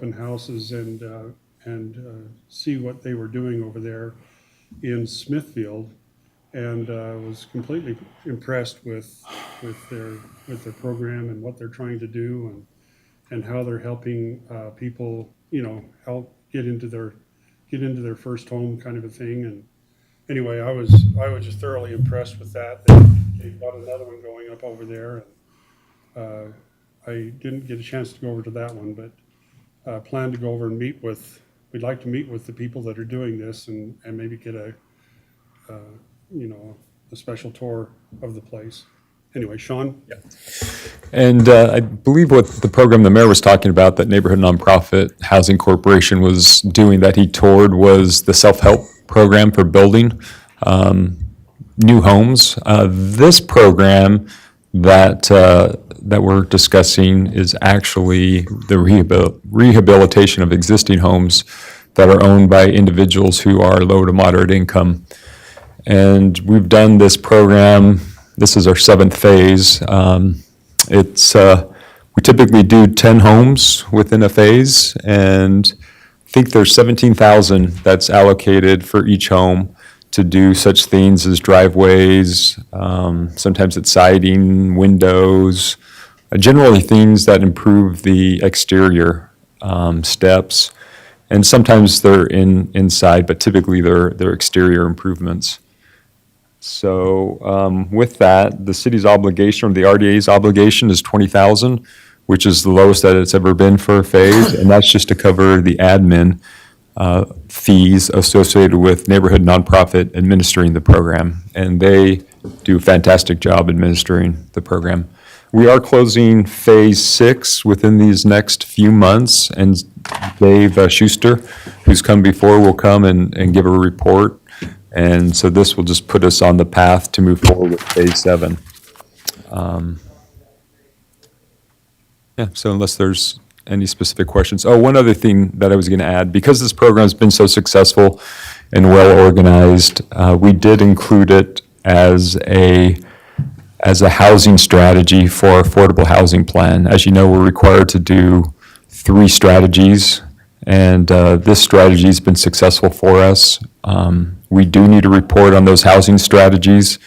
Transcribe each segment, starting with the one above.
open houses and see what they were doing over there in Smithfield, and was completely impressed with their program and what they're trying to do, and how they're helping people, help get into their first home kind of a thing. And anyway, I was just thoroughly impressed with that. They've got another one going up over there, and I didn't get a chance to go over to that one, but plan to go over and we'd like to meet with the people that are doing this and maybe get a special tour of the place. Anyway, Sean? Yeah. And I believe what the program the mayor was talking about, that Neighborhood Nonprofit Housing Corporation was doing, that he toured, was the self-help program for building new homes. This program that we're discussing is actually the rehabilitation of existing homes that are owned by individuals who are low to moderate income. And we've done this program. This is our 7th phase. We typically do 10 homes within a phase, and I think there's 17,000 that's allocated for each home to do such things as driveways, sometimes it's siding, windows, generally things that improve the exterior, steps, and sometimes they're inside, but typically they're exterior improvements. So with that, the city's obligation, or the RDA's obligation, is $20,000, which is the lowest that it's ever been for a phase, and that's just to cover the admin fees associated with Neighborhood Nonprofit administering the program, and they do a fantastic job administering the program. We are closing phase 6 within these next few months, and Dave Schuster, who's come before, will come and give a report. And so this will just put us on the path to move forward with phase 7. So unless there's any specific questions. Oh, one other thing that I was going to add, because this program has been so successful and well organized, we did include it as a housing strategy for our affordable housing plan. As you know, we're required to do 3 strategies, and this strategy has been successful for us. We do need to report on those housing strategies,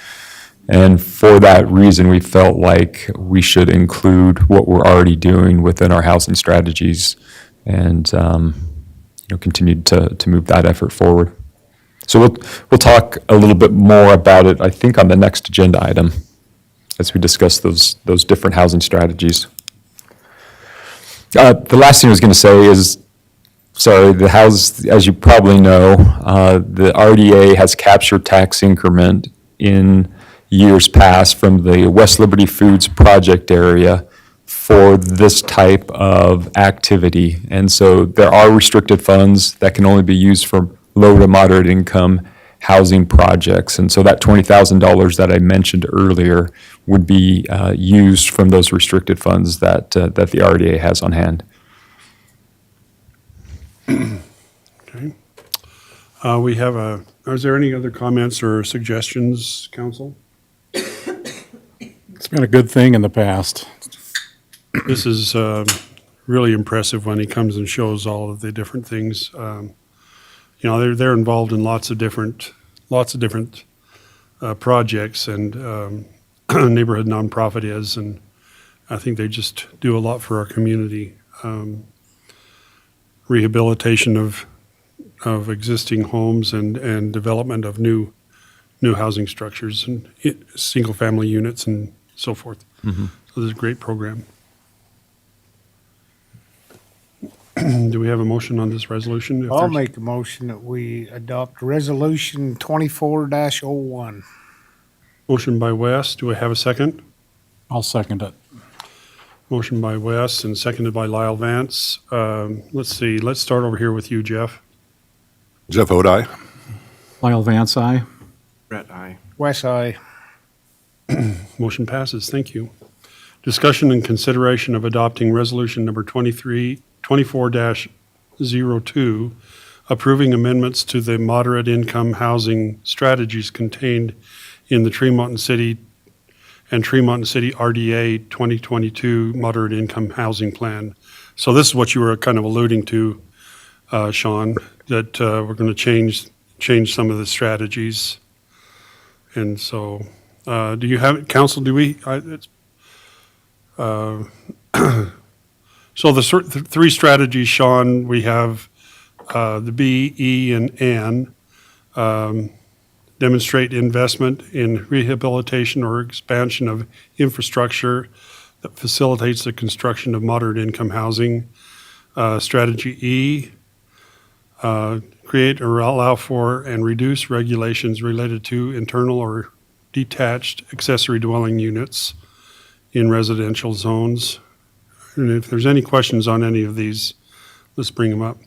and for that reason, we felt like we should include what we're already doing within our housing strategies, and continue to move that effort forward. So we'll talk a little bit more about it, I think, on the next agenda item, as we discuss those different housing strategies. The last thing I was going to say is, as you probably know, the RDA has captured tax increment in years past from the West Liberty Foods project area for this type of activity. And so there are restricted funds that can only be used for low to moderate income housing projects. And so that $20,000 that I mentioned earlier would be used from those restricted funds that the RDA has on hand. Okay. Is there any other comments or suggestions, council? It's been a good thing in the past. This is really impressive when he comes and shows all of the different things. They're involved in lots of different projects, and Neighborhood Nonprofit is, and I think they just do a lot for our community. Rehabilitation of existing homes and development of new housing structures and single-family units and so forth. Mm-hmm. So this is a great program. Do we have a motion on this resolution? I'll make a motion that we adopt Resolution 24-01. Motion by Wes. Do I have a second? I'll second it. Motion by Wes and seconded by Lyle Vance. Let's see. Let's start over here with you, Jeff. Jeff Odie. Lyle Vance, aye. Brett, aye. West I. Motion passes. Thank you. Discussion and consideration of adopting resolution number 24-02, approving amendments to the moderate income housing strategies contained in the Tremont City RDA 2022 Moderate Income Housing Plan So this is what you were kind of alluding to, Sean, that we're going to change some of the strategies. And so, do you have, council, do we, so the three strategies, Sean, we have the B, E, and N. Demonstrate investment in rehabilitation or expansion of infrastructure that facilitates the construction of moderate income housing. Strategy E, create or allow for and reduce regulations related to internal or detached accessory dwelling units in residential zones. And if there's any questions on any of these, let's bring them up.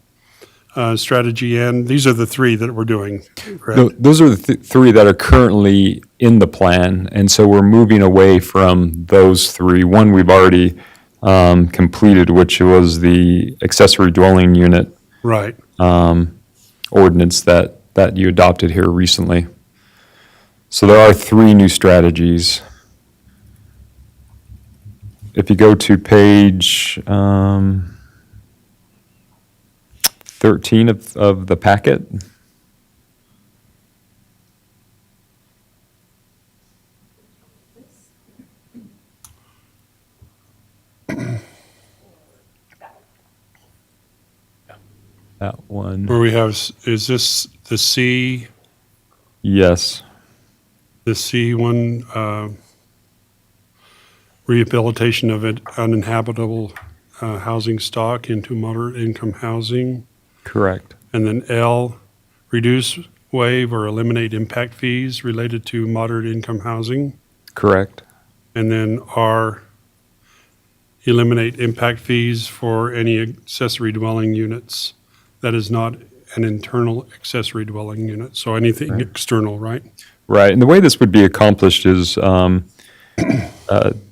Strategy N, these are the three that we're doing, correct? Those are the three that are currently in the plan, and so we're moving away from those three. One we've already completed, which was the accessory dwelling unit Right. ordinance that you adopted here recently. So there are three new strategies. If you go to page 13 of the packet. That one. Where we have, is this the C, Yes, the C one, rehabilitation of uninhabitable housing stock into moderate income housing? correct. And then L, reduce, waive, or eliminate impact fees related to moderate income housing. Correct. And then R, eliminate impact fees for any accessory dwelling units that is not an internal accessory dwelling unit. So anything external, right? Right, and the way this would be accomplished is the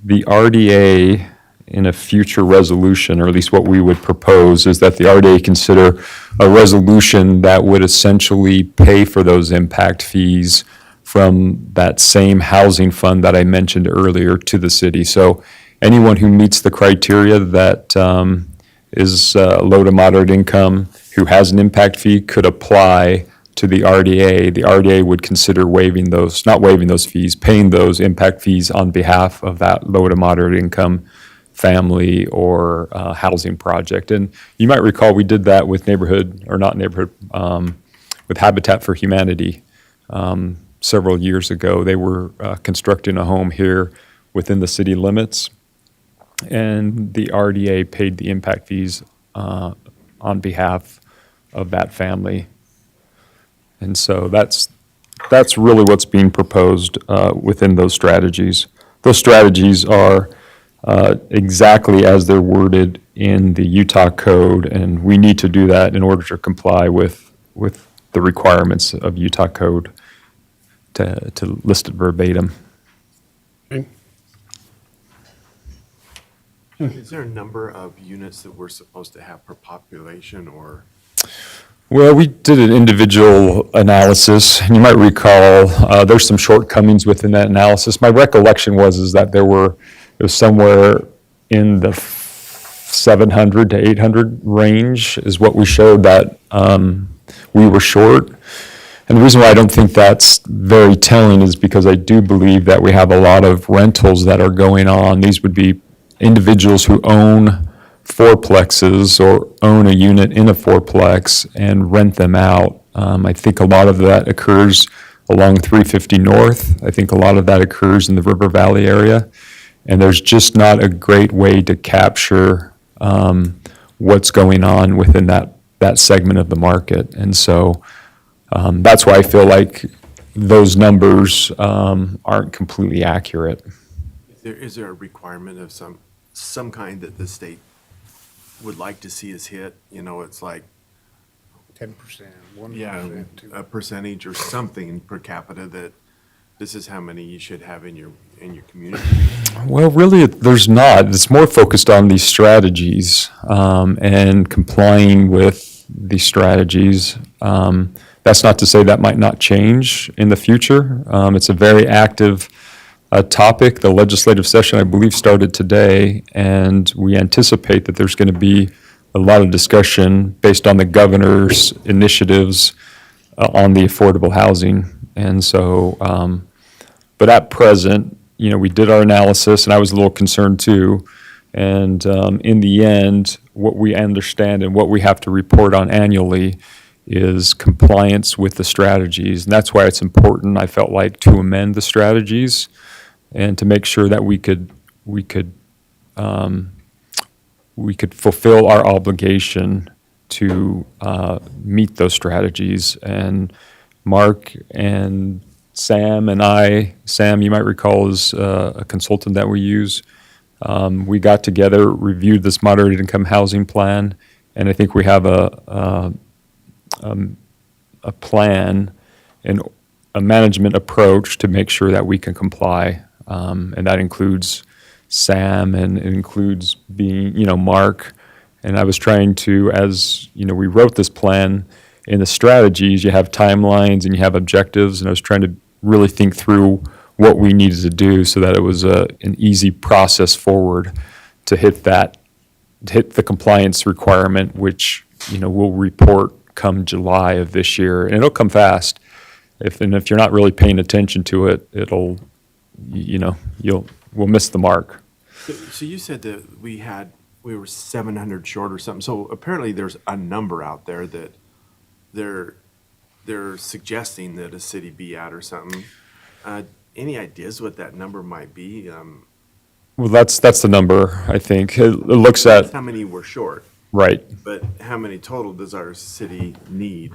RDA in a future resolution, or at least what we would propose, is that the RDA consider a resolution that would essentially pay for those impact fees from that same housing fund that I mentioned earlier to the city. So anyone who meets the criteria that is low to moderate income, who has an impact fee, could apply to the RDA. The RDA would consider waiving those, not waiving those fees, paying those impact fees on behalf of that low to moderate income family or housing project. And you might recall we did that with with Habitat for Humanity several years ago. They were constructing a home here within the city limits, and the RDA paid the impact fees on behalf of that family. And so that's really what's being proposed within those strategies. Those strategies are exactly as they're worded in the Utah code, and we need to do that in order to comply with the requirements of Utah code to list it verbatim. Okay. Is there a number of units that we're supposed to have per population, or? Well, we did an individual analysis, and you might recall there's some shortcomings within that analysis. My recollection was that it was somewhere in the 700 to 800 range is what we showed that we were short. And the reason why I don't think that's very telling is because I do believe that we have a lot of rentals that are going on. These would be individuals who own fourplexes or own a unit in a fourplex and rent them out. I think a lot of that occurs along 350 North. I think a lot of that occurs in the River Valley area. And there's just not a great way to capture what's going on within that segment of the market. And so that's why I feel like those numbers aren't completely accurate. Is there a requirement of some kind that the state would like to see us hit? You know, it's like, 10%, 1%, yeah, 2%. a percentage or something per capita that this is how many you should have in your community. Well, really, there's not. It's more focused on these strategies and complying with these strategies. That's not to say that might not change in the future. It's a very active topic. The legislative session, I believe, started today, and we anticipate that there's going to be a lot of discussion based on the governor's initiatives on the affordable housing. And so, but at present, you know, we did our analysis, and I was a little concerned too. And in the end, what we understand and what we have to report on annually is compliance with the strategies. And that's why it's important, I felt like, to amend the strategies and to make sure that we could fulfill our obligation to meet those strategies. And Mark and Sam and I, Sam, you might recall, is a consultant that we use. We got together, reviewed this moderate income housing plan, and I think we have a plan and a management approach to make sure that we can comply. And that includes Sam, and it includes being, you know, Mark. And I was trying to, as, you know, we wrote this plan, in the strategies, you have timelines and you have objectives, and I was trying to really think through what we needed to do so that it was an easy process forward to hit the compliance requirement, which, you know, we'll report come July of this year, and it'll come fast. If you're not really paying attention to it, it'll, you know, we'll miss the mark. So you said that we were 700 short or something. So apparently there's a number out there that they're suggesting that a city be at or something. Any ideas what that number might be? Well, that's the number, I think. It looks at, How many were short, right, but how many total does our city need?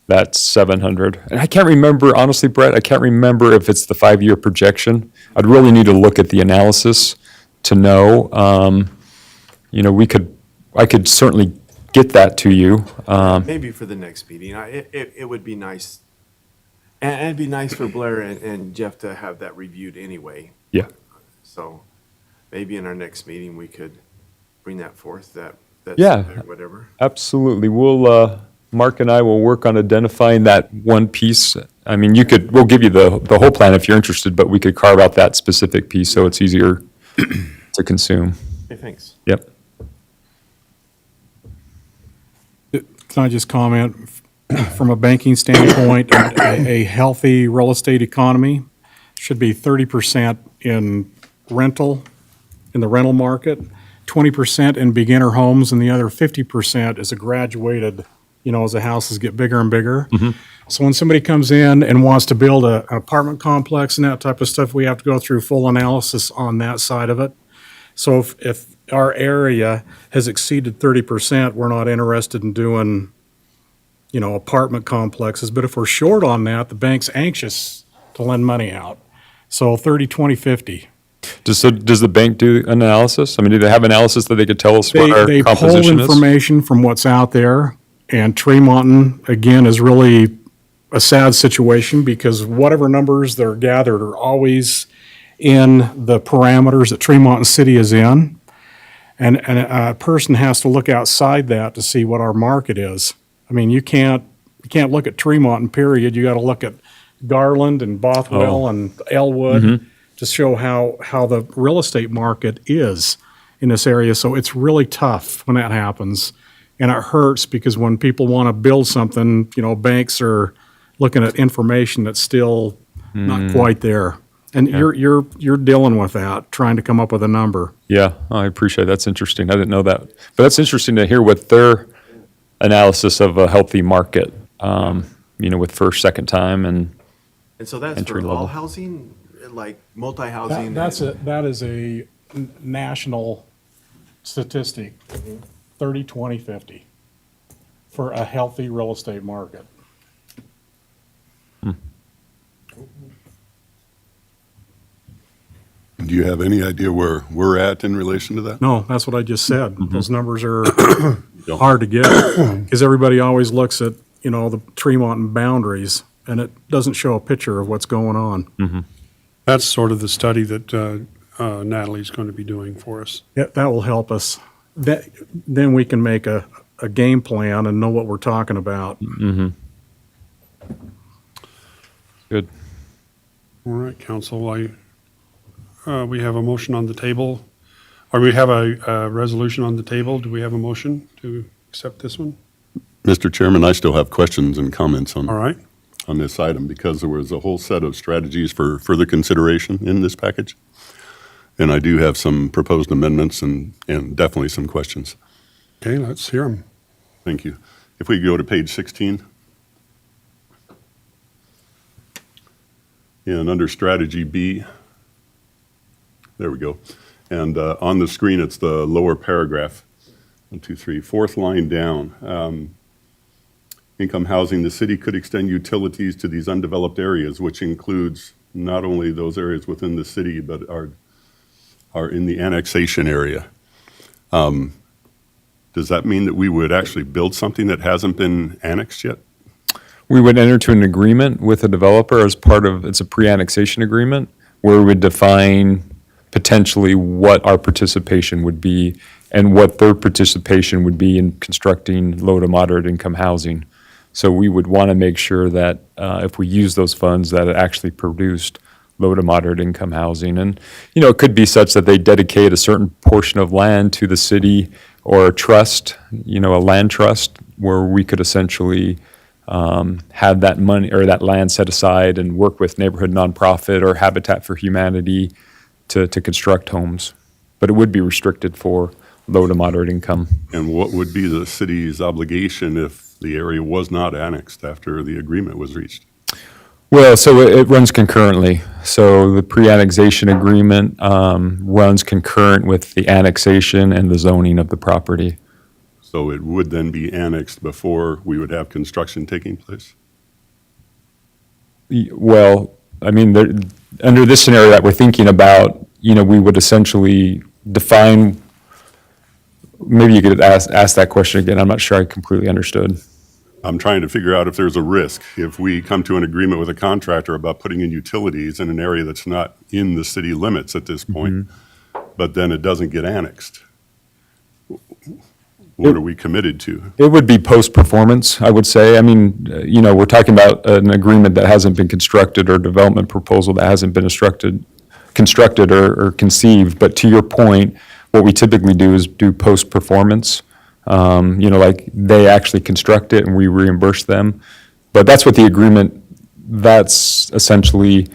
that's 700. And I can't remember, honestly, Brett, I can't remember if it's the 5-year projection. I'd really need to look at the analysis to know. You know, I could certainly get that to you. Maybe for the next meeting. It would be nice, and it'd be nice for Blair and Jeff to have that reviewed anyway. Yeah. So maybe in our next meeting, we could bring that forth, that's Yeah. whatever. Absolutely. Mark and I will work on identifying that one piece. I mean, we'll give you the whole plan if you're interested, but we could carve out that specific piece so it's easier to consume. Okay, thanks. Yep. Can I just comment, from a banking standpoint, a healthy real estate economy should be 30% in rental, in the rental market, 20% in beginner homes, and the other 50% is a graduated, you know, as the houses get bigger and bigger. So when somebody comes in and wants to build an apartment complex and that type of stuff, we have to go through full analysis on that side of it. So if our area has exceeded 30%, we're not interested in doing, you know, apartment complexes. But if we're short on that, the bank's anxious to lend money out. So 30, 20, 50. Does the bank do analysis? I mean, do they have analysis that they could tell us what our They pull composition is? information from what's out there, and Tremonton, again, is really a sad situation because whatever numbers that are gathered are always in the parameters that Tremont City is in. And a person has to look outside that to see what our market is. I mean, you can't look at Tremont, period. You got to look at Garland and Bothwell and Elwood to show how the real estate market is in this area. So it's really tough when that happens. And it hurts because when people want to build something, you know, banks are looking at information that's still not quite there. And you're dealing with that, trying to come up with a number. Yeah, I appreciate it. That's interesting. I didn't know that. But that's interesting to hear what their analysis of a healthy market, you know, with first, second time and And so that's Entry for level. all housing, like multi-housing? That is a national statistic, 30, 20, 50, for a healthy real estate market. Do you have any idea where we're at in relation to that? No, that's what I just said. Those numbers are hard to get because everybody always looks at, you know, the Tremont and boundaries, and it doesn't show a picture of what's going on. That's sort of the study that Natalie's going to be doing for us. Yeah, that will help us. Then we can make a game plan and know what we're talking about. good. All right, council, we have a motion on the table, or we have a resolution on the table. Do we have a motion to accept this one? Mr. Chairman, I still have questions and comments All on, right. on this item because there was a whole set of strategies for further consideration in this package. And I do have some proposed amendments and definitely some questions. Okay, let's hear them. Thank you. If we go to page 16. And under strategy B, there we go. And on the screen, it's the lower paragraph. 1, 2, 3, fourth line down. Income housing, the city could extend utilities to these undeveloped areas, which includes not only those areas within the city, but are in the annexation area. Does that mean that we would actually build something that hasn't been annexed yet? We would enter into an agreement with a developer as part of, it's a pre-annexation agreement, where we would define potentially what our participation would be and what their participation would be in constructing low to moderate income housing. So we would want to make sure that if we use those funds, that it actually produced low to moderate income housing. And, you know, it could be such that they dedicate a certain portion of land to the city or a trust, you know, a land trust, where we could essentially have that money or that land set aside and work with neighborhood nonprofit or Habitat for Humanity to construct homes. But it would be restricted for low to moderate income. And what would be the city's obligation if the area was not annexed after the agreement was reached? Well, so it runs concurrently. So the pre-annexation agreement runs concurrent with the annexation and the zoning of the property. So it would then be annexed before we would have construction taking place? Well, I mean, under this scenario that we're thinking about, you know, we would essentially define, maybe you could ask that question again. I'm not sure I completely understood. I'm trying to figure out if there's a risk if we come to an agreement with a contractor about putting in utilities in an area that's not in the city limits at this point, but then it doesn't get annexed. What are we committed to? It would be post-performance, I would say. I mean, you know, we're talking about an agreement that hasn't been constructed or development proposal that hasn't been constructed or conceived. But to your point, what we typically do is do post-performance. You know, like they actually construct it and we reimburse them. But that's what the agreement, that's essentially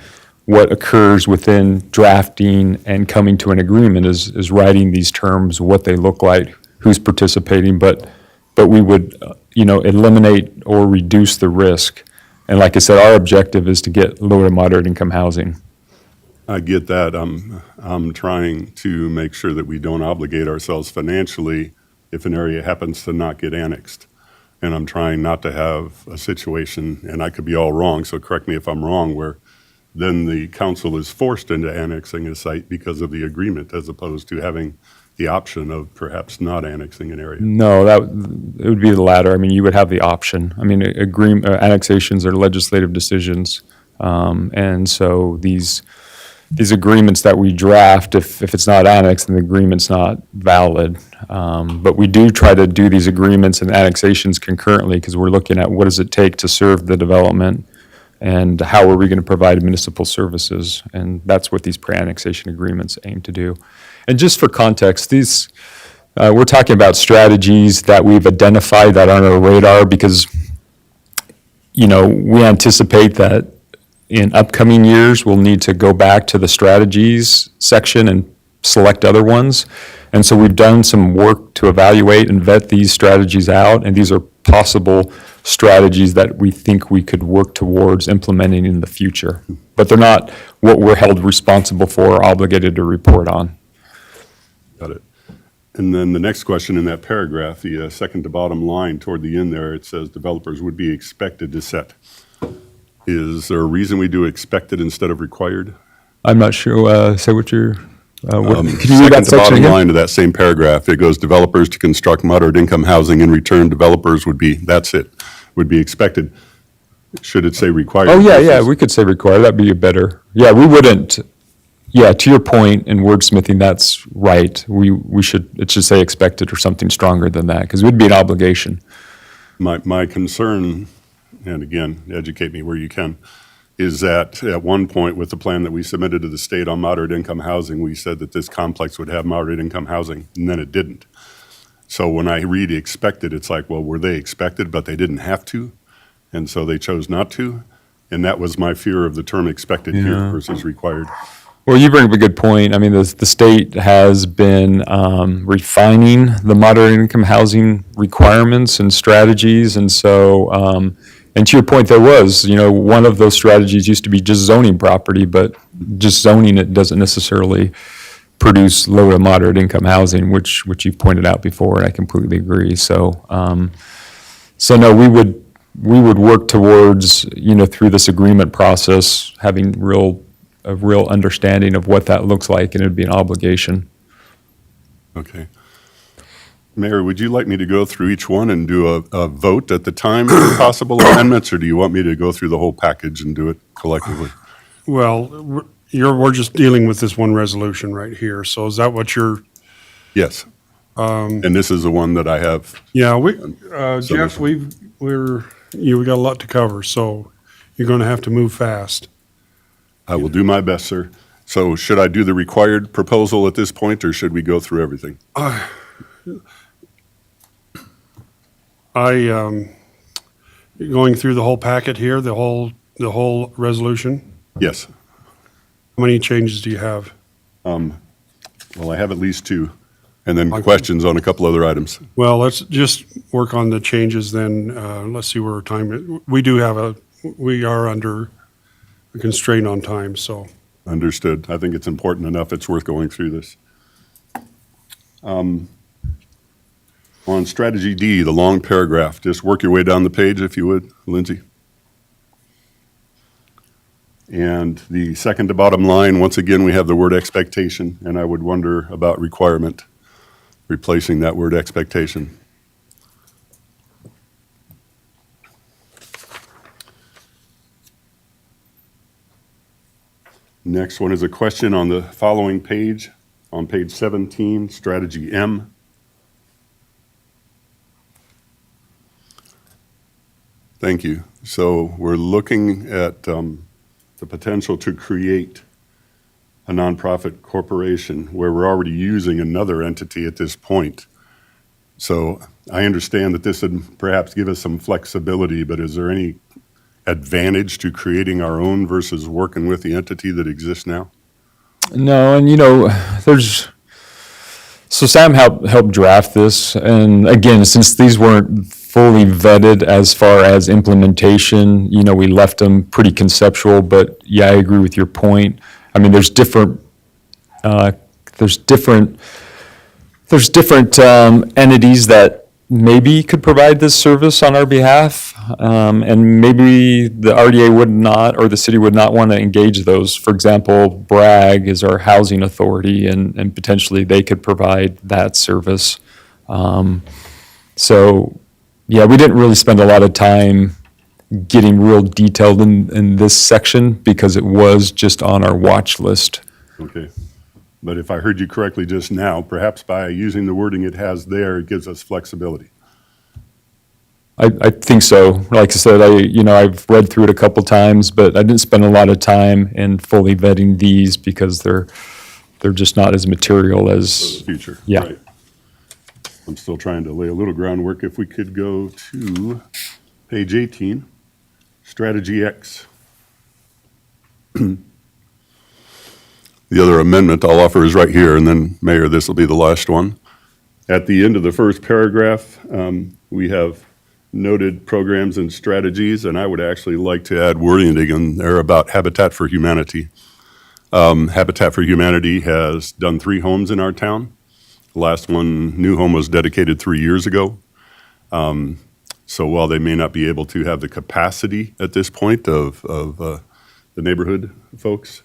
what occurs within drafting and coming to an agreement is writing these terms, what they look like, who's participating, but we would, you know, eliminate or reduce the risk. And like I said, our objective is to get low to moderate income housing. I get that. I'm trying to make sure that we don't obligate ourselves financially if an area happens to not get annexed. And I'm trying not to have a situation, and I could be all wrong, so correct me if I'm wrong, where then the council is forced into annexing a site because of the agreement as opposed to having the option of perhaps not annexing an area. No, it would be the latter. I mean, you would have the option. I mean, annexations are legislative decisions. And so these agreements that we draft, if it's not annexed, then the agreement's not valid. But we do try to do these agreements and annexations concurrently because we're looking at what does it take to serve the development and how are we going to provide municipal services. And that's what these pre-annexation agreements aim to do. And just for context, we're talking about strategies that we've identified that are on our radar because, you know, we anticipate that in upcoming years, we'll need to go back to the strategies section and select other ones. And so we've done some work to evaluate and vet these strategies out, and these are possible strategies that we think we could work towards implementing in the future. But they're not what we're held responsible for or obligated to report on. Got it. And then the next question in that paragraph, the second to bottom line toward the end there, it says developers would be expected to set. Is there a reason we do expected instead of required? I'm not sure, say what you're, can you read that Second to section bottom again? line of that same paragraph, it goes developers to construct moderate income housing. In return, developers would be, that's it, would be expected. Should it say required? Oh, yeah, we could say required, that'd be better. Yeah, we wouldn't, yeah, to your point in wordsmithing, that's right. It should say expected or something stronger than that, because it would be an obligation. My concern, and again, educate me where you can, is that at one point with the plan that we submitted to the state on moderate income housing, we said that this complex would have moderate income housing, and then it didn't. So when I read expected, it's like, well, were they expected, but they didn't have to? And so they chose not to? And that was my fear of the term expected here Yeah. versus required. Well, you bring up a good point. I mean, the state has been refining the moderate income housing requirements and strategies. And so, and to your point, there was, one of those strategies used to be just zoning property, but just zoning it doesn't necessarily produce low to moderate income housing, which you've pointed out before, and I completely agree. So, so no, we would work towards, through this agreement process, having a real understanding of what that looks like, and it'd be an obligation. Okay. Mayor, would you like me to go through each one and do a vote at the time for possible amendments, or do you want me to go through the whole package and do it collectively? Well, we're just dealing with this one resolution right here, so is that what you're, Yes. And this is the one that I have. yeah, Jeff, we got a lot to cover, so you're gonna have to move fast. I will do my best, sir. So should I do the required proposal at this point, or should we go through everything? Going through the whole packet here, the whole resolution, Yes. how many changes do you have? Well, I have at least two, and then questions on a couple other items. Well, let's just work on the changes then. Let's see where our time, we are under a constraint on time, so. Understood. I think it's important enough, it's worth going through this. On strategy D, the long paragraph, just work your way down the page if you would, Lindsay. And the second to bottom line, once again, we have the word expectation, and I would wonder about requirement, replacing that word expectation. Next one is a question on the following page, on page 17, strategy M. Thank you. So we're looking at the potential to create a nonprofit corporation where we're already using another entity at this point. So I understand that this would perhaps give us some flexibility, but is there any advantage to creating our own versus working with the entity that exists now? No, and so Sam helped draft this, and again, since these weren't fully vetted as far as implementation, we left them pretty conceptual, but yeah, I agree with your point. I mean, there's different entities that maybe could provide this service on our behalf, and maybe the RDA would not, or the city would not want to engage those. For example, Bragg is our housing authority, and potentially they could provide that service. So, yeah, we didn't really spend a lot of time getting real detailed in this section because it was just on our watch list. Okay. But if I heard you correctly just now, perhaps by using the wording it has there, it gives us flexibility. I think so. Like I said, I've read through it a couple times, but I didn't spend a lot of time in fully vetting these because they're just not as material For as, the future. Yeah. Right. I'm still trying to lay a little groundwork. If we could go to page 18, strategy X. The other amendment I'll offer is right here, and then, Mayor, this will be the last one. At the end of the first paragraph, we have noted programs and strategies, and I would actually like to add wording in there about Habitat for Humanity. Habitat for Humanity has done 3 homes in our town. The last one, new home, was dedicated 3 years ago. So while they may not be able to have the capacity at this point of the neighborhood folks,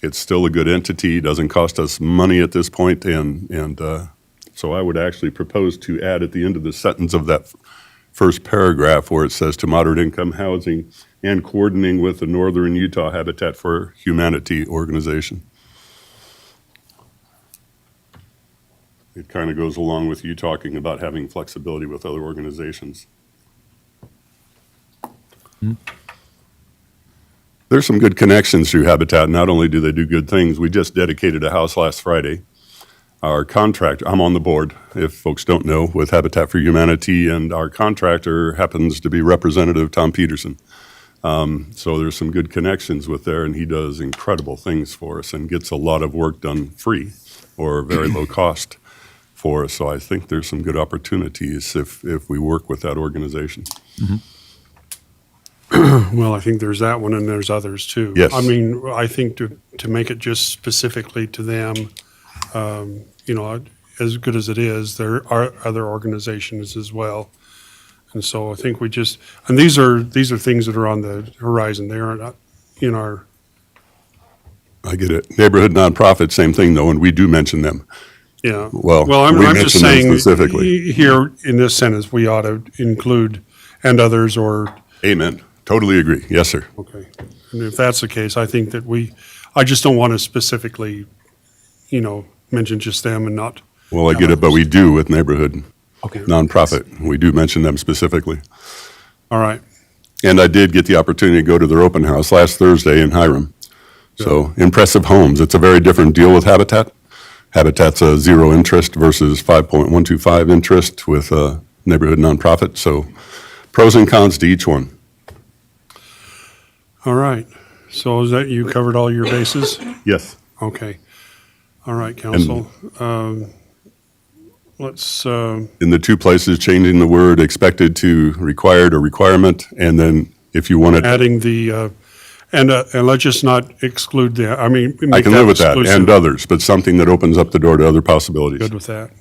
it's still a good entity, doesn't cost us money at this point, and so I would actually propose to add at the end of the sentence of that first paragraph where it says to moderate income housing and coordinating with the Northern Utah Habitat for Humanity organization. It kind of goes along with you talking about having flexibility with other organizations. There's some good connections through Habitat. Not only do they do good things, we just dedicated a house last Friday. Our contractor, I'm on the board, if folks don't know, with Habitat for Humanity, and our contractor happens to be Representative Tom Peterson. So there's some good connections with there, and he does incredible things for us and gets a lot of work done free or very low cost for us. So I think there's some good opportunities if we work with that organization. Well, I think there's that one and there's others too. Yes. I mean, I think to make it just specifically to them, as good as it is, there are other organizations as well. And so I think and these are things that are on the horizon. They are not in our, I get it. Neighborhood nonprofit, same thing though, and we do mention them. yeah. Well, I'm we just mention them saying specifically. here in this sentence, we ought to include and others or, Amen. Totally agree. Yes, sir. okay. And if that's the case, I think that I just don't want to specifically, mention just them and not. Well, I get it, but we do with neighborhood Okay. nonprofit. We do mention them specifically. All right. And I did get the opportunity to go to their open house last Thursday in Hiram. So Impressive Homes, it's a very different deal with Habitat. Habitat's a zero interest versus 5.125 interest with a neighborhood nonprofit. So pros and cons to each one. All right. So is that, you covered all your bases? Yes. Okay. All right, council. Let's, In the two places, changing the word expected to required or requirement, and then if you want it, adding the, and let's just not exclude the, I make can live with that, exclusive. and others, but something that opens up the door to other possibilities. Good with that.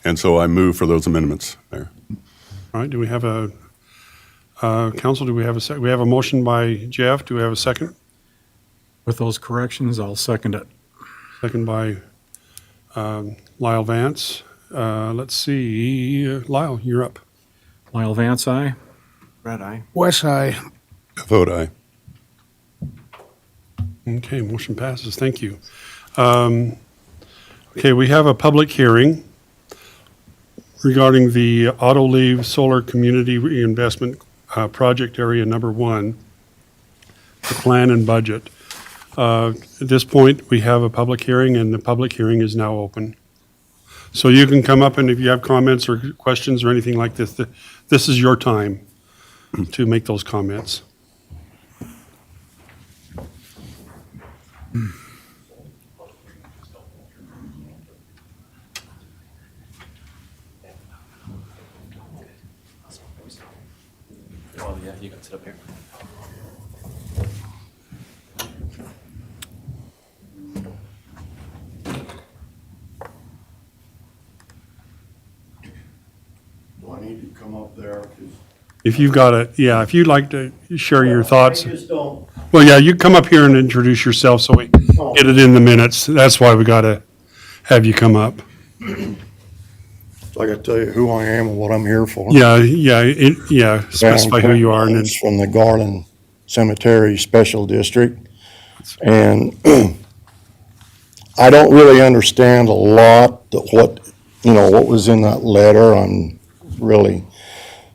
And so I move for those amendments, Mayor. All right, do we have council, do we have we have a motion by Jeff, do we have a second? With those corrections, I'll second it. Second by Lyle Vance. Let's see, Lyle, you're up. Lyle Vance, aye. Brad, aye. West Side, Vote aye. Okay, motion passes, thank you. Okay, we have a public hearing regarding the Autoliv Solar Community Reinvestment Project Area Number 1, the plan and budget. At this point, we have a public hearing, and the public hearing is now open. So you can come up, and if you have comments or questions or anything like this, this is your time to make those comments. Oh, yeah, you can sit up here. Do I need to come up there? 'Cause If you've got if you'd like to share your thoughts. I just don't, Well, yeah, you come up here and introduce yourself so we get it in the minutes. That's why we got to have you come up. so I gotta tell you who I am and what I'm here for. Yeah, specify who you are and then, It's from the Garland Cemetery Special District. And I don't really understand a lot of what was in that letter.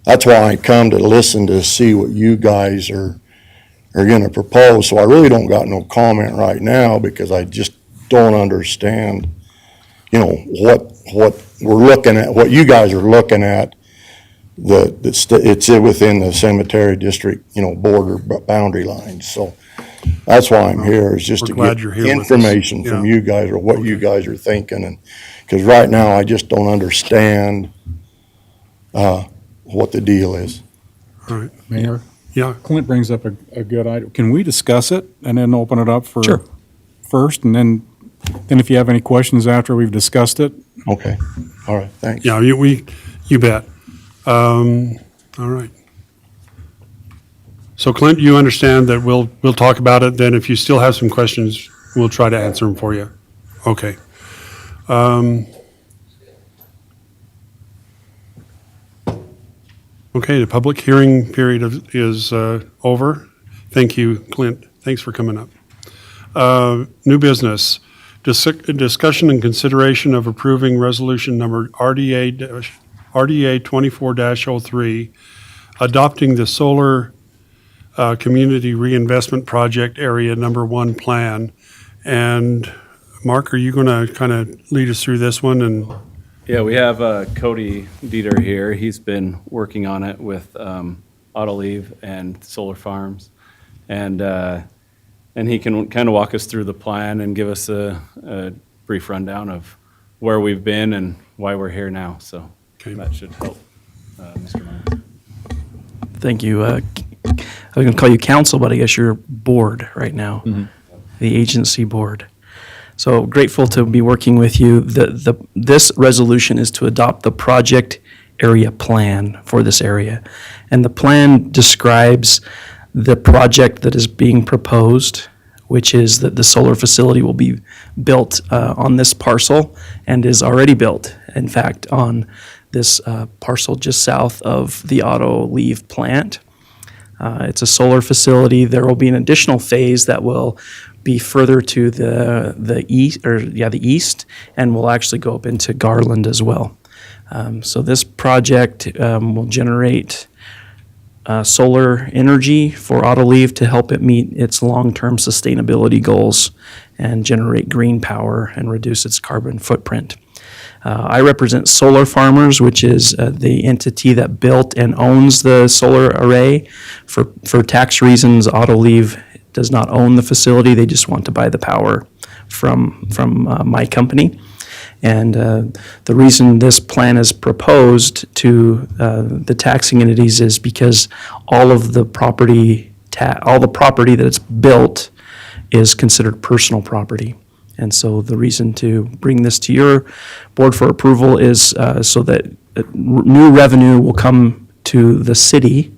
That's why I come to listen to see what you guys are gonna propose. So I really don't got no comment right now because I just don't understand, what we're looking at, what you guys are looking at. It's within the cemetery district, border boundary lines. So that's why I'm here, is just to We're glad get you're here with us. information from Yeah. you guys or what you guys are thinking. And, because right now I just don't understand, what the deal is. all right, Mayor, yeah. Clint brings up a good item. Can we discuss it and then open it up for? Sure. First, and then if you have any questions after we've discussed it? Okay, all right, thanks. Yeah, you bet. All right. So Clint, you understand that we'll talk about it, then if you still have some questions, we'll try to answer them for you. Okay. Okay, the public hearing period is over. Thank you, Clint. Thanks for coming up. New business. Discussion and consideration of approving resolution number RDA 24-03, adopting the solar community reinvestment project area number 1 plan. And Mark, are you going to kind of lead us through this one? And Yeah, we have Cody Dieter here. He's been working on it with Autoliv and Solar Farms. And he can kind of walk us through the plan and give us a brief rundown of where we've been and why we're here now. So Okay. that should help, Mr. Myers. Thank you. I was going to call you council, but I guess you're board right now, the agency board. So grateful to be working with you. This resolution is to adopt the project area plan for this area. And the plan describes the project that is being proposed, which is that the solar facility will be built on this parcel and is already built, in fact, on this parcel just south of the Autoliv plant. It's a solar facility. There will be an additional phase that will be further to the east, and will actually go up into Garland as well. So this project will generate solar energy for Autoliv to help it meet its long-term sustainability goals and generate green power and reduce its carbon footprint. I represent Solar Farmers, which is the entity that built and owns the solar array. For tax reasons, Autoliv does not own the facility. They just want to buy the power from my company. And the reason this plan is proposed to the taxing entities is because all of the property that it's built is considered personal property. And so the reason to bring this to your board for approval is so that new revenue will come to the city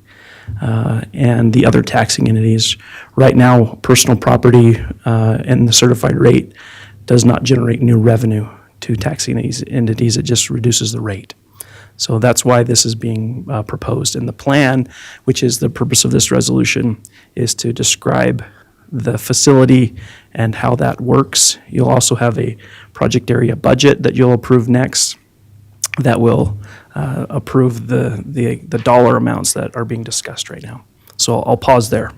and the other taxing entities. Right now, personal property and the certified rate does not generate new revenue to taxing entities. It just reduces the rate. So that's why this is being proposed. And the plan, which is the purpose of this resolution, is to describe the facility and how that works. You'll also have a project area budget that you'll approve next that will approve the dollar amounts that are being discussed right now. So I'll pause there.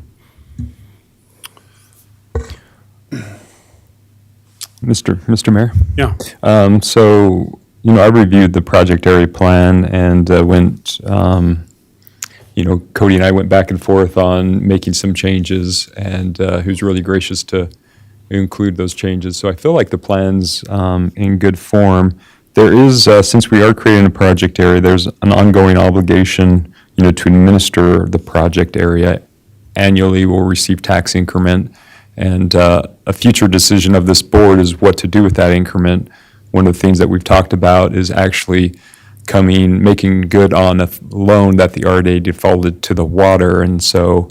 Mr. Mayor? yeah, So, I reviewed the project area plan and went, Cody and I went back and forth on making some changes, and he was really gracious to include those changes. So I feel like the plan's in good form. There is, since we are creating a project area, there's an ongoing obligation, to administer the project area. Annually, we'll receive tax increment, and a future decision of this board is what to do with that increment. One of the things that we've talked about is actually making good on a loan that the RDA defaulted to the water. And so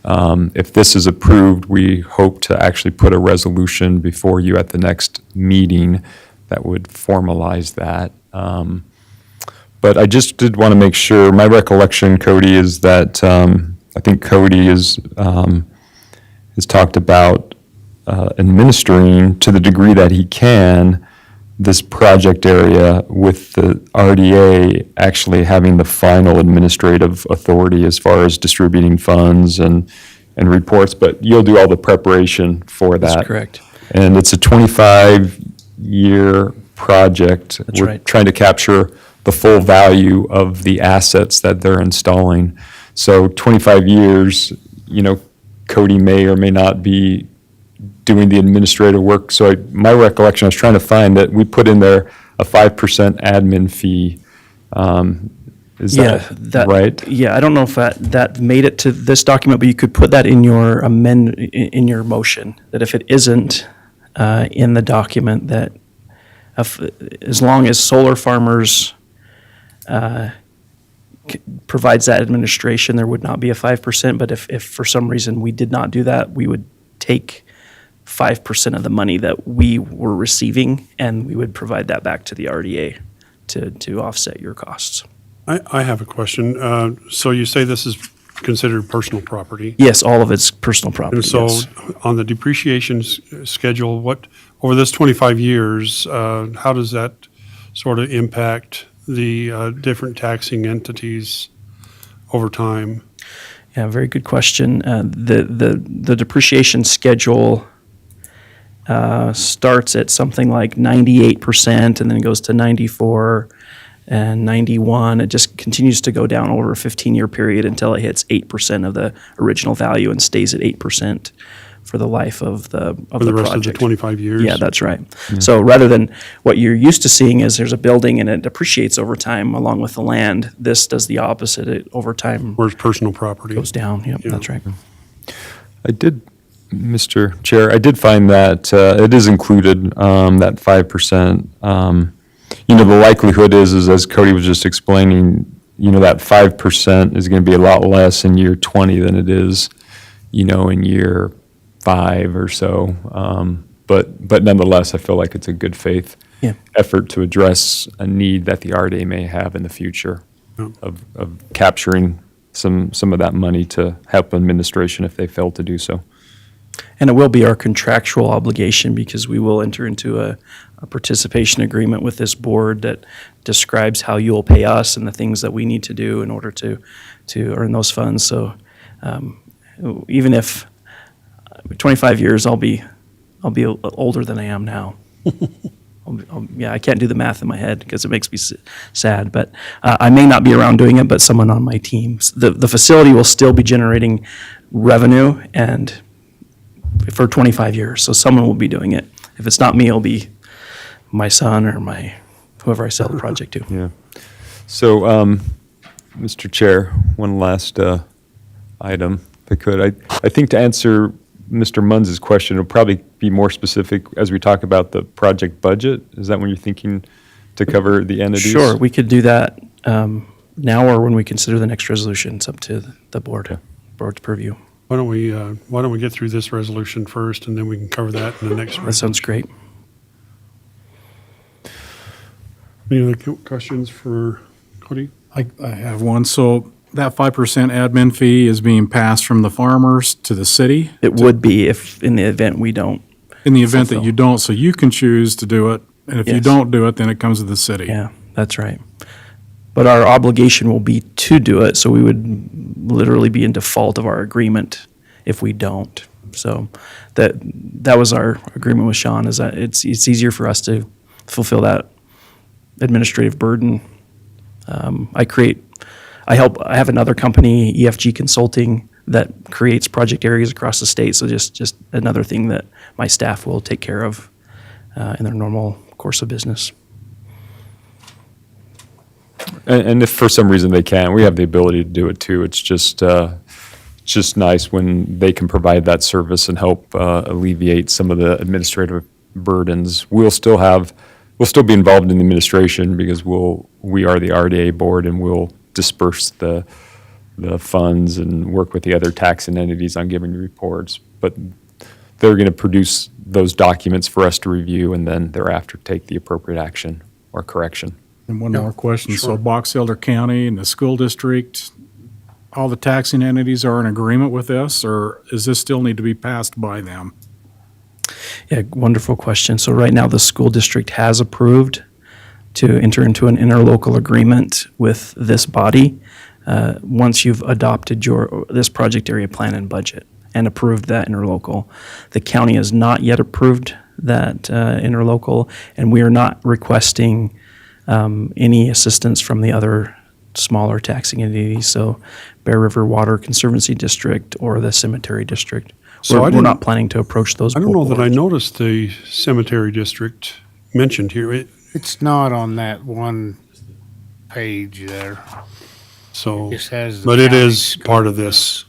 if this is approved, we hope to actually put a resolution before you at the next meeting that would formalize that. But I just did want to make sure, my recollection, Cody, is that I think Cody has talked about administering to the degree that he can this project area, with the RDA actually having the final administrative authority as far as distributing funds and reports, but you'll do all the preparation for that. That's correct. And it's a 25-year project. That's We're right. trying to capture the full value of the assets that they're installing. So 25 years, Cody may or may not be doing the administrative work. So my recollection, I was trying to find that we put in there a 5% admin fee. Is that right? Yeah, I don't know if that made it to this document, but you could put that in your in your motion, that if it isn't in the document, that as long as Solar Farmers provides that administration, there would not be a 5%. But if for some reason we did not do that, we would take 5% of the money that we were receiving, and we would provide that back to the RDA to offset your costs. I have a question. So you say this is considered personal property? Yes, all of it's personal property. And so yes. on the depreciation schedule, over this 25 years, how does that sort of impact the different taxing entities over time? Yeah, very good question. The depreciation schedule starts at something like 98% and then goes to 94 and 91. It just continues to go down over a 15-year period until it hits 8% of the original value and stays at 8% for the life of the For the rest project. of the 25 years? Yeah, that's right. So rather than what you're used to seeing is there's a building and it depreciates over time along with the land, this does the opposite. It over time Where's personal property? goes down. Yep, Yeah. that's right. I did, Mr. Chair, I did find that it is included, that 5%. The likelihood is as Cody was just explaining, that 5% is going to be a lot less in year 20 than it is, in year 5 or so. But nonetheless, I feel like it's a good faith Yeah. effort to address a need that the RDA may have in the future of capturing some of that money to help administration if they fail to do so. And it will be our contractual obligation because we will enter into a participation agreement with this board that describes how you'll pay us and the things that we need to do in order to earn those funds. So even if 25 years, I'll be older than I am now. I can't do the math in my head because it makes me sad, but I may not be around doing it, but someone on my team. The facility will still be generating revenue and for 25 years, so someone will be doing it. If it's not me, it'll be my son or whoever I sell the project to. Yeah. So, Mr. Chair, one last item, if I could. I think to answer Mr. Munz's question, it'll probably be more specific as we talk about the project budget. Is that when you're thinking to cover the entities? Sure, we could do that now or when we consider the next resolution. It's up to the board's purview. Why don't we get through this resolution first, and then we can cover that in the next That resolution? sounds great. Any other questions for Cody? I have one. So that 5% admin fee is being passed from the farmers to the city It would be if, in the event we don't. in the event that Fulfill. you don't, so you can choose to do it. And if you Yes. don't do it, then it comes to the city. Yeah, that's right. But our obligation will be to do it, so we would literally be in default of our agreement if we don't. So that was our agreement with Sean, is that it's easier for us to fulfill that administrative burden. I have another company, EFG Consulting, that creates project areas across the state, so just another thing that my staff will take care of in their normal course of business. And if for some reason they can't, we have the ability to do it too. It's just nice when they can provide that service and help alleviate some of the administrative burdens. We'll still be involved in the administration because we are the RDA board and we'll disperse the funds and work with the other taxing entities on giving reports. But they're going to produce those documents for us to review and then thereafter take the appropriate action or correction. And one more question. So Box Elder County and the school district, all the taxing entities are in agreement with this, or does this still need to be passed by them? Yeah, wonderful question. So right now, the school district has approved to enter into an interlocal agreement with this body once you've adopted this project area plan and budget and approved that interlocal. The county has not yet approved that interlocal, and we are not requesting any assistance from the other smaller taxing entities, so Bear River Water Conservancy District or the Cemetery District. So I We're didn't- not planning to approach those. I don't know that I boards. noticed the cemetery district mentioned here, It's not on that one page there. so, Just has the but it county is part of this.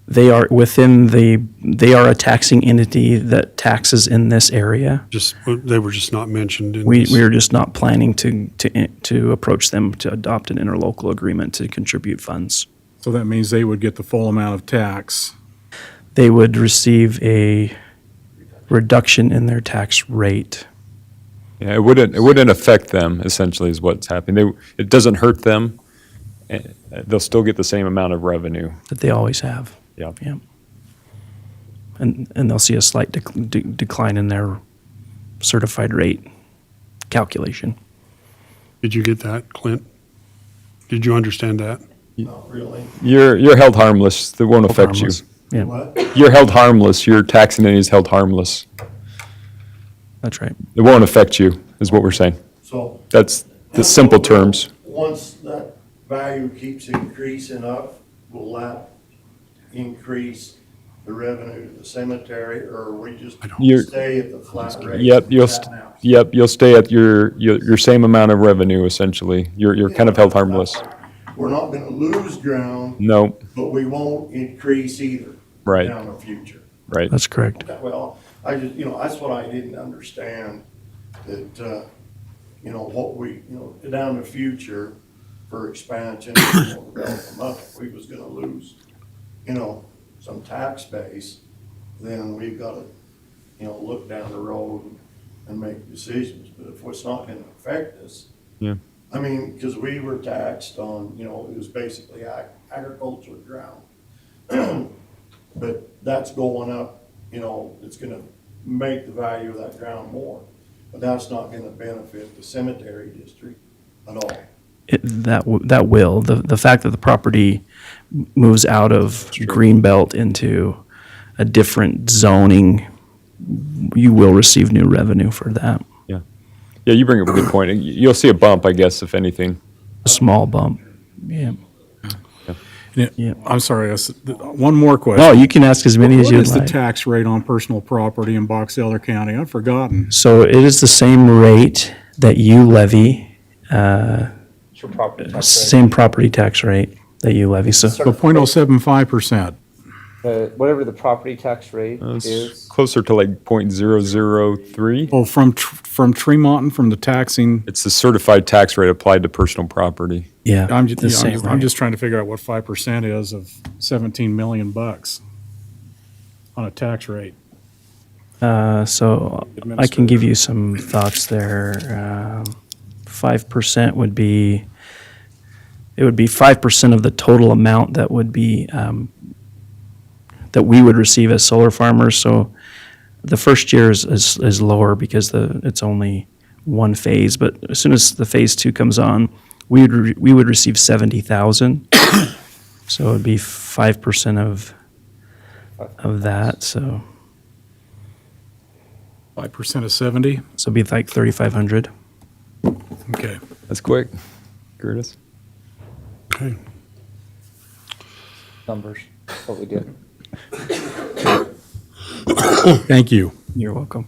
They are they are a taxing entity that taxes in this area. They were just not mentioned in We this. are just not planning to approach them to adopt an interlocal agreement to contribute funds. So that means they would get the full amount of tax. They would receive a reduction in their tax rate. Yeah, it wouldn't affect them, essentially, is what's happening. It doesn't hurt them. They'll still get the same amount of revenue. That they always have. Yeah. Yeah. And they'll see a slight decline in their certified rate calculation. Did you get that, Clint? Did you understand that? Not really. You're held harmless. That won't affect you. Harmless. Yeah, What? You're held harmless. Your tax entity is held harmless. that's right. It won't affect you, is what we're saying. So. That's the simple terms. Once that value keeps increasing up, will that increase the revenue to the cemetery, or we just You're- stay at the flat rate? Yep, you'll, That now? you'll stay at your same amount of revenue, essentially. You're kind of held harmless. We're not gonna lose ground, No, but we won't increase either. Right. Down the future. right. That's correct. Okay, well, I just, that's what I didn't understand, that, what we, down the future for expansion, development, if we was gonna lose, some tax base, then we've gotta, look down the road and make decisions, but if it's not gonna affect us. Yeah. I mean, cause we were taxed on, it was basically agricultural ground. But that's going up, it's gonna make the value of that ground more. But that's not gonna benefit the cemetery district at all. That will. The fact that the property moves out of Greenbelt into a different zoning, you will receive new revenue for that. Yeah, you bring up a good point. You'll see a bump, I guess, if anything. A small bump. Yeah. Yeah. I'm sorry, one more question. No, you can ask as many as What you'd is the like. tax rate on personal property in Box Elder County? I've forgotten. So it is the same rate that you levy, same property tax rate that you levy. So So 0.075%. Whatever the property tax rate It's is. closer to like 0.003. Oh, from Tremont, from the taxing, It's the certified tax rate applied to personal property. yeah, I'm the just, same I'm rate. just trying to figure out what 5% is of 17 million bucks on a tax rate. So I can give you some thoughts there. 5% would be, it would be 5% of the total amount that would be, that we would receive as solar farmers. So the first year is lower because it's only one phase, but as soon as the phase two comes on, we would receive 70,000. So it would be 5% of that, so 5% of 70? it'd be like 3,500. Okay. That's quick. Curtis? Okay. Numbers, what we did. Thank you. You're welcome.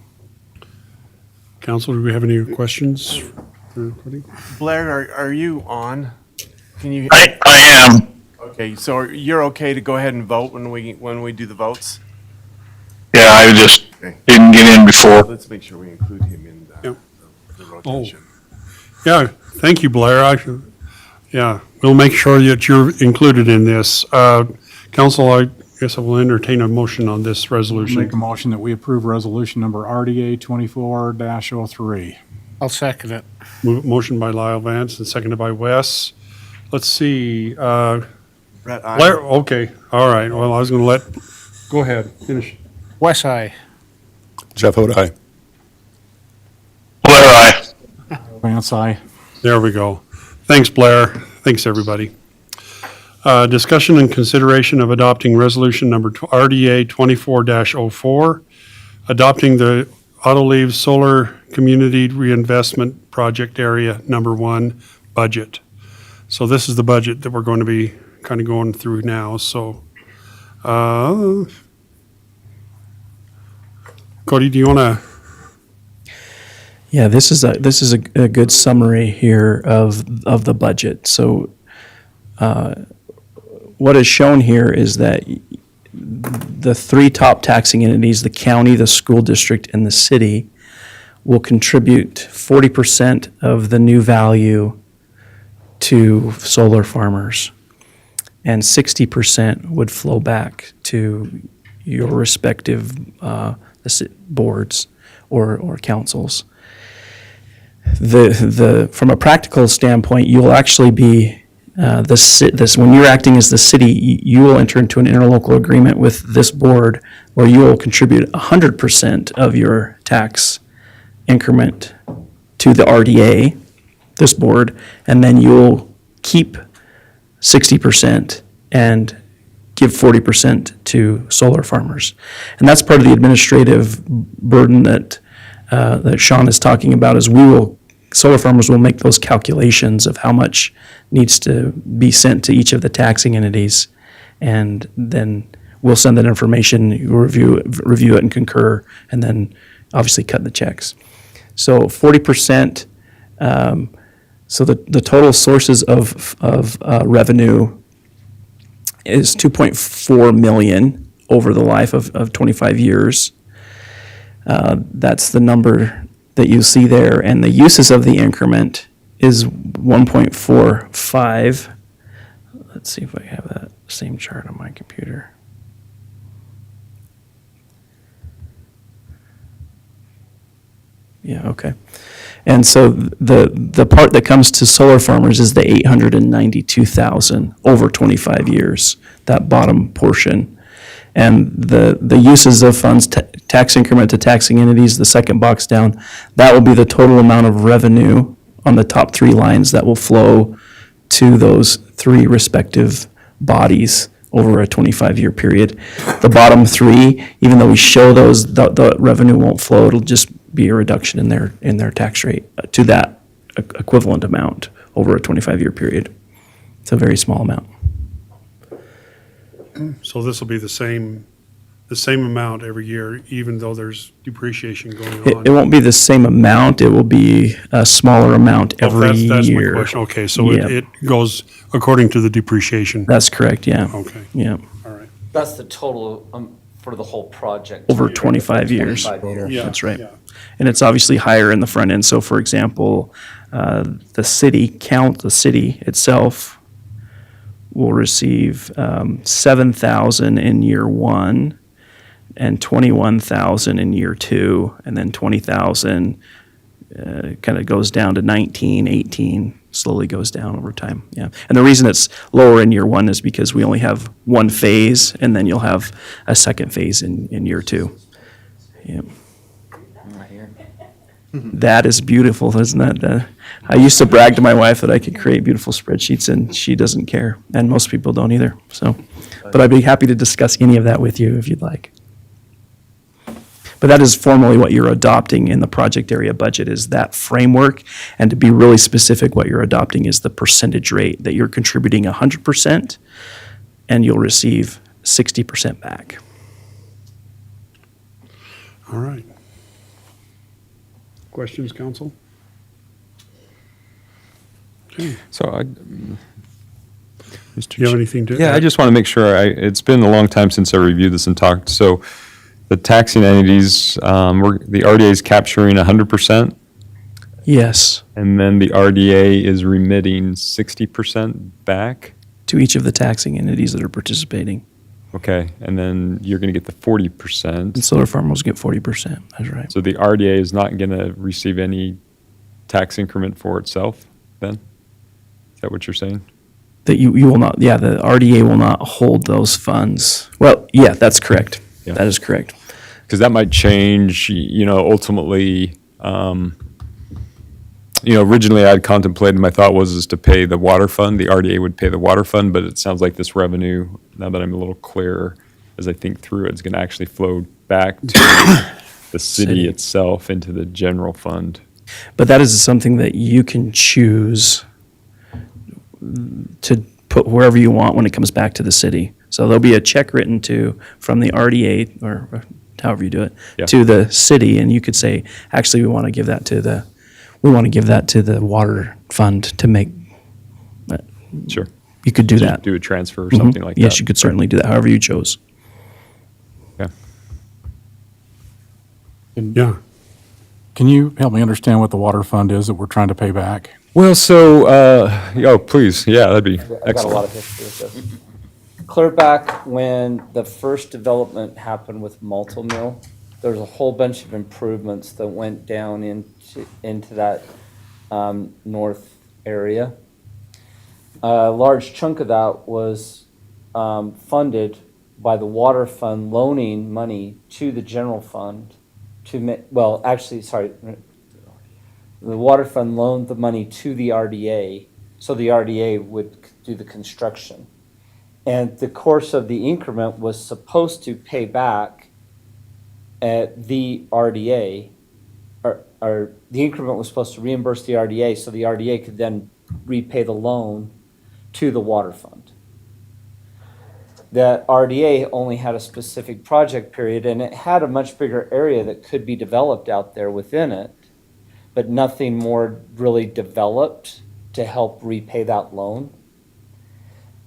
Council, do we have any questions for anybody? Blair, are you on? Can you? I am. Okay, so you're okay to go ahead and vote when we do the votes? Yeah, I just Okay. didn't get in before. Let's make sure we include him in Yep. the rotation. Yeah, thank you, Blair. Yeah, we'll make sure that you're included in this. Council, I guess I will entertain a motion on this resolution. Make a motion that we approve resolution number RDA 24-03. I'll second it. Motion by Lyle Vance and seconded by Wes. Let's see, Brett, aye. Blair, okay, all right, well, I was gonna go ahead, finish. West Eye. Jeff Odi. Blair, aye. Vance, aye. There we go. Thanks, Blair. Thanks, everybody. Discussion and consideration of adopting resolution number RDA 24-04, adopting the Autoleave Solar Community Reinvestment Project Area Number 1 budget. So this is the budget that we're going to be kind of going through now, so. Cody, do you want to? Yeah, this is a good summary here of the budget. So, what is shown here is that the three top taxing entities, the county, the school district, and the city, will contribute 40% of the new value to solar farmers, and 60% would flow back to your respective boards or councils. From a practical standpoint, you'll actually be when you're acting as the city, you will enter into an interlocal agreement with this board where you will contribute 100% of your tax increment to the RDA, this board, and then you'll keep 60% and give 40% to solar farmers. And that's part of the administrative burden that Sean is talking about, is solar farmers will make those calculations of how much needs to be sent to each of the taxing entities. And then we'll send that information, review it and concur, and then obviously cut the checks. So 40%, so the total sources of revenue is 2.4 million over the life of 25 years. That's the number that you see there, and the uses of the increment is 1.45. Let's see if I have that same chart on my computer. Yeah, okay. And so the part that comes to solar farmers is the 892,000 over 25 years, that bottom portion. And the uses of funds, tax increment to taxing entities, the second box down, that will be the total amount of revenue on the top three lines that will flow to those three respective bodies over a 25-year period. The bottom three, even though we show those, the revenue won't flow, it'll just be a reduction in their tax rate to that equivalent amount over a 25-year period. It's a very small amount. So this will be the same amount every year, even though there's depreciation going on? It won't be the same amount, it will be a smaller amount every That's my year. question. Okay, so Yeah. it goes according to the depreciation? That's correct, yeah. Okay, Yeah, all right. That's the total for the whole project. over 25 years. 25 years. Yeah, That's right. yeah. And it's obviously higher in the front end. So for example, the city itself will receive 7,000 in year one and 21,000 in year two, and then 20,000 kind of goes down to 19, 18, slowly goes down over time. Yeah. And the reason it's lower in year one is because we only have one phase, and then you'll have a second phase in year two. Yeah. Right here. That is beautiful, isn't that? I used to brag to my wife that I could create beautiful spreadsheets, and she doesn't care, and most people don't either. So, but I'd be happy to discuss any of that with you if you'd like. But that is formally what you're adopting in the project area budget, is that framework. And to be really specific, what you're adopting is the percentage rate, that you're contributing 100% and you'll receive 60% back. All right. Questions, council? Okay. So Mr. Do you have anything to? Yeah, I just want to make sure, it's been a long time since I reviewed this and talked. So the taxing entities, the RDA is capturing 100%, Yes, and then the RDA is remitting 60% back? to each of the taxing entities that are participating. Okay, and then you're going to get the 40%. And solar farmers get 40%, that's right. So the RDA is not going to receive any tax increment for itself then? Is that what you're saying? That you will not, yeah, the RDA will not hold those funds. Well, yeah, that's correct. Yeah. That is correct. Because that might change, ultimately, originally I had contemplated, my thought was to pay the water fund, the RDA would pay the water fund, but it sounds like this revenue, now that I'm a little clearer, as I think through it, is going to actually flow back to the city itself into the general fund. But that is something that you can choose to put wherever you want when it comes back to the city. So there'll be a check written from the RDA, or however you do it, Yeah. to the city, and you could say, actually, we want to give that to the water fund to make, Sure. you could do that. Do a transfer or something like that. Yes, you could certainly do that, however you chose. Okay. Yeah. Can you help me understand what the water fund is that we're trying to pay back? Well, so, please, yeah, that'd be I got a lot excellent. of history with this. Clear back when the first development happened with Malto Mill, there was a whole bunch of improvements that went down into that north area. A large chunk of that was funded by the water fund loaning money to the general fund the water fund loaned the money to the RDA So the RDA would do the construction. And the course of the increment was supposed to pay back at the RDA, or the increment was supposed to reimburse the RDA, so the RDA could then repay the loan to the water fund. The RDA only had a specific project period, and it had a much bigger area that could be developed out there within it, but nothing more really developed to help repay that loan.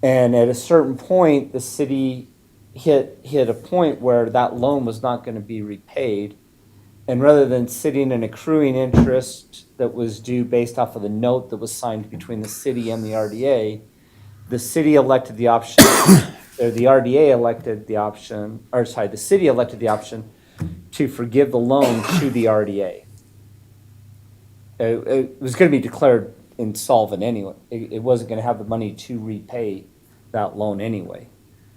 And at a certain point, the city hit a point where that loan was not going to be repaid. And rather than sitting and accruing interest that was due based off of the note that was signed between the city and the RDA, the city elected the option, or the RDA elected the option, or sorry, the city elected the option to forgive the loan to the RDA. It was going to be declared insolvent anyway. It wasn't going to have the money to repay that loan anyway.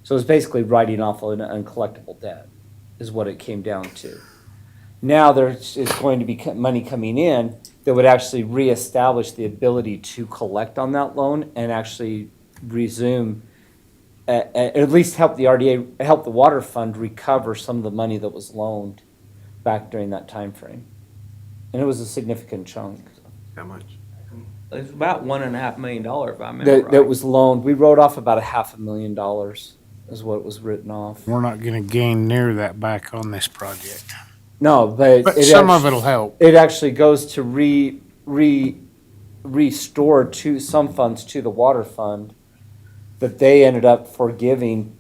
So it was basically writing off an uncollectible debt, is what it came down to. Now there's going to be money coming in that would actually reestablish the ability to collect on that loan and actually resume, at least help the RDA, help the water fund recover some of the money that was loaned back during that time frame. And it was a significant chunk How much? It's about $1.5 million, if I remember right. that was loaned. We wrote off about $500,000 is what was written off. We're not gonna gain near that back on this project. No, but But it some of actu- it'll help. It actually goes to restore to some funds to the water fund that they ended up forgiving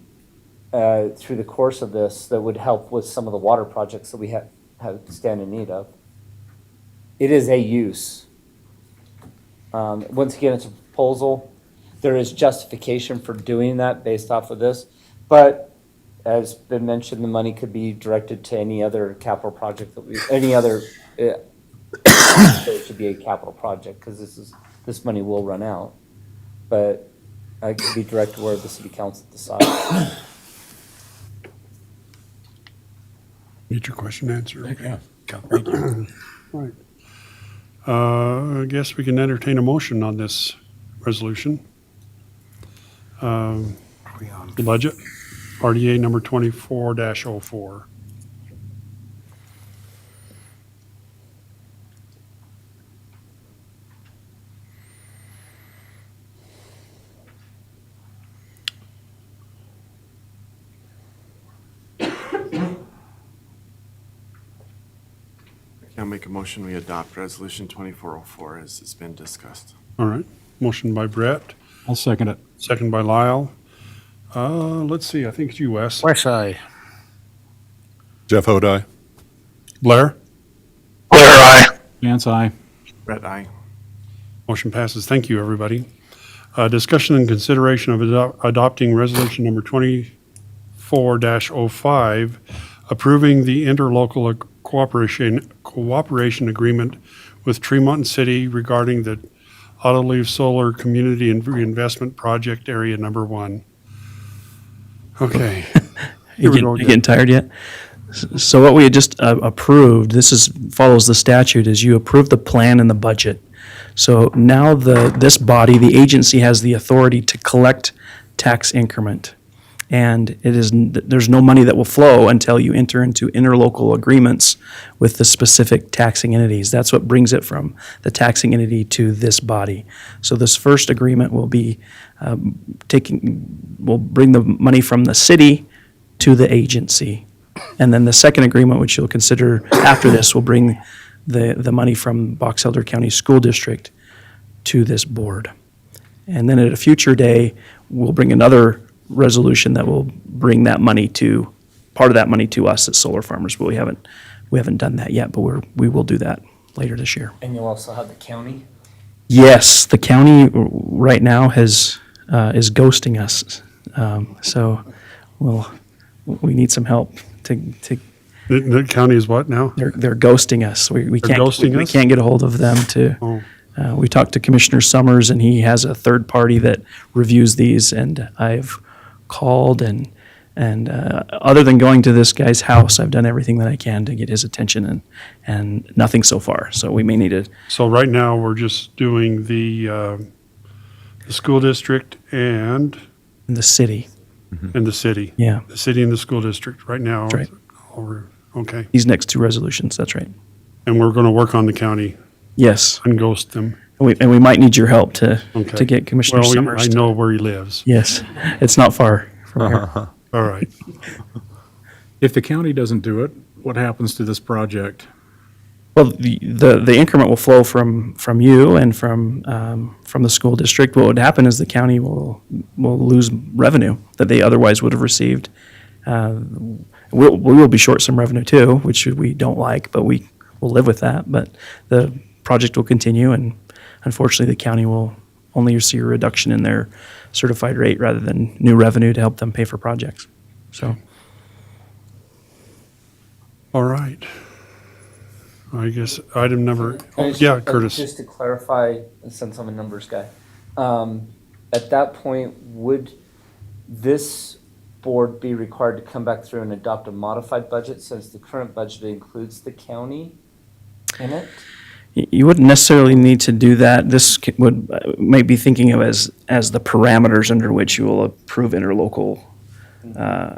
through the course of this that would help with some of the water projects that we have stand in need of. It is a use. Once again, it's a proposal. There is justification for doing that based off of this, but as been mentioned, the money could be directed to any other capital project any other, it should be a capital project, because this money will run out. But it could be directed where the city council decides. Get your question answered. Yeah. Thank you. Right. I guess we can entertain a motion on this resolution. The budget, RDA number 24-04. I'll make a motion, we adopt resolution 2404 as it's been discussed. All right, motion by Brett, I'll second it. second by Lyle. Let's see, I think it's you, Wes. West side. Jeff Hodi? Blair? Blair, aye. Vance, aye. Brett, aye. Motion passes. Thank you, everybody. Discussion and consideration of adopting resolution number 24-05, approving the interlocal cooperation agreement with Tremont City regarding the Autoleaf Solar Community Reinvestment Project Area Number 1. Okay. Here we go You getting tired yet? So what we had just approved, follows the statute, is you approve the plan and the budget. So now this body, the agency, has the authority to collect tax increment. And there's no money that will flow until you enter into interlocal agreements with the specific taxing entities. That's what brings it from the taxing entity to this body. So this first agreement will be will bring the money from the city to the agency. And then the second agreement, which you'll consider after this, will bring the money from Box Elder County School District to this board. And then at a future day, we'll bring another resolution that will bring that money part of that money to us as solar farmers, but we haven't done that yet, but we will do that later this year. And you'll also have the county. Yes, the county right now is ghosting us. So we need some help to The county is what now? they're ghosting us. We They're can't ghosting we us? can't get a hold of them to. Oh. We talked to Commissioner Summers, and he has a third party that reviews these. And I've called and other than going to this guy's house, I've done everything that I can to get his attention, and nothing so far. So we may need to. So right now, we're just doing the the school district and In the city, the city. yeah. The city and the school district right now. That's right. Okay. These next two resolutions, that's right. And we're going to work on the county, Yes, unghost them. and we might need your help to Okay. get Commissioner Well, Summers. I to- know where he lives. Yes, it's not far from here. All right. If the county doesn't do it, what happens to this project? Well, the increment will flow from you and from the school district. What would happen is the county will lose revenue that they otherwise would have received. We will be short some revenue too, which we don't like, but we will live with that. But the project will continue, and unfortunately, the county will only see a reduction in their certified rate rather than new revenue to help them pay for projects. So, All right. I guess item number, And just- yeah, Curtis. Just to clarify, since I'm a numbers guy, at that point, would this board be required to come back through and adopt a modified budget since the current budget includes the county in it? you wouldn't necessarily need to do that. This might be thinking of as the parameters under which you will approve interlocal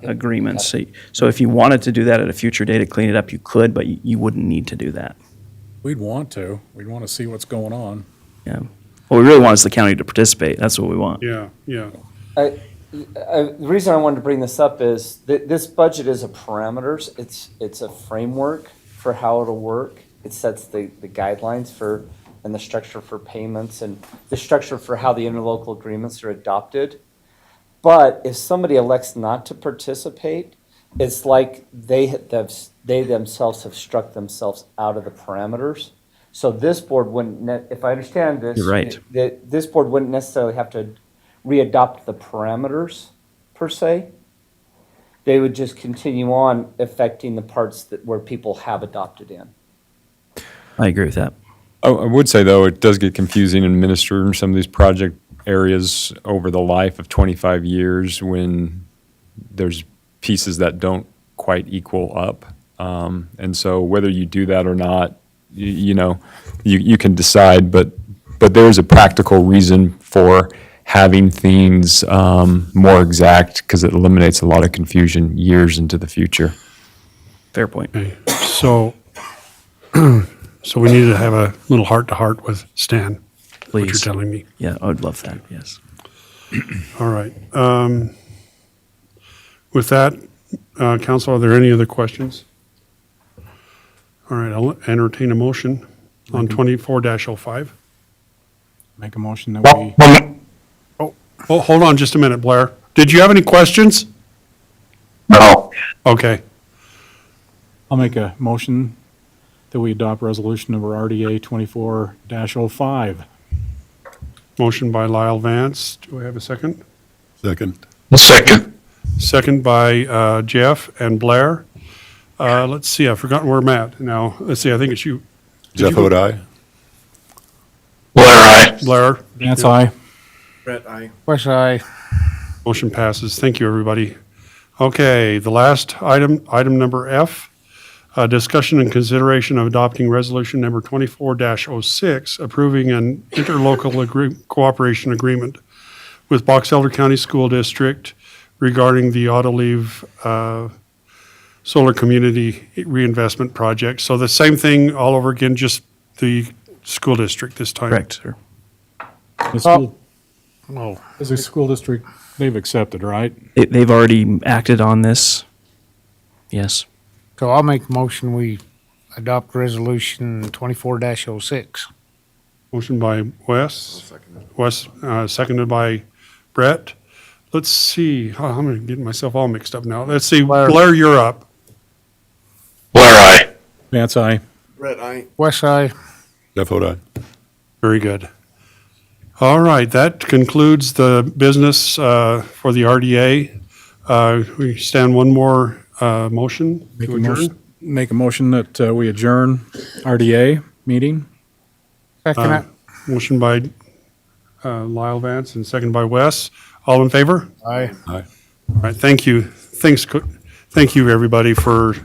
agreements. So if you wanted to do that at a future date to clean it up, you could, but you wouldn't need to do that. We'd want to. We'd want to see what's going on. Yeah. What we really want is the county to participate. That's what we want. Yeah, yeah. The reason I wanted to bring this up is that this budget is a parameters. It's a framework for how it'll work. It sets the guidelines for, and the structure for payments and the structure for how the interlocal agreements are adopted. But if somebody elects not to participate, it's like they themselves have struck themselves out of the parameters. So this board wouldn't, if I understand this. You're right. This board wouldn't necessarily have to readopt the parameters per se. They would just continue on affecting the parts where people have adopted in. I agree with that. I would say, though, it does get confusing in administering some of these project areas over the life of 25 years when there's pieces that don't quite equal up. And so whether you do that or not, you can decide, but there is a practical reason for having things more exact because it eliminates a lot of confusion years into the future. Fair point. Okay. So, so we need to have a little heart-to-heart with Stan, what you're Please. telling me. Yeah, I would love that, yes. All right. With that, council, are there any other questions? All right, I'll entertain a motion on 24-05. Make a motion that we, Oh, hold on just a minute, Blair. Did you have any questions? No. Okay. I'll make a motion that we adopt resolution number RDA 24-05. Motion by Lyle Vance. Do I have a second? Second. Second. Second by Jeff and Blair. Let's see, I've forgotten where I'm at now. Let's see, I think it's you. Jeff Odi. Blair, aye. Blair. Vance, aye. Brett, aye. West side. Motion passes. Thank you, everybody. Okay, the last item, item number F, discussion and consideration of adopting resolution number 24-06, approving an interlocal cooperation agreement with Box Elder County School District regarding the Autoliv Solar Community Reinvestment Project. So the same thing all over again, just the school district this time. Correct, sir. The school, Oh, as a school district, they've accepted, right? They've already acted on this. Yes. so I'll make a motion, we adopt resolution 24-06. Motion by Wes. Wes, seconded by Brett. Let's see, oh, I'm getting myself all mixed up now. Let's see, Blair, you're up. Blair, aye. Vance, aye. Brett, aye. West side. Jeff Odi. Very good. All right, that concludes the business for the RDA. We stand one more motion Make to a adjourn. motion, make a motion that we adjourn RDA meeting. Second it. Motion by Lyle Vance and second by Wes. All in favor? Aye. Aye. All right, thank you. Thank you, everybody, for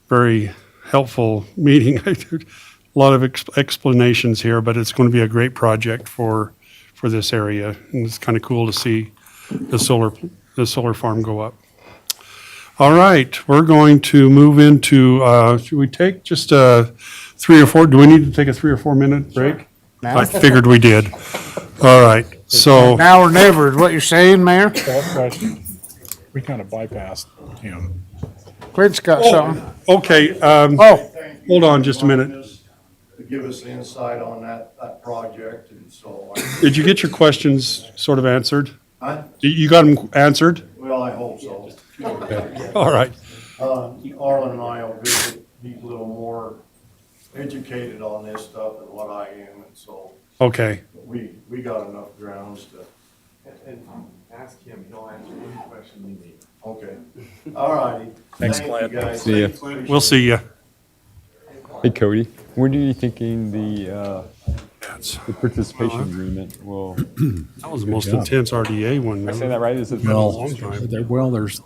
very helpful meeting. A lot of explanations here, but it's going to be a great project for for this area. And it's kind of cool to see the solar farm go up. All right, we're going to move into, should we take just a 3 or 4, do we need to take a 3 or 4 minute break? I figured we did. All right, so, Now or never is what you're saying, Mayor? We kind of bypassed him. Clint's got something. okay, Oh, hold on just a minute. To give us insight on that project, and so, Did you get your questions sort of answered? I, You got them answered? well, I hope so. All right, Arlen and I will be a little more educated on this stuff than what I am, and so okay. we got enough grounds to, And ask him, he'll answer any question you need. okay. All righty. Thanks, Thank you, Clint. guys. See ya. We'll see you. Hey, Cody, when are you thinking the participation agreement will, That was the most intense RDA one. am I saying that right? Is it? Been a long time. Well, there's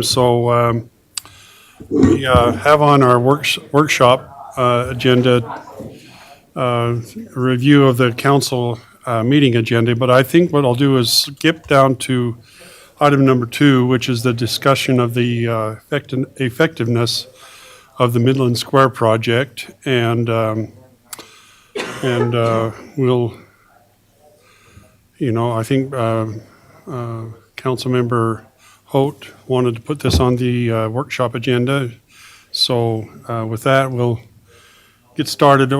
So we have on our workshop agenda a review of the council meeting agenda, but I think what I'll do is skip down to item number 2, which is the discussion of the effectiveness of the Midland Square project, and we'll, I think Councilmember Holt wanted to put this on the workshop agenda. So with that, we'll get started.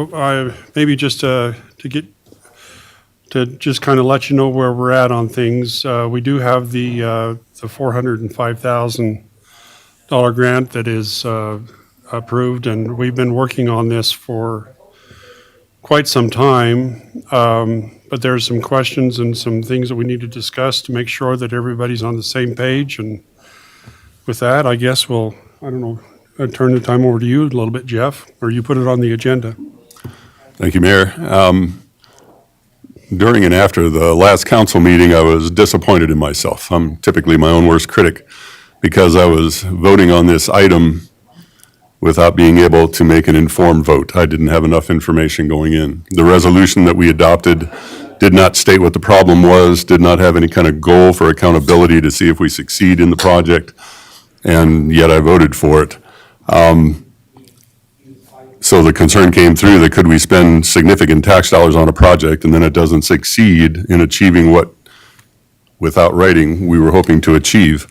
Maybe just to just kind of let you know where we're at on things. We do have the $405,000 grant that is approved, and we've been working on this for quite some time. But there's some questions and some things that we need to discuss to make sure that everybody's on the same page. And with that, I guess I'll turn the time over to you a little bit, Jeff, or you put it on the agenda. Thank you, Mayor. During and after the last council meeting, I was disappointed in myself. I'm typically my own worst critic because I was voting on this item without being able to make an informed vote. I didn't have enough information going in. The resolution that we adopted did not state what the problem was, did not have any kind of goal for accountability to see if we succeed in the project, and yet I voted for it. So the concern came through that could we spend significant tax dollars on a project and then it doesn't succeed in achieving what, without writing, we were hoping to achieve.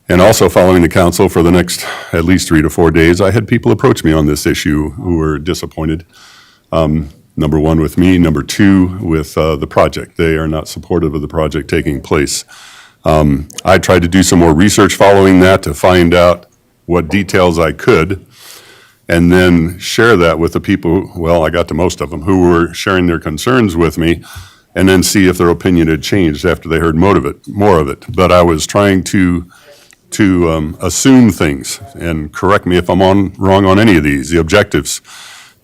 And also following the council for the next at least 3 to 4 days, I had people approach me on this issue who were disappointed. Number 1 with me, number 2 with the project. They are not supportive of the project taking place. I tried to do some more research following that to find out what details I could, and then share that with the people, well, I got to most of them, who were sharing their concerns with me, and then see if their opinion had changed after they heard more of it. But I was trying to assume things, and correct me if I'm wrong on any of these, the objectives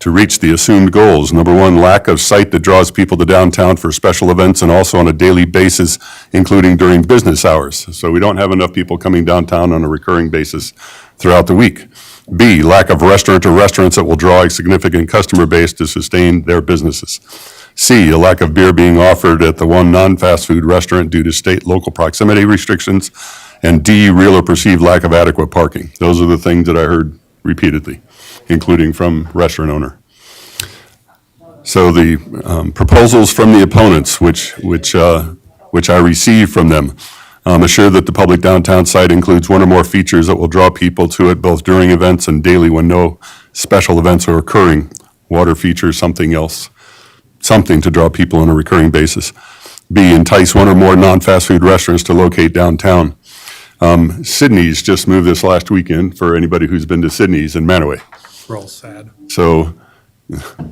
to reach the assumed goals. Number 1, lack of site that draws people to downtown for special events and also on a daily basis, including during business hours. So we don't have enough people coming downtown on a recurring basis throughout the week. B, lack of restaurant or restaurants that will draw a significant customer base to sustain their businesses. C, a lack of beer being offered at the one non-fast food restaurant due to state local proximity restrictions. And D, real or perceived lack of adequate parking. Those are the things that I heard repeatedly, including from restaurant owner. So the proposals from the opponents, which I received from them, assure that the public downtown site includes one or more features that will draw people to it both during events and daily when no special events are occurring. Water features, something else, something to draw people on a recurring basis. B, entice one or more non-fast food restaurants to locate downtown. Sydney's just moved this last weekend, for anybody who's been to Sydney's in Manaway. We're all sad. So,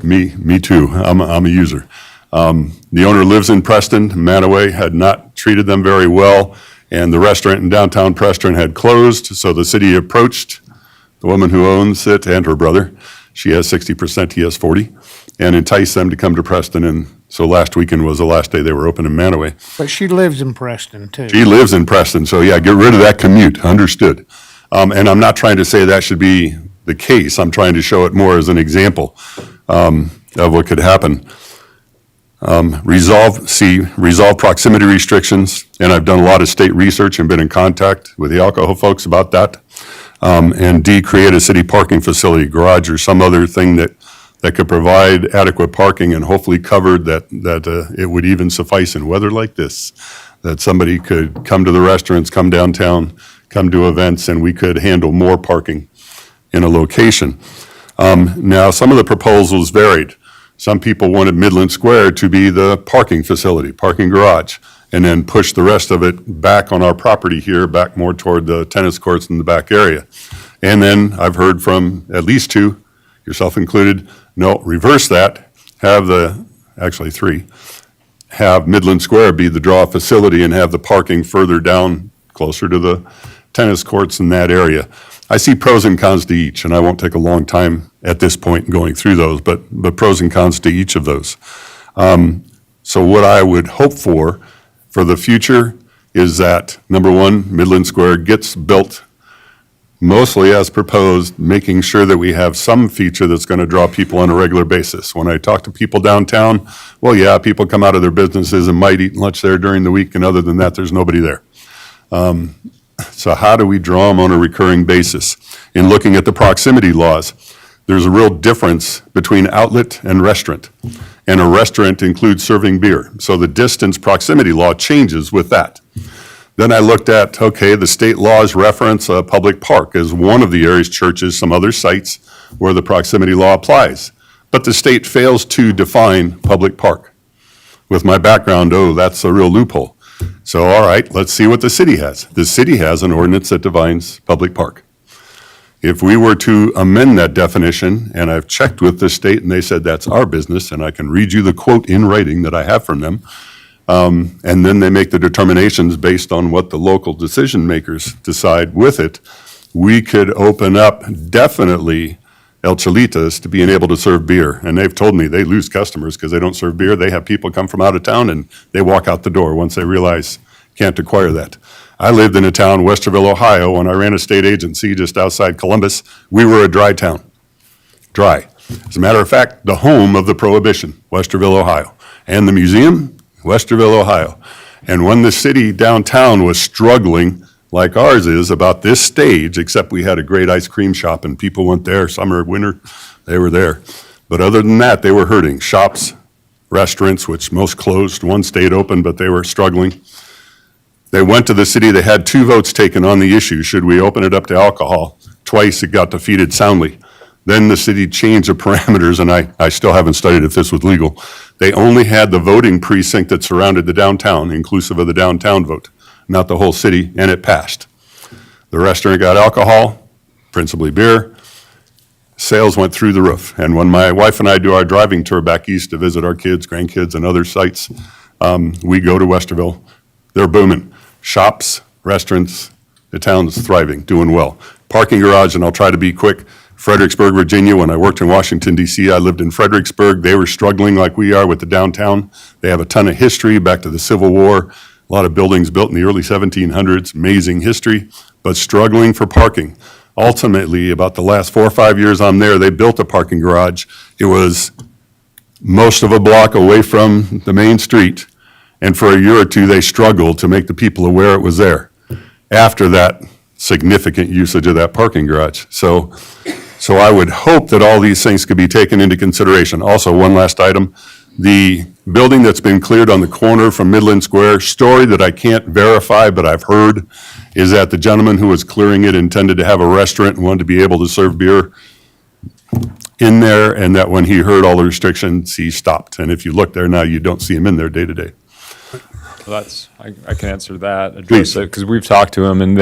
me too, I'm a user. The owner lives in Preston. Manaway had not treated them very well, and the restaurant in downtown Preston had closed, so the city approached the woman who owns it and her brother. She has 60%, he has 40%, and enticed them to come to Preston, and so last weekend was the last day they were open in Manaway. But she lives in Preston too. She lives in Preston, so yeah, get rid of that commute, understood. And I'm not trying to say that should be the case. I'm trying to show it more as an example of what could happen. Resolve proximity restrictions, and I've done a lot of state research and been in contact with the alcohol folks about that. And D, create a city parking facility, garage or some other thing that could provide adequate parking and hopefully covered that it would even suffice in weather like this, that somebody could come to the restaurants, come downtown, come to events, and we could handle more parking in a location. Now, some of the proposals varied. Some people wanted Midland Square to be the parking facility, parking garage, and then push the rest of it back on our property here, back more toward the tennis courts in the back area. And then I've heard from at least 2, yourself included, no, reverse that, actually 3, have Midland Square be the draw facility and have the parking further down, closer to the tennis courts in that area. I see pros and cons to each, and I won't take a long time at this point going through those, but pros and cons to each of those. So what I would hope for the future is that, number one, Midland Square gets built mostly as proposed, making sure that we have some feature that's going to draw people on a regular basis. When I talk to people downtown, well, yeah, people come out of their businesses and might eat lunch there during the week, and other than that, there's nobody there. So how do we draw them on a recurring basis? In looking at the proximity laws, there's a real difference between outlet and restaurant. And a restaurant includes serving beer. So the distance proximity law changes with that. Then I looked at, okay, the state laws reference a public park as one of the areas, churches, some other sites where the proximity law applies. But the state fails to define public park. With my background, oh, that's a real loophole. So, all right, let's see what the city has. The city has an ordinance that defines public park. If we were to amend that definition, and I've checked with the state and they said that's our business, and I can read you the quote in writing that I have from them, and then they make the determinations based on what the local decision makers decide with it, we could open up definitely El Cholitas to being able to serve beer. And they've told me they lose customers because they don't serve beer. They have people come from out of town and they walk out the door once they realize can't acquire that. I lived in a town, Westerville, Ohio, when I ran a state agency just outside Columbus. We were a dry town. Dry. As a matter of fact, the home of the Prohibition, Westerville, Ohio. And the museum, Westerville, Ohio. And when the city downtown was struggling, like ours is, about this stage, except we had a great ice cream shop and people went there, summer, winter, they were there. But other than that, they were hurting. Shops, restaurants, which most closed, one stayed open, but they were struggling. They went to the city, they had 2 votes taken on the issue. Should we open it up to alcohol? Twice it got defeated soundly. Then the city changed the parameters, and I still haven't studied if this was legal. They only had the voting precinct that surrounded the downtown, inclusive of the downtown vote, not the whole city, and it passed. The restaurant got alcohol, principally beer. Sales went through the roof. And when my wife and I do our driving tour back east to visit our kids, grandkids, and other sites, we go to Westerville. They're booming. Shops, restaurants, the town's thriving, doing well. Parking garage, and I'll try to be quick. Fredericksburg, Virginia, when I worked in Washington, D.C., I lived in Fredericksburg. They were struggling like we are with the downtown. They have a ton of history back to the Civil War. A lot of buildings built in the early 1700s, amazing history, but struggling for parking. Ultimately, about the last 4 or 5 years I'm there, they built a parking garage. It was most of a block away from the main street, and for a year or two, they struggled to make the people aware it was there. After that, significant usage of that parking garage. So I would hope that all these things could be taken into consideration. Also, one last item, the building that's been cleared on the corner from Midland Square, story that I can't verify, but I've heard, is that the gentleman who was clearing it intended to have a restaurant and wanted to be able to serve beer in there, and that when he heard all the restrictions, he stopped. And if you look there now, you don't see him in there day to day. Well, I can answer that, Please. address it, because we've talked to them, and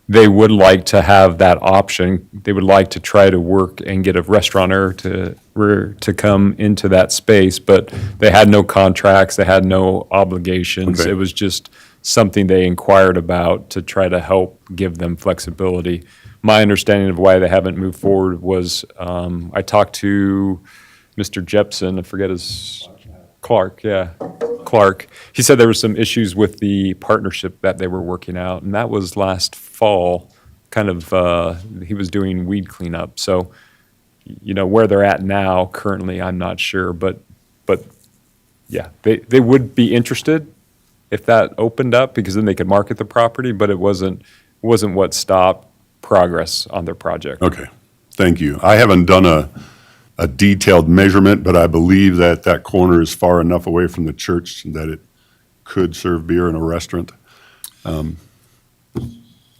they would like to have that option. They would like to try to work and get a restaurateur to come into that space, but they had no contracts, they had no obligations. Okay. It was just something they inquired about to try to help give them flexibility. My understanding of why they haven't moved forward was, I talked to Mr. Jepson, I forget his, Clark. He said there were some issues with the partnership that they were working out, and that was last fall, kind of, he was doing weed cleanup. So, where they're at now, currently, I'm not sure, but yeah, they would be interested if that opened up, because then they could market the property, but it wasn't what stopped progress on their project. Okay, thank you. I haven't done a detailed measurement, but I believe that that corner is far enough away from the church that it could serve beer in a restaurant.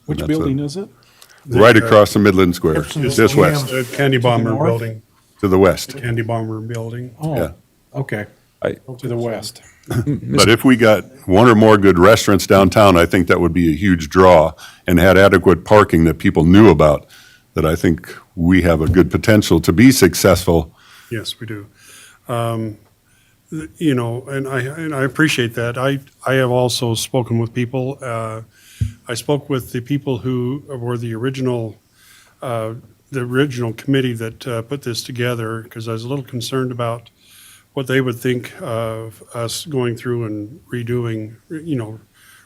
Which That's building is it? Right across the Midland Square, just west, The Candy Bomber north? building, to the west. Candy Bomber building. Yeah. Oh, okay. I- To the west. But if we got one or more good restaurants downtown, I think that would be a huge draw, and had adequate parking that people knew about, that I think we have a good potential to be successful. Yes, we do. And I appreciate that. I have also spoken with people. I spoke with the people who were the original committee that put this together, because I was a little concerned about what they would think of us going through and redoing,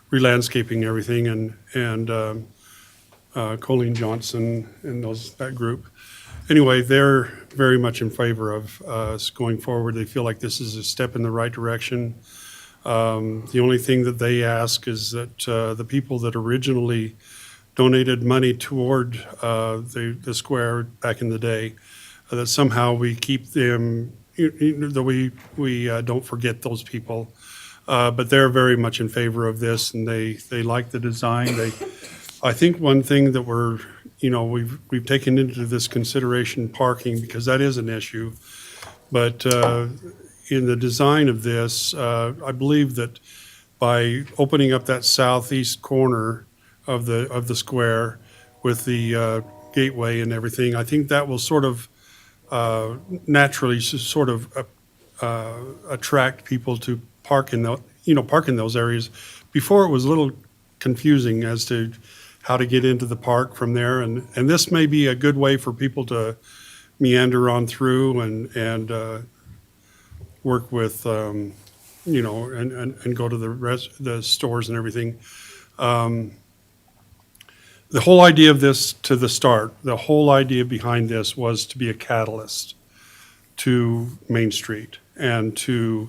re-landscaping everything, and Colleen Johnson and that group. Anyway, they're very much in favor of us going forward. They feel like this is a step in the right direction. The only thing that they ask is that the people that originally donated money toward the square back in the day, that somehow we keep them, that we don't forget those people. But they're very much in favor of this, and they like the design. I think one thing that we've taken into this consideration parking, because that is an issue. But in the design of this, I believe that by opening up that southeast corner of the square with the gateway and everything, I think that will sort of naturally sort of attract people to park in those areas. Before, it was a little confusing as to how to get into the park from there, and this may be a good way for people to meander on through and work with and go to the stores and everything. The whole idea of this the whole idea behind this was to be a catalyst to Main Street and to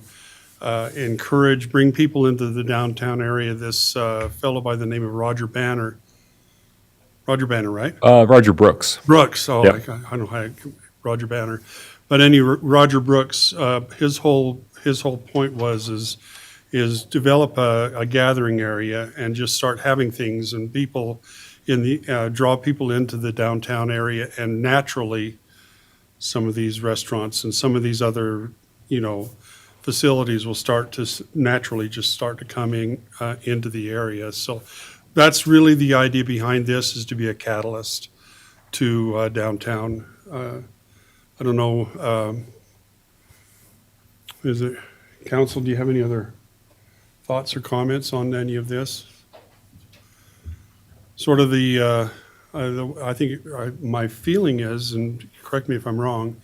bring people into the downtown area. This fellow by the name of Roger Banner, right? Roger Brooks. Brooks, oh, Yep. I don't know how, Roger Banner. But Roger Brooks, his whole point is develop a gathering area and just start having things and people draw people into the downtown area, and naturally some of these restaurants and some of these other, facilities will start to naturally just start to come into the area. So that's really the idea behind this, is to be a catalyst to downtown. I don't know, is it, council, do you have any other thoughts or comments on any of this? Sort of I think my feeling is, and correct me if I'm wrong,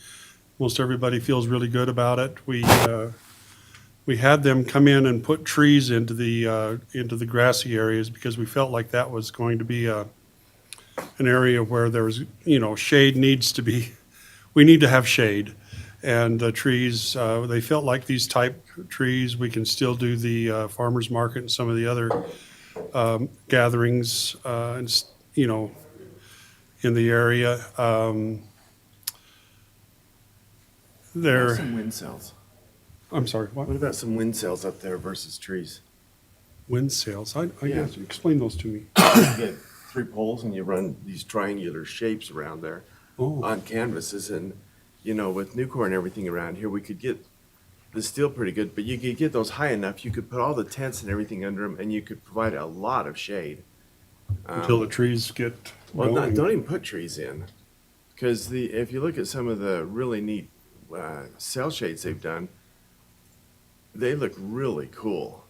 most everybody feels really good about it. We had them come in and put trees into the grassy areas because we felt like that was going to be an area where there was, shade needs to be, we need to have shade. And the trees, they felt like these type trees, we can still do the farmer's market and some of the other gatherings, in the area. Some wind cells. I'm sorry, What about some wind cells up there versus trees? Wind sails, I Yeah. guess, explain those to me. You get 3 poles and you run these triangular shapes around there Oh, on canvases, and, with Nucor and everything around here, we could get the steel pretty good, but you could get those high enough, you could put all the tents and everything under them, and you could provide a lot of shade. until the trees get Well, going. don't even put trees in, because if you look at some of the really neat cell shades they've done, they look really cool.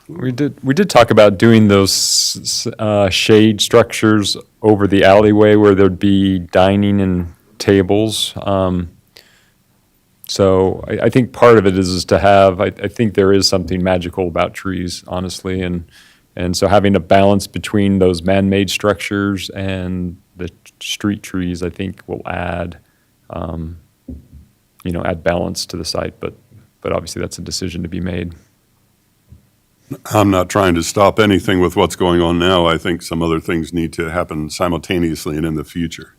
We did talk about doing those shade structures over the alleyway where there'd be dining and tables. So I think part of it is to have, I think there is something magical about trees, honestly, and so having a balance between those man-made structures and the street trees, I think will add, add balance to the site, but obviously that's a decision to be made. I'm not trying to stop anything with what's going on now. I think some other things need to happen simultaneously and in the future.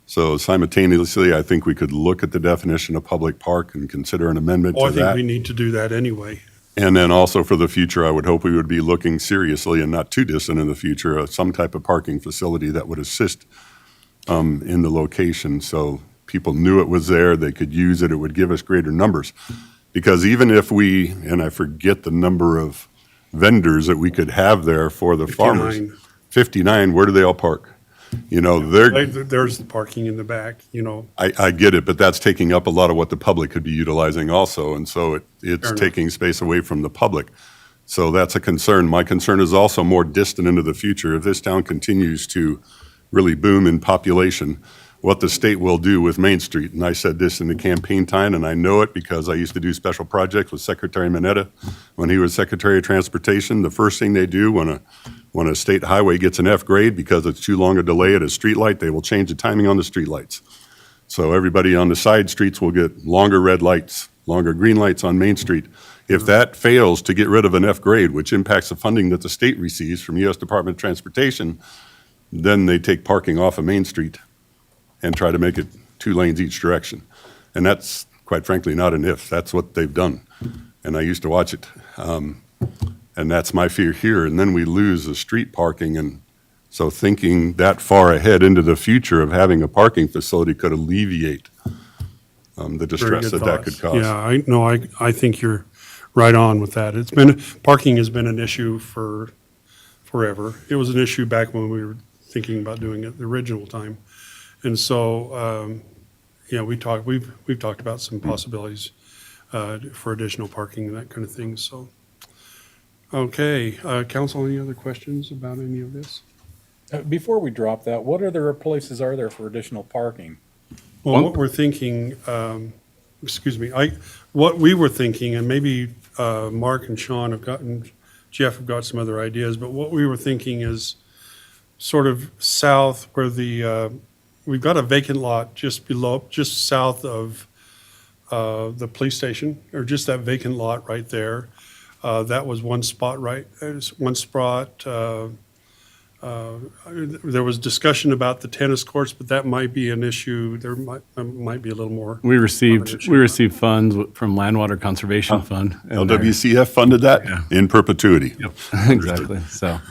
So simultaneously, I think we could look at the definition of public park and consider an amendment Oh, I to think that. we need to do that anyway. And then also for the future, I would hope we would be looking seriously and not too distant in the future, some type of parking facility that would assist in the location. So people knew it was there, they could use it, it would give us greater numbers. Because even if and I forget the number of vendors that we could have there for the farmers. 59. 59, where do they all park? There's the parking in the back, I get it, but that's taking up a lot of what the public could be utilizing also, and so it's enough. taking space away from the public. So that's a concern. My concern is also more distant into the future. If this town continues to really boom in population, what the state will do with Main Street. And I said this in the campaign time, and I know it because I used to do special projects with Secretary Mineta. When he was Secretary of Transportation, the first thing they do when a state highway gets an F grade because it's too long a delay at a streetlight, they will change the timing on the streetlights. So everybody on the side streets will get longer red lights, longer green lights on Main Street. If that fails to get rid of an F grade, which impacts the funding that the state receives from U.S. Department of Transportation, then they take parking off of Main Street and try to make it 2 lanes each direction. And that's, quite frankly, not an if. That's what they've done. And I used to watch it. And that's my fear here. And then we lose the street parking. And so thinking that far ahead into the future of having a parking facility could alleviate the Very distress good that could thoughts. cause. Yeah, I think you're right on with that. Parking has been an issue for forever. It was an issue back when we were thinking about doing it the original time. And so, we've talked about some possibilities for additional parking and that kind of thing, so. Okay, council, any other questions about any of this? Before we drop that, what other places are there for additional parking? Well, what we're thinking, what we were thinking, and maybe Mark and Jeff have got some other ideas, but what we were thinking is sort of south where we've got a vacant lot just south of the police station, or just that vacant lot right there. That was one spot, right? There's one spot. There was discussion about the tennis courts, but that might be an issue. There might be a little more. We received funds from Landwater Conservation Fund. and they're- LWCF funded that Yeah. in perpetuity. Yep, exactly. So,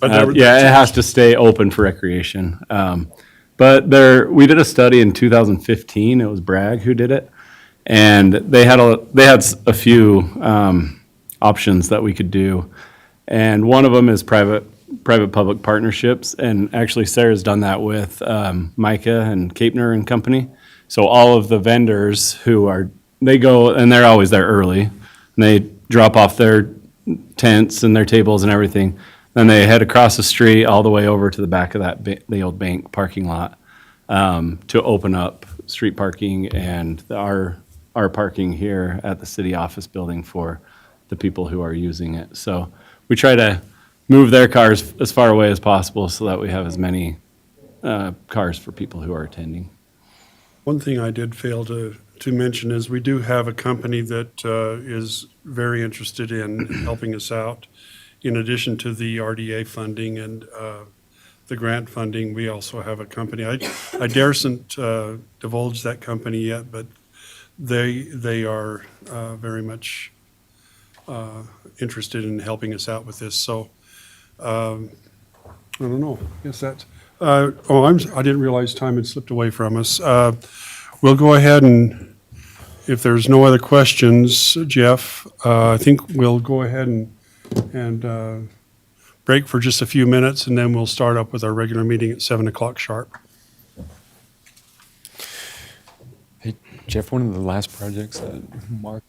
But yeah, it has to stay open for recreation. But we did a study in 2015. It was Bragg who did it, and they had a few options that we could do, and one of them is private-public partnerships, and actually Sarah's done that with Micah and Kapner and Company. So all of the vendors they go, and they're always there early, and they drop off their tents and their tables and everything. Then they head across the street all the way over to the back of the old bank parking lot to open up street parking and our parking here at the city office building for the people who are using it. So we try to move their cars as far away as possible so that we have as many cars for people who are attending. One thing I did fail to mention is we do have a company that is very interested in helping us out. In addition to the RDA funding and the grant funding, we also have a company. I daresn't divulge that company yet, but they are very much interested in helping us out with this. So I don't know. I guess that's. I didn't realize time had slipped away from us. We'll go ahead and, if there's no other questions, Jeff, I think we'll go ahead and break for just a few minutes, and then we'll start up with our regular meeting at 7 o'clock sharp. Hey, Jeff, one of the last projects that Mark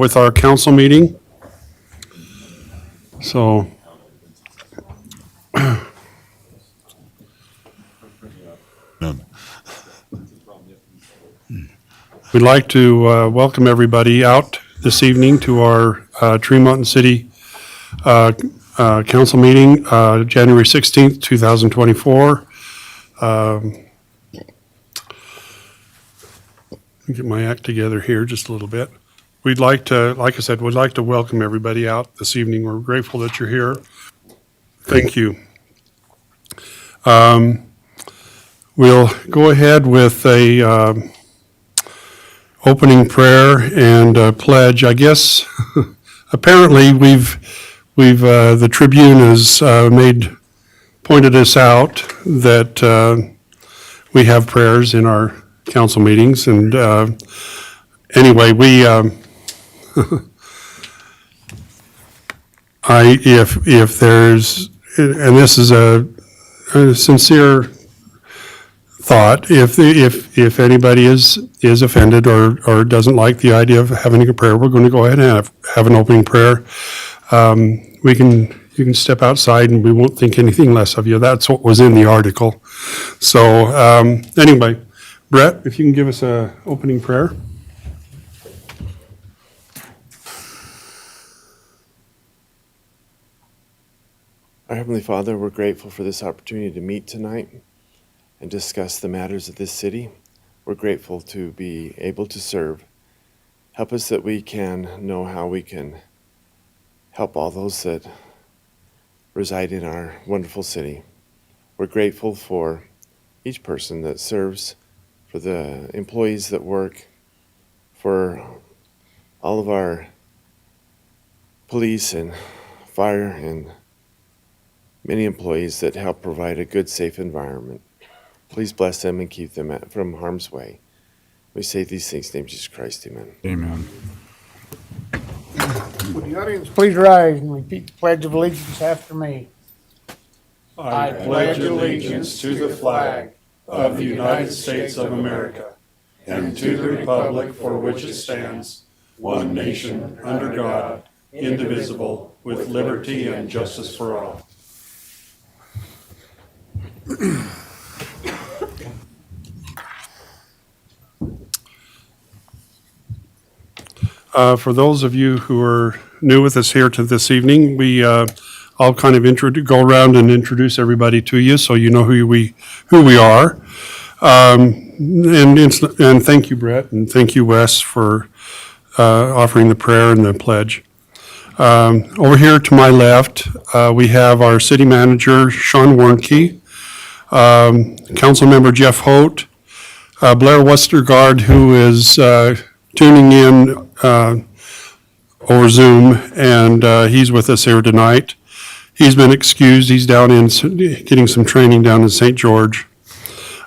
with our council meeting. So. We'd like to welcome everybody out this evening to our Tremont City Council meeting, January 16th, 2024. Let me get my act together here just a little bit. We'd like to, like I said, we'd like to welcome everybody out this evening. We're grateful that you're here. Thank you. We'll go ahead with a opening prayer and pledge. I guess apparently the Tribune has pointed us out that we have prayers in our council meetings, and anyway, if there's, and this is a sincere thought, if anybody is offended or doesn't like the idea of having a prayer, we're going to go ahead and have an opening prayer. You can step outside and we won't think anything less of you. That's what was in the article. So anyway, Brett, if you can give us a opening prayer. Our Heavenly Father, we're grateful for this opportunity to meet tonight and discuss the matters of this city. We're grateful to be able to serve. Help us that we can know how we can help all those that reside in our wonderful city. We're grateful for each person that serves, for the employees that work, for all of our police and fire and many employees that help provide a good, safe environment. Please bless them and keep them from harm's way. We say these things in the name of Jesus Christ. Amen. Amen. Would the audience please rise and repeat the Pledge of Allegiance after me? I pledge allegiance to the flag of the United States of America and to the republic for which it stands, one nation, under God, indivisible, with liberty and justice for all. For those of you who are new with us here to this evening, I'll kind of go around and introduce everybody to you so you know who we are. And thank you, Brett, and thank you, Wes, for offering the prayer and the pledge. Over here to my left, we have our city manager, Sean Warnke, Councilmember Jeff Holt, Blair Westergaard, who is tuning in over Zoom, and he's with us here tonight. He's been excused. He's down getting some training down in St. George.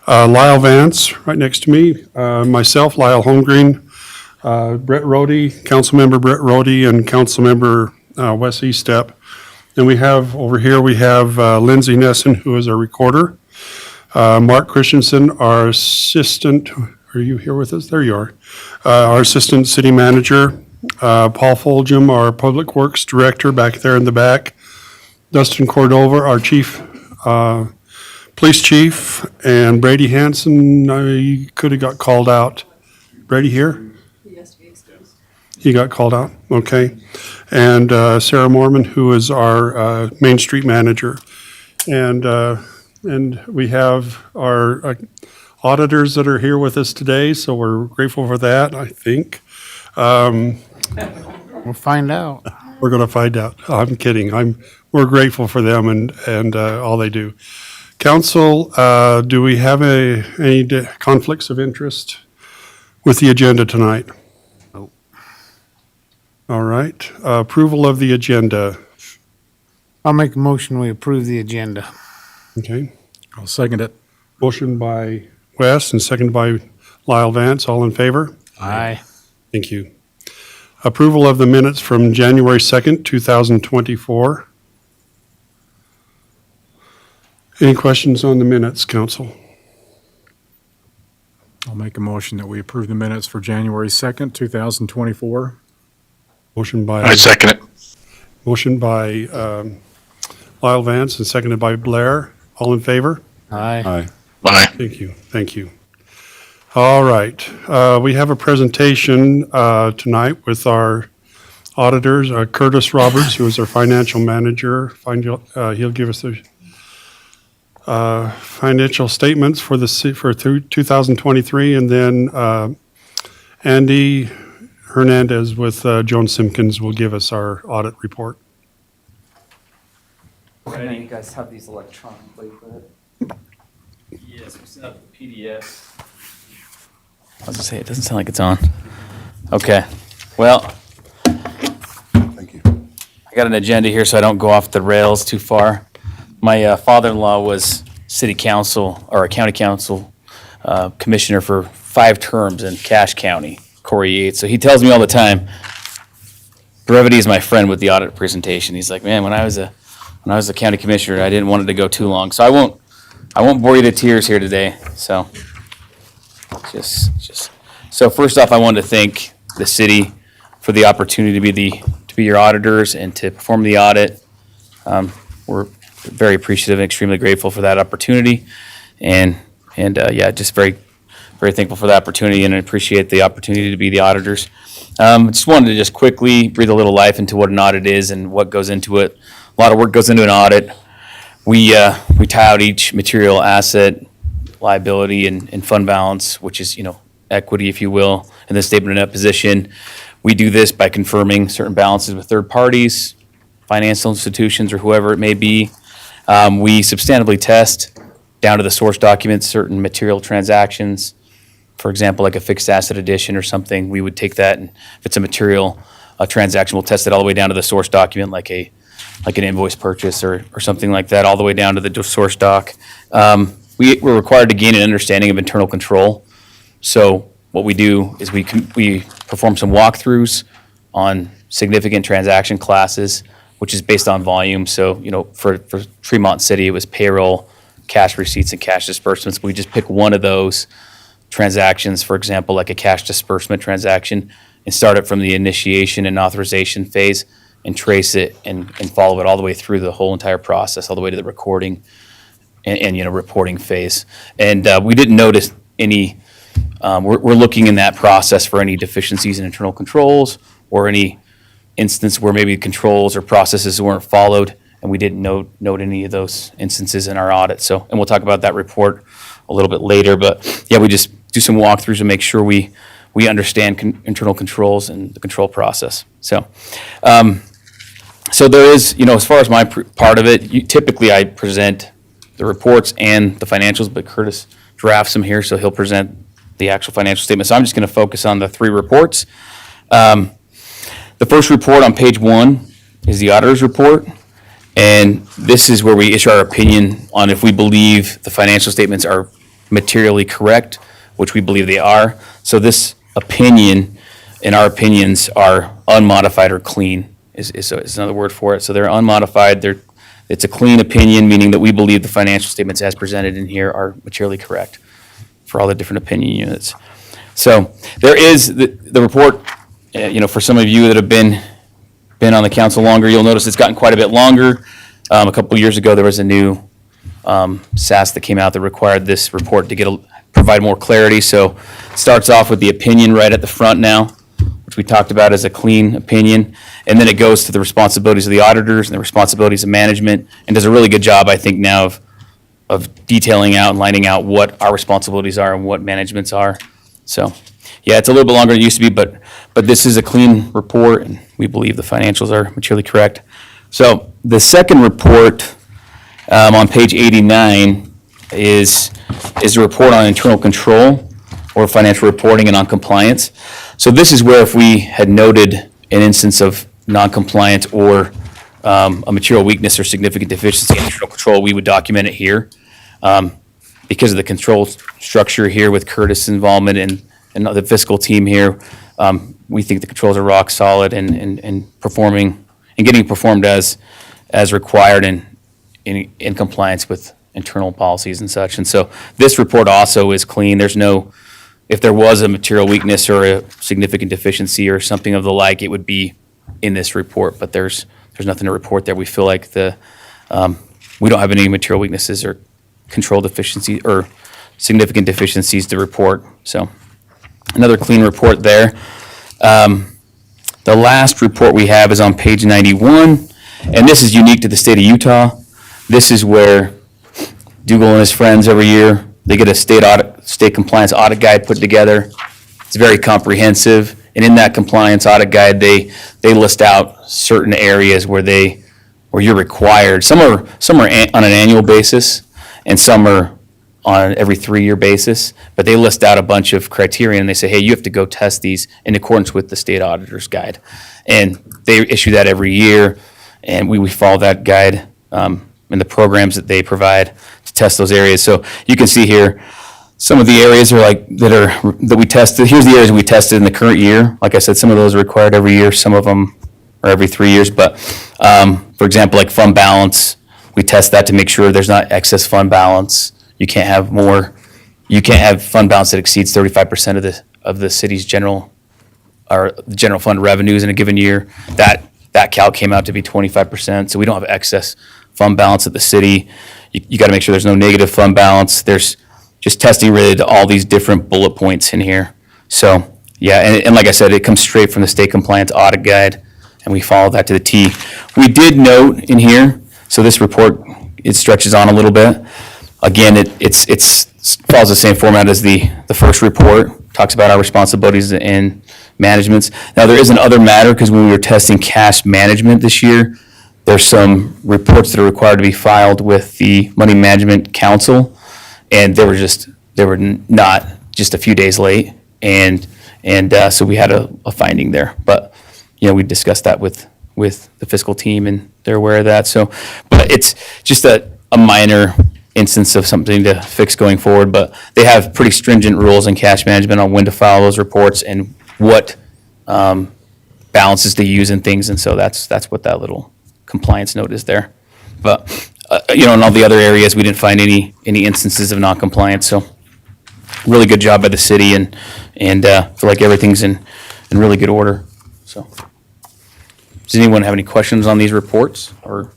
Lyle Vance, right next to me. Myself, Lyle Holmgreen. Brett Rohde, Councilmember Brett Rohde, and Councilmember Wes Eastep. And over here, we have Lindsay Nessen, who is our recorder. Mark Christensen, our assistant. Are you here with us? There you are. Our assistant city manager. Paul Foljam, our public works director, back there in the back. Dustin Cordova, our police chief, and Brady Hanson. He could have got called out. Brady here? He got called out, okay. And Sarah Mormon, who is our Main Street manager. And we have our auditors that are here with us today, so we're grateful for that, I think. We'll find out. We're going to find out. I'm kidding. We're grateful for them and all they do. Council, do we have any conflicts of interest with the agenda tonight? Nope. All right. Approval of the agenda. I'll make a motion, we approve the agenda. Okay. I'll second it. Motion by Wes and seconded by Lyle Vance. All in favor? Aye. Thank you. Approval of the minutes from January 2nd, 2024. Any questions on the minutes, council? I'll make a motion that we approve the minutes for January 2nd, 2024. Motion by. I second it. Motion by Lyle Vance and seconded by Blair. All in favor? Aye. Aye. Aye. Thank you, thank you. All right, we have a presentation tonight with our auditors, Curtis Roberts, who is our financial manager. He'll give us the financial statements for 2023, and then Andy Hernandez with Joan Simpkins will give us our audit report. I know you guys have these electronically, but. Yes, we sent out the PDF. I was gonna say, it doesn't sound like it's on. Okay, well, Thank you. I got an agenda here so I don't go off the rails too far. My father-in-law was city council, or a county council commissioner for 5 terms in Cache County, Corey Yates. So he tells me all the time, brevity is my friend with the audit presentation. He's like, man, when I was a county commissioner, I didn't want it to go too long. So I won't bore you to tears here today, so. So first off, I wanted to thank the city for the opportunity to be your auditors and to perform the audit. We're very appreciative and extremely grateful for that opportunity. And yeah, just very, very thankful for the opportunity and appreciate the opportunity to be the auditors. Just wanted to just quickly breathe a little life into what an audit is and what goes into it. A lot of work goes into an audit. We tie out each material asset, liability, and fund balance, which is, equity, if you will, in the statement of net position. We do this by confirming certain balances with third parties, financial institutions, or whoever it may be. We substantively test down to the source documents certain material transactions. For example, like a fixed asset addition or something, we would take that, and if it's a material transaction, we'll test it all the way down to the source document, like an invoice purchase or something like that, all the way down to the source doc. We're required to gain an understanding of internal control. So what we do is we perform some walkthroughs on significant transaction classes, which is based on volume. So, for Tremont City, it was payroll, cash receipts, and cash disbursements. We just pick one of those transactions, for example, like a cash disbursement transaction, and start it from the initiation and authorization phase and trace it and follow it all the way through the whole entire process, all the way to the recording and reporting phase. And we didn't notice any, we're looking in that process for any deficiencies in internal controls or any instance where maybe controls or processes weren't followed, and we didn't note any of those instances in our audit. So, and we'll talk about that report a little bit later, but yeah, we just do some walkthroughs to make sure we understand internal controls and the control process. So, so there is, as far as my part of it, typically I present the reports and the financials, but Curtis drafts them here, so he'll present the actual financial statement. So I'm just going to focus on the 3 reports. The first report on page 1 is the auditor's report, and this is where we issue our opinion on if we believe the financial statements are materially correct, which we believe they are. So this opinion and our opinions are unmodified or clean is another word for it. So they're unmodified. It's a clean opinion, meaning that we believe the financial statements as presented in here are materially correct for all the different opinion units. So there is the report, for some of you that have been on the council longer, you'll notice it's gotten quite a bit longer. A couple of years ago, there was a new SAS that came out that required this report to provide more clarity. So it starts off with the opinion right at the front now, which we talked about as a clean opinion. And then it goes to the responsibilities of the auditors and the responsibilities of management, and does a really good job, I think, now of detailing out and lining out what our responsibilities are and what management's are. So, yeah, it's a little bit longer than it used to be, but this is a clean report, and we believe the financials are materially correct. So the second report on page 89 is a report on internal control or financial reporting and non-compliance. So this is where if we had noted an instance of non-compliance or a material weakness or significant deficiency in internal control, we would document it here. Because of the control structure here with Curtis' involvement and the fiscal team here, we think the controls are rock solid and performing and getting performed as required and in compliance with internal policies and such. And so this report also is clean. If there was a material weakness or a significant deficiency or something of the like, it would be in this report, but there's nothing to report there. We feel like we don't have any material weaknesses or control deficiency or significant deficiencies to report. So another clean report there. The last report we have is on page 91, and this is unique to the state of Utah. This is where Dougal and his friends every year, they get a state compliance audit guide put together. It's very comprehensive, and in that compliance audit guide, they list out certain areas where you're required. Some are on an annual basis, and some are on every 3-year basis, but they list out a bunch of criteria, and they say, hey, you have to go test these in accordance with the state auditor's guide. And they issue that every year, and we follow that guide and the programs that they provide to test those areas. So you can see here, some of the areas that we tested. Here's the areas we tested in the current year. Like I said, some of those are required every year, some of them are every 3 years. But for example, like fund balance, we test that to make sure there's not excess fund balance. You can't have fund balance that exceeds 35% of the city's general fund revenues in a given year. That calc came out to be 25%. So we don't have excess fund balance at the city. You got to make sure there's no negative fund balance. There's just testing related to all these different bullet points in here. So yeah, and like I said, it comes straight from the state compliance audit guide, and we follow that to the T. We did note in here, so this report, it stretches on a little bit. Again, it follows the same format as the first report, talks about our responsibilities and managements. Now, there is an other matter, because when we were testing cash management this year, there's some reports that are required to be filed with the Money Management Council, and they were not just a few days late, and so we had a finding there. But we discussed that with the fiscal team, and they're aware of that. So, but it's just a minor instance of something to fix going forward. But they have pretty stringent rules in cash management on when to file those reports and what balances to use and things, and so that's what that little compliance note is there. But in all the other areas, we didn't find any instances of non-compliance. So really good job by the city, and feel like everything's in really good order. So does anyone have any questions on these reports or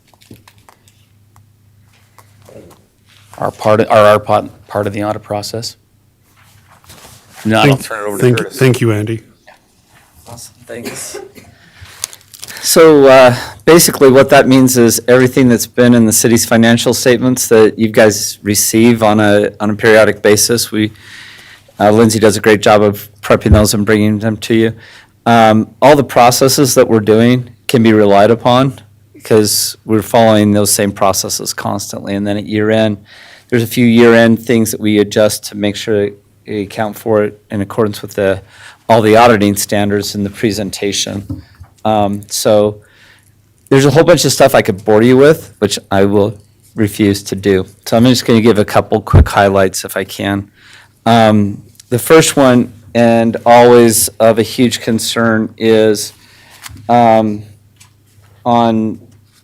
our part of the audit process? If not, I'll turn it over to Curtis. Thank you, Andy. Awesome, thanks. So basically what that means is everything that's been in the city's financial statements that you guys receive on a periodic basis, Lindsay does a great job of prepping those and bringing them to you. All the processes that we're doing can be relied upon because we're following those same processes constantly. And then at year end, there's a few year end things that we adjust to make sure we account for it in accordance with all the auditing standards in the presentation. So there's a whole bunch of stuff I could bore you with, which I will refuse to do. So I'm just going to give a couple quick highlights if I can. The first one, and always of a huge concern, is on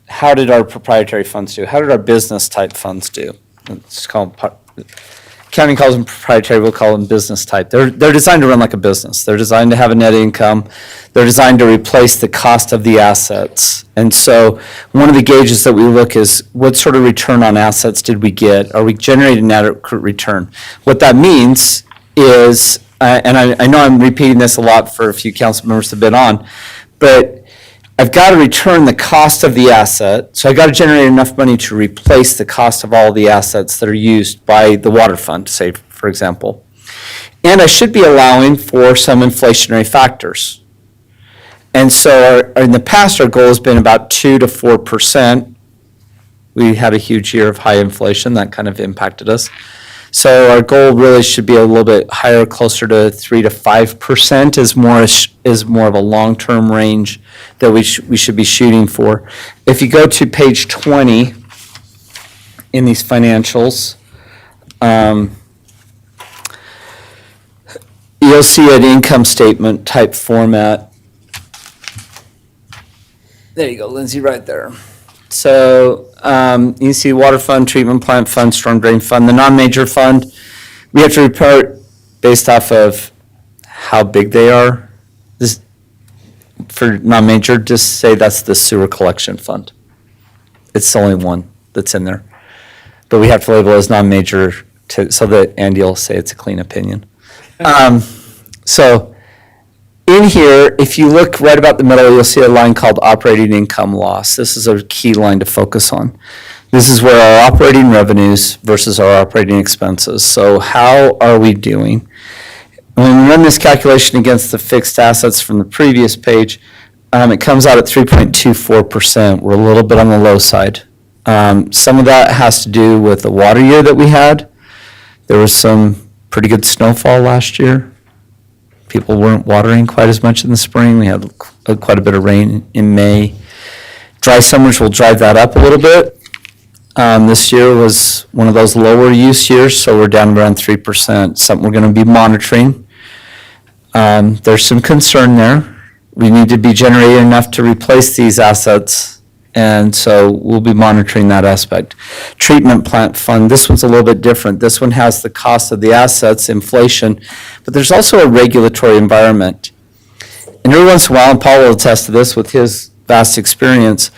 how did our proprietary funds do? How did our business type funds do? Let's call them accounting calls them proprietary, we'll call them business type. They're designed to run like a business. They're designed to have a net income. They're designed to replace the cost of the assets. And so one of the gauges that we look is what sort of return on assets did we get? Are we generating an adequate return? What that means is, and I know I'm repeating this a lot for a few council members that have been on, but I've got to return the cost of the asset, so I've got to generate enough money to replace the cost of all the assets that are used by the water fund, say, for example. And I should be allowing for some inflationary factors. And so in the past, our goal has been about 2 to 4%. We had a huge year of high inflation that kind of impacted us. So our goal really should be a little bit higher, closer to 3 to 5% is more of a long-term range that we should be shooting for. If you go to page 20 in these financials, you'll see an income statement type format. There you go, Lindsay, right there. So you can see water fund, treatment plant fund, storm drain fund. The non-major fund, we have to report based off of how big they are. for non-major, just say that's the sewer collection fund. It's the only one that's in there. But we have to label it as non-major so that Andy will say it's a clean opinion. So in here, if you look right about the middle, you'll see a line called operating income loss. This is a key line to focus on. This is where our operating revenues versus our operating expenses. So how are we doing? When we run this calculation against the fixed assets from the previous page, it comes out at 3.24%. We're a little bit on the low side. Some of that has to do with the water year that we had. There was some pretty good snowfall last year. People weren't watering quite as much in the spring. We had quite a bit of rain in May. Dry summers will drive that up a little bit. This year was one of those lower use years, so we're down around 3%, something we're going to be monitoring. There's some concern there. We need to be generating enough to replace these assets, and so we'll be monitoring that aspect. Treatment plant fund, this one's a little bit different. This one has the cost of the assets, inflation, but there's also a regulatory environment. And every once in a while, and Paul will attest to this with his vast experience,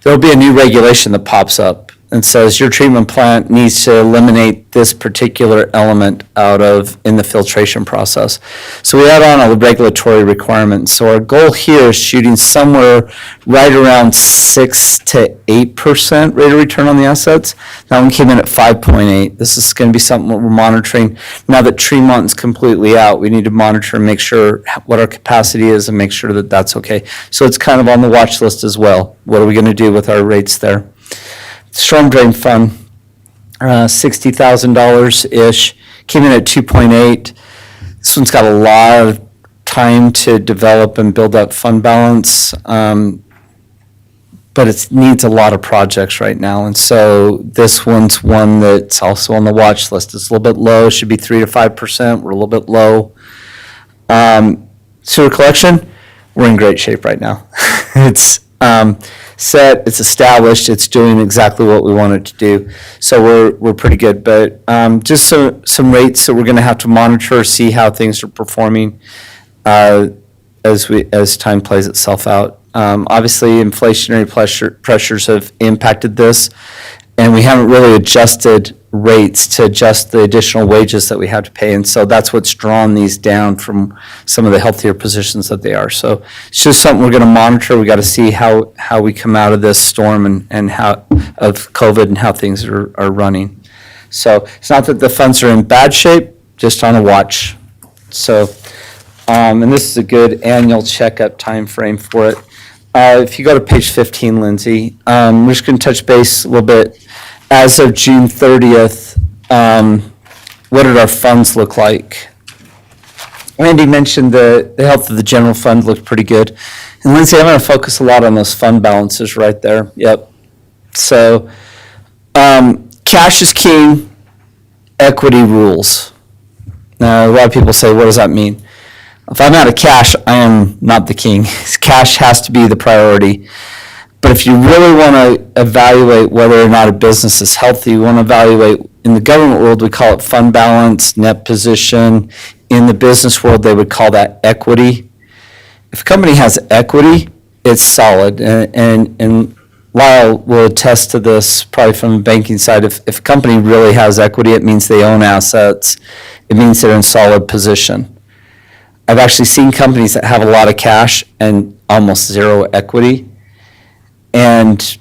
there'll be a new regulation that pops up and says your treatment plant needs to eliminate this particular element in the filtration process. So we add on a regulatory requirement. So our goal here is shooting somewhere right around 6 to 8% rate of return on the assets. That one came in at 5.8. This is going to be something that we're monitoring. Now that Tremont's completely out, we need to monitor and make sure what our capacity is and make sure that that's okay. So it's kind of on the watch list as well. What are we going to do with our rates there? Storm drain fund, $60,000-ish, came in at 2.8. This one's got a lot of time to develop and build up fund balance, but it needs a lot of projects right now. And so this one's one that's also on the watch list. It's a little bit low, should be 3 to 5%. We're a little bit low. Sewer collection, we're in great shape right now. It's set, it's established, it's doing exactly what we want it to do. So we're pretty good, but just some rates that we're going to have to monitor, see how things are performing as time plays itself out. Obviously, inflationary pressures have impacted this, and we haven't really adjusted rates to adjust the additional wages that we have to pay. And so that's what's drawn these down from some of the healthier positions that they are. So it's just something we're going to monitor. We got to see how we come out of this storm and how of COVID and how things are running. So it's not that the funds are in bad shape, just on a watch. So, and this is a good annual checkup time frame for it. If you go to page 15, Lindsay, we're just going to touch base a little bit. As of June 30th, what did our funds look like? Randy mentioned the health of the general fund looked pretty good. And Lindsay, I'm going to focus a lot on those fund balances right there. Yep. So cash is king, equity rules. Now, a lot of people say, what does that mean? If I'm out of cash, I am not the king. Cash has to be the priority. But if you really want to evaluate whether or not a business is healthy, you want to evaluate, in the government world, we call it fund balance, net position. In the business world, they would call that equity. If a company has equity, it's solid. And Lyle will attest to this probably from the banking side. If a company really has equity, it means they own assets. It means they're in solid position. I've actually seen companies that have a lot of cash and almost zero equity. And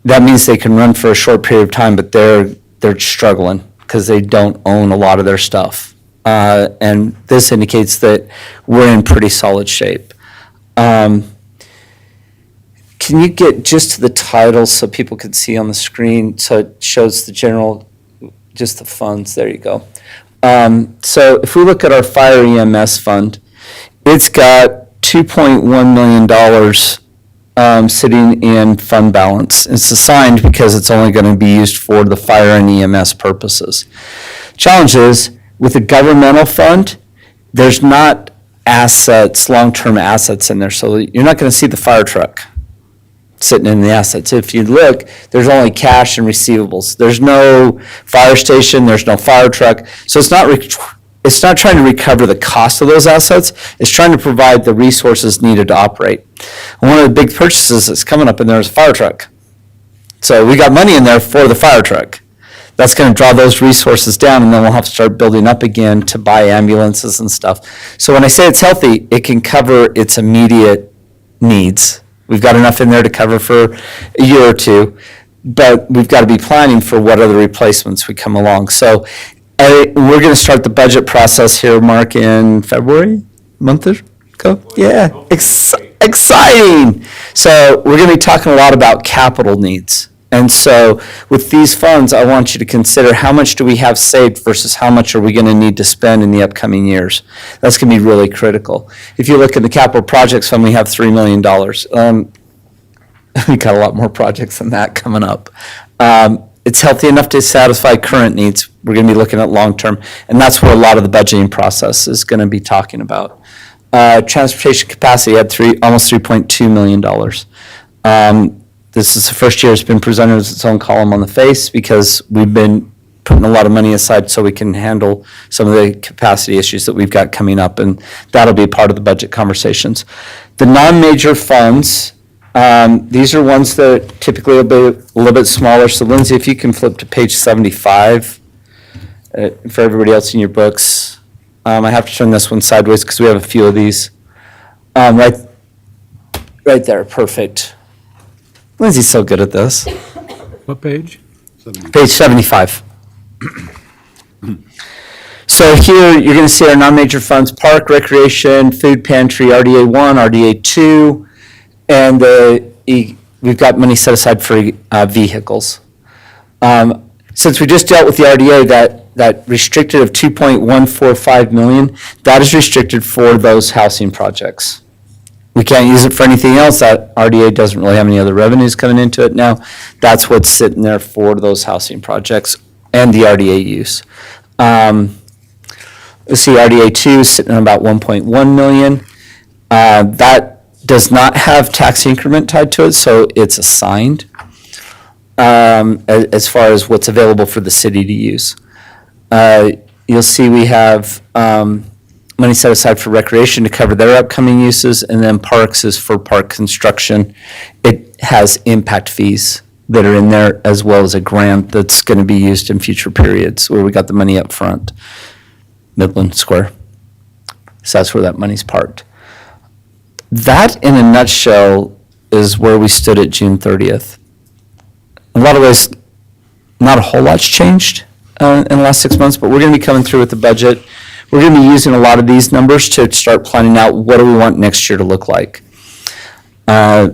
that means they can run for a short period of time, but they're struggling because they don't own a lot of their stuff. And this indicates that we're in pretty solid shape. Can you get just to the title so people can see on the screen, so it shows the general, just the funds? There you go. So if we look at our fire EMS fund, it's got $2.1 million sitting in fund balance. It's assigned because it's only going to be used for the fire and EMS purposes. Challenge is, with a governmental fund, there's not assets, long-term assets in there, so you're not going to see the fire truck sitting in the assets. If you look, there's only cash and receivables. There's no fire station, there's no fire truck, so it's not it's not trying to recover the cost of those assets, it's trying to provide the resources needed to operate. And one of the big purchases that's coming up in there is a fire truck. So we got money in there for the fire truck. That's going to draw those resources down, and then we'll have to start building up again to buy ambulances and stuff. So when I say it's healthy, it can cover its immediate needs. We've got enough in there to cover for a year or two, but we've got to be planning for what other replacements would come along. So we're going to start the budget process here, Mark, in February, month ago. Yeah, exciting. So we're going to be talking a lot about capital needs. And so with these funds, I want you to consider how much do we have saved versus how much are we going to need to spend in the upcoming years. That's going to be really critical. If you look at the capital projects fund, we have $3 million. We got a lot more projects than that coming up. It's healthy enough to satisfy current needs. We're going to be looking at long-term, and that's where a lot of the budgeting process is going to be talking about. Transportation capacity had almost $3.2 million. This is the first year it's been presented as its own column on the face because we've been putting a lot of money aside so we can handle some of the capacity issues that we've got coming up, and that'll be part of the budget conversations. The non-major funds, these are ones that typically will be a little bit smaller. So Lindsay, if you can flip to page 75 for everybody else in your books. I have to turn this one sideways because we have a few of these. Right there, perfect. Lindsay's so good at this. What page? Page 75. So here, you're going to see our non-major funds, park, recreation, food pantry, RDA 1, RDA 2, and we've got money set aside for vehicles. Since we just dealt with the RDA, that restricted of 2.145 million, that is restricted for those housing projects. We can't use it for anything else. That RDA doesn't really have any other revenues coming into it now. That's what's sitting there for those housing projects and the RDA use. Let's see, RDA 2 is sitting at about 1.1 million. That does not have tax increment tied to it, so it's assigned as far as what's available for the city to use. You'll see we have money set aside for recreation to cover their upcoming uses, and then parks is for park construction. It has impact fees that are in there, as well as a grant that's going to be used in future periods where we got the money up front. Midland Square. So that's where that money's parked. That, in a nutshell, is where we stood at June 30th. In a lot of ways, not a whole lot's changed in the last 6 months, but we're going to be coming through with the budget. We're going to be using a lot of these numbers to start planning out what do we want next year to look like. As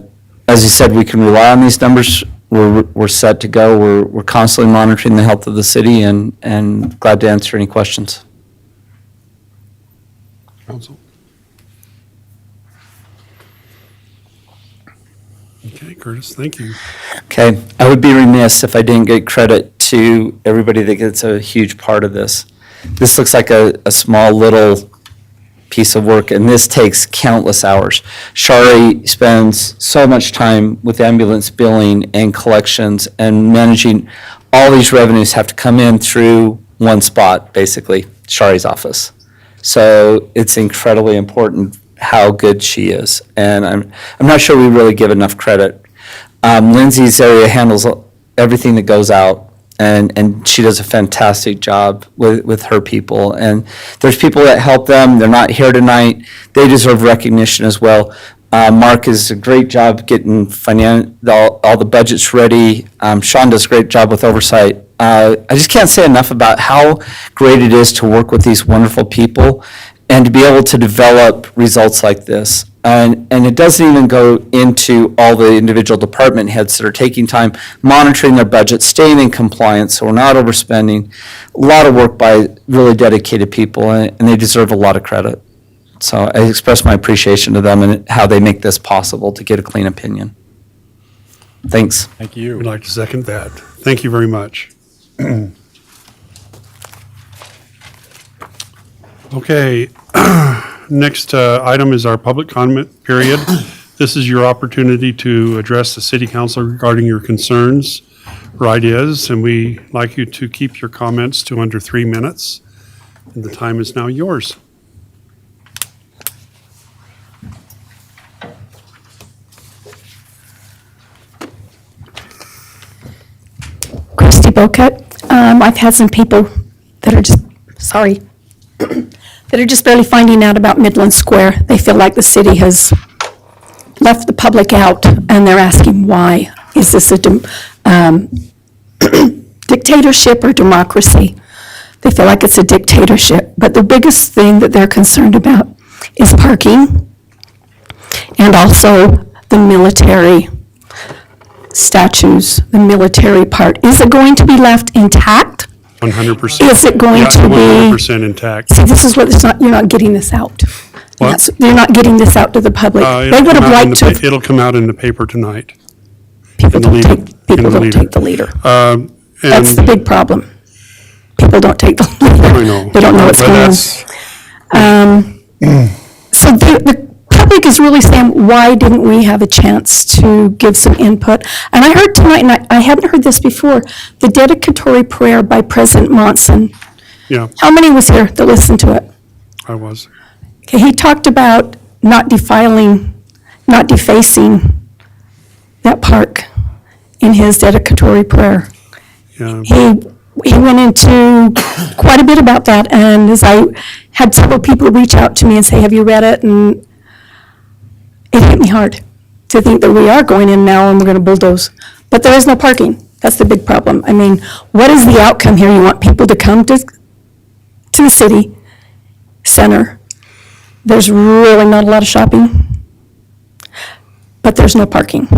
you said, we can rely on these numbers. We're set to go. We're constantly monitoring the health of the city and glad to answer any questions. Council? Okay, Curtis, thank you. Okay, I would be remiss if I didn't give credit to everybody that gets a huge part of this. This looks like a small little piece of work, and this takes countless hours. Shari spends so much time with ambulance billing and collections and managing. All these revenues have to come in through one spot, basically, Shari's office. So it's incredibly important how good she is, and I'm not sure we really give enough credit. Lindsay's area handles everything that goes out, and she does a fantastic job with her people. And there's people that help them. They're not here tonight. They deserve recognition as well. Mark does a great job getting all the budgets ready. Sean does a great job with oversight. I just can't say enough about how great it is to work with these wonderful people and to be able to develop results like this. And it doesn't even go into all the individual department heads that are taking time, monitoring their budget, staying in compliance, so we're not overspending. A lot of work by really dedicated people, and they deserve a lot of credit. So I express my appreciation to them and how they make this possible to get a clean opinion. Thanks. Thank you. We'd like to second that. Thank you very much. Okay, next item is our public comment period. This is your opportunity to address the city council regarding your concerns or ideas, and we like you to keep your comments to under 3 minutes. The time is now yours. Christy Bocut. I've had some people that are just, sorry, that are just barely finding out about Midland Square. They feel like the city has left the public out, and they're asking why. Is this a dictatorship or democracy? They feel like it's a dictatorship. But the biggest thing that they're concerned about is parking and also the military statues, the military part. Is it going to be left intact? 100%. Is it going to be? 100% intact. See, this is what it's not, you're not getting this out. What? You're not getting this out to the public. They It'll would come have out in liked the to. pa- It'll come out in the paper tonight. People in the don't leader. take, people In the don't leader. take the leader. And That's the big problem. People don't take the leader. I know. They don't know what's But going on. So the public is really saying, why didn't we have a chance to give some input? And I heard tonight, and I haven't heard this before, the dedicatory prayer by President Monson. Yeah, How many was here that listened to it? I was. Okay, he talked about not defiling, not defacing that park in his dedicatory prayer. Yeah. He went into quite a bit about that, and as I had several people reach out to me and say, have you read it? And it hit me hard to think that we are going in now and we're going to bulldoze. But there is no parking. That's the big problem. I mean, what is the outcome here? You want people to come to the city center. There's really not a lot of shopping, but there's no parking.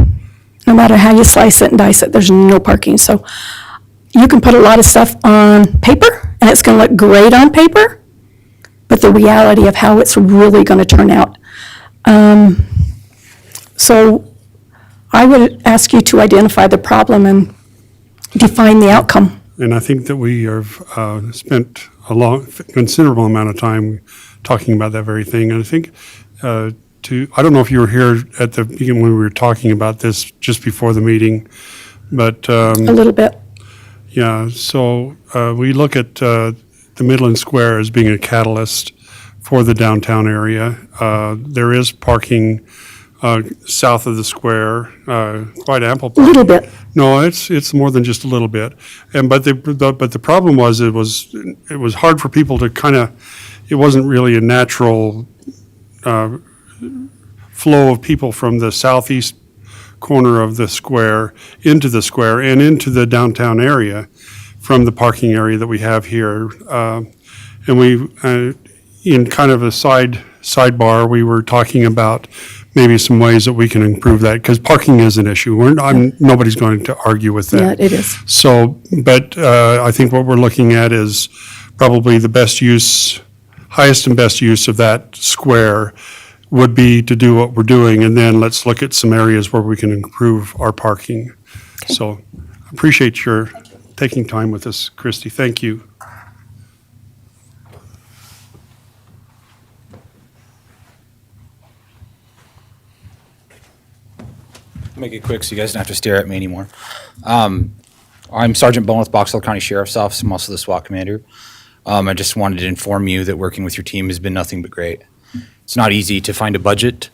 No matter how you slice it and dice it, there's no parking. So you can put a lot of stuff on paper, and it's going to look great on paper, but the reality of how it's really going to turn out. So I would ask you to identify the problem and define the outcome. And I think that we have spent a considerable amount of time talking about that very thing. And I think I don't know if you were here at the beginning when we were talking about this just before the meeting, but A little bit. yeah, so we look at the Midland Square as being a catalyst for the downtown area. There is parking south of the square, quite ample A parking. little bit. No, it's more than just a little bit. But the problem was it was hard for people to it wasn't really a natural flow of people from the southeast corner of the square into the square and into the downtown area from the parking area that we have here. And we, in kind of a sidebar, we were talking about maybe some ways that we can improve that, because parking is an issue. Nobody's going to argue with that. Yeah, it is. So, but I think what we're looking at is probably the best use, highest and best use of that square would be to do what we're doing, and then let's look at some areas where we can improve our parking. So, appreciate your taking time with us, Christy. Thank you. Make it quick so you guys don't have to stare at me anymore. I'm Sergeant Bone with Box Elder County Sheriff's Office. I'm also the SWAT commander. I just wanted to inform you that working with your team has been nothing but great. It's not easy to find a budget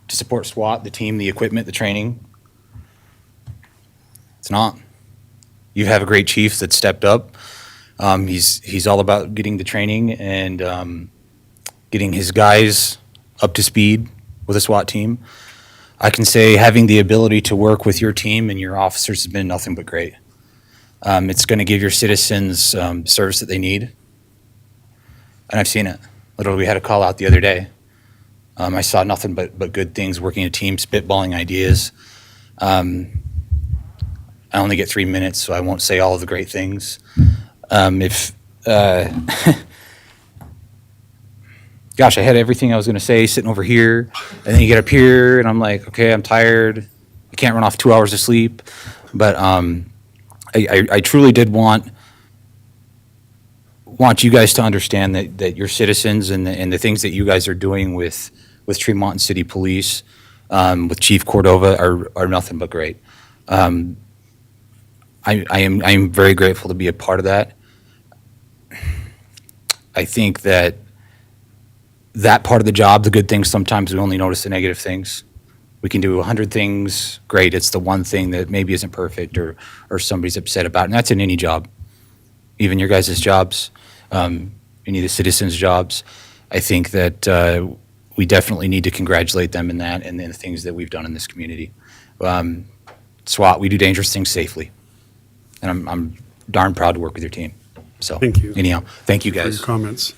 to support SWAT, the team, the equipment, the training. It's not. You have a great chief that stepped up. He's all about getting the training and getting his guys up to speed with a SWAT team. I can say having the ability to work with your team and your officers has been nothing but great. It's going to give your citizens the service that they need. And I've seen it. Literally, we had a call out the other day. I saw nothing but good things, working a team, spitballing ideas. I only get 3 minutes, so I won't say all of the great things. Gosh, I had everything I was going to say sitting over here, and then you get up here, and I'm like, okay, I'm tired. I can't run off 2 hours of sleep. But I truly did want you guys to understand that your citizens and the things that you guys are doing with Tremont City Police, with Chief Cordova, are nothing but great. I am very grateful to be a part of that. I think that part of the job, the good things, sometimes we only notice the negative things. We can do 100 things, great. It's the one thing that maybe isn't perfect or somebody's upset about, and that's in any job, even your guys' jobs, any of the citizens' jobs. I think that we definitely need to congratulate them in that and in the things that we've done in this community. SWAT, we do dangerous things safely, and I'm darn proud to work with your team. So, Thank you. anyhow, thank you For your guys. comments.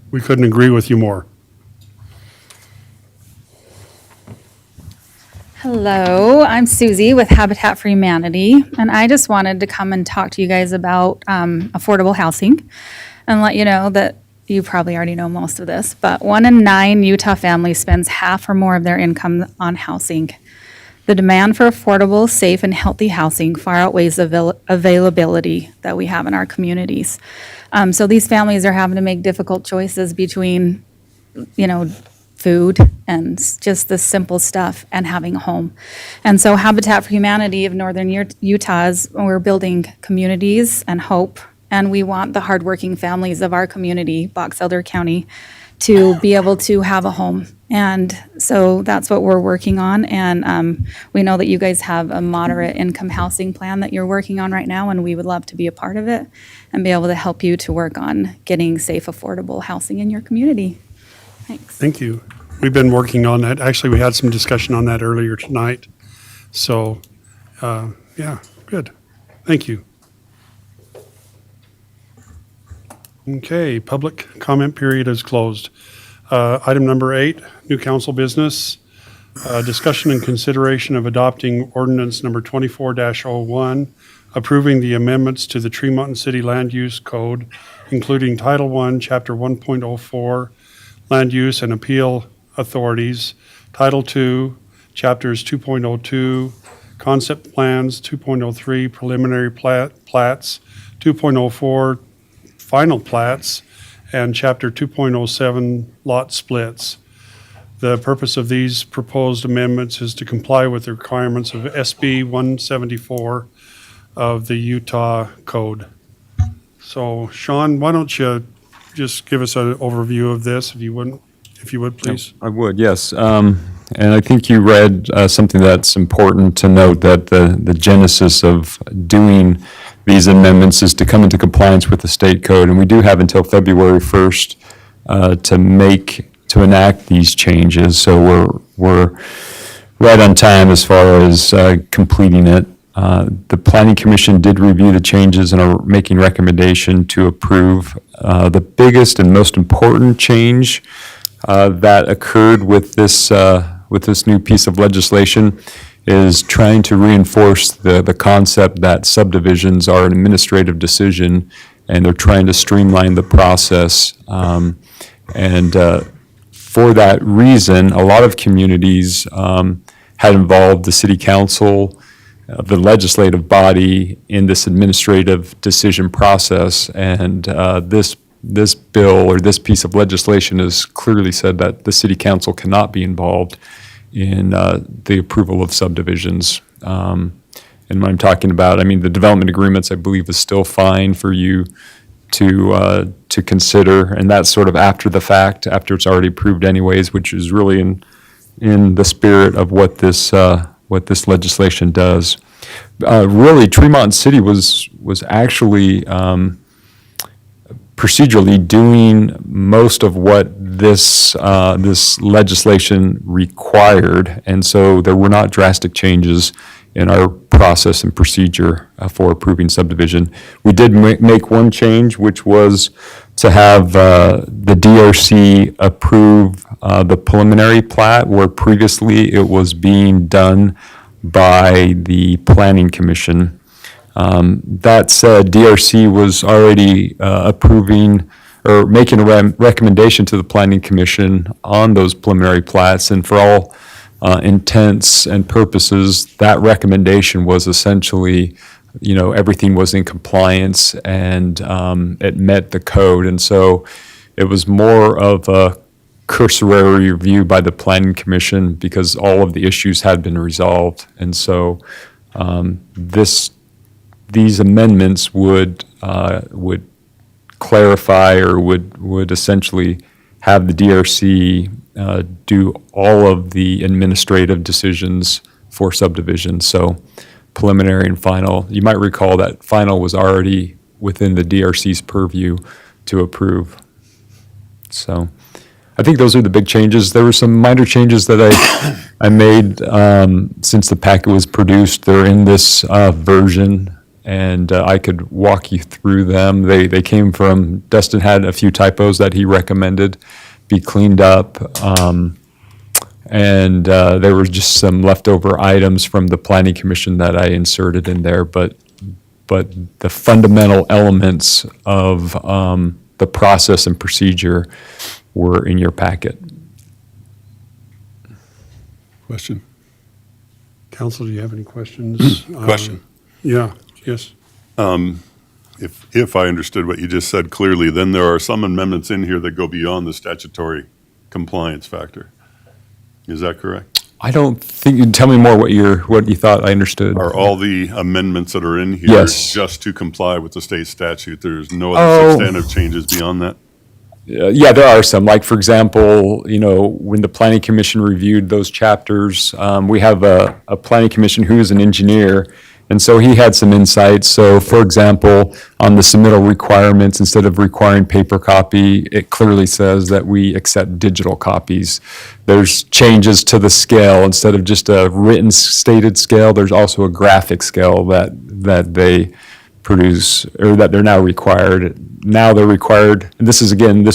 We couldn't agree with you more. Hello, I'm Susie with Habitat for Humanity, and I just wanted to come and talk to you guys about affordable housing and let you know that you probably already know most of this, but 1 in 9 Utah families spends half or more of their income on housing. The demand for affordable, safe, and healthy housing far outweighs the availability that we have in our communities. So these families are having to make difficult choices between, food and just the simple stuff and having a home. And so Habitat for Humanity of Northern Utah, we're building communities and hope, and we want the hardworking families of our community, Box Elder County, to be able to have a home. And so that's what we're working on. And we know that you guys have a moderate income housing plan that you're working on right now, and we would love to be a part of it and be able to help you to work on getting safe, affordable housing in your community. Thanks. Thank you. We've been working on that. Actually, we had some discussion on that earlier tonight. So, yeah, good. Thank you. Okay, public comment period is closed. Item number 8, new council business. Discussion and consideration of adopting ordinance number 24-01, approving the amendments to the Tremont City Land Use Code, including Title I, Chapter 1.04, Land Use and Appeal Authorities, Title II, Chapters 2.02, Concept Plans, 2.03, Preliminary Plats, 2.04, Final Plats, and Chapter 2.07, Lot Splits. The purpose of these proposed amendments is to comply with the requirements of SB 174 of the Utah Code. So, Sean, why don't you just give us an overview of this, if you would, please? I would, yes. And I think you read something that's important to note, that the genesis of doing these amendments is to come into compliance with the state code. And we do have until February 1st to enact these changes. So we're right on time as far as completing it. The Planning Commission did review the changes and are making recommendation to approve. The biggest and most important change that occurred with this new piece of legislation is trying to reinforce the concept that subdivisions are an administrative decision, and they're trying to streamline the process. For that reason, a lot of communities had involved the city council, the legislative body, in this administrative decision process. And this bill or this piece of legislation has clearly said that the city council cannot be involved in the approval of subdivisions. And when I'm talking about, the development agreements, I believe, is still fine for you to consider, and that's sort of after the fact, after it's already approved anyways, which is really in the spirit of what this legislation does. Really, Tremont City was actually procedurally doing most of what this legislation required, and so there were not drastic changes in our process and procedure for approving subdivision. We did make one change, which was to have the DRC approve the preliminary plat, where previously it was being done by the Planning Commission. That said, DRC was already approving or making a recommendation to the Planning Commission on those preliminary plats, and for all intents and purposes, that recommendation was essentially, everything was in compliance and it met the code. And so it was more of a cursory review by the Planning Commission because all of the issues had been resolved. And so this these amendments would clarify or would essentially have the DRC do all of the administrative decisions for subdivision. So preliminary and final. You might recall that final was already within the DRC's purview to approve. So I think those are the big changes. There were some minor changes that I made since the packet was produced. They're in this version, and I could walk you through them. They came from, Dustin had a few typos that he recommended be cleaned up. And there were just some leftover items from the Planning Commission that I inserted in there, but the fundamental elements of the process and procedure were in your packet. Question? Council, do you have any questions? Question. Yeah, yes. If I understood what you just said clearly, then there are some amendments in here that go beyond the statutory compliance factor. Is that correct? I don't think, you tell me more what you thought I understood. Are all the amendments that are in here Yes. just to comply with the state statute? There's no other substantive changes beyond that? Yeah, there are some. Like, for example, when the Planning Commission reviewed those chapters, we have a Planning Commission who is an engineer, and so he had some insights. So, for example, on the submittal requirements, instead of requiring paper copy, it clearly says that we accept digital copies. There's changes to the scale. Instead of just a written stated scale, there's also a graphic scale that they produce, or that they're now required. Now they're required, and this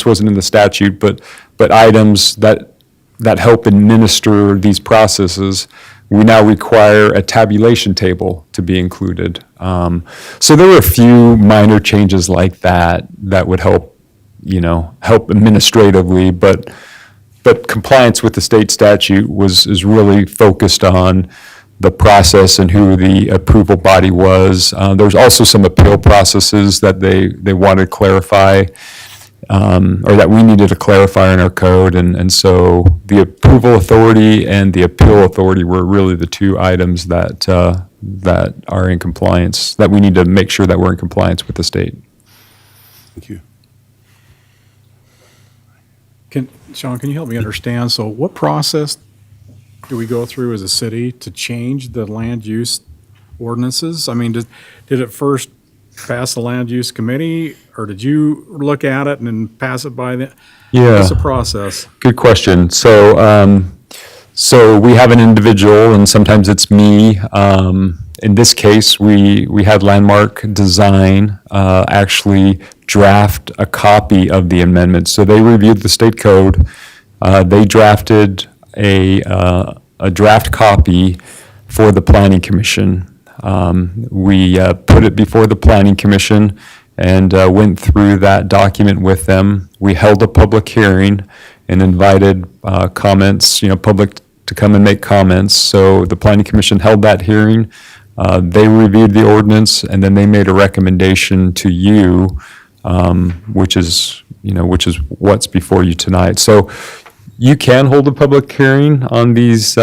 wasn't in the statute, but items that help administer these processes, we now require a tabulation table to be included. So there were a few minor changes like that would help administratively, but compliance with the state statute is really focused on the process and who the approval body was. There's also some appeal processes that they wanted to clarify, or that we needed to clarify in our code. And so the approval authority and the appeal authority were really the two items that are in compliance, that we need to make sure that we're in compliance with the state. Thank you. Sean, can you help me understand? So what process do we go through as a city to change the land use ordinances? I mean, did it first pass the land use committee, or did you look at it and then pass it by the? Yeah. What's the process? Good question. So we have an individual, and sometimes it's me. In this case, we had Landmark Design actually draft a copy of the amendment. So they reviewed the state code. They drafted a draft copy for the Planning Commission. We put it before the Planning Commission and went through that document with them. We held a public hearing and invited comments, public to come and make comments. So the Planning Commission held that hearing. They reviewed the ordinance, and then they made a recommendation to you, which is what's before you tonight. So you can hold a public hearing on these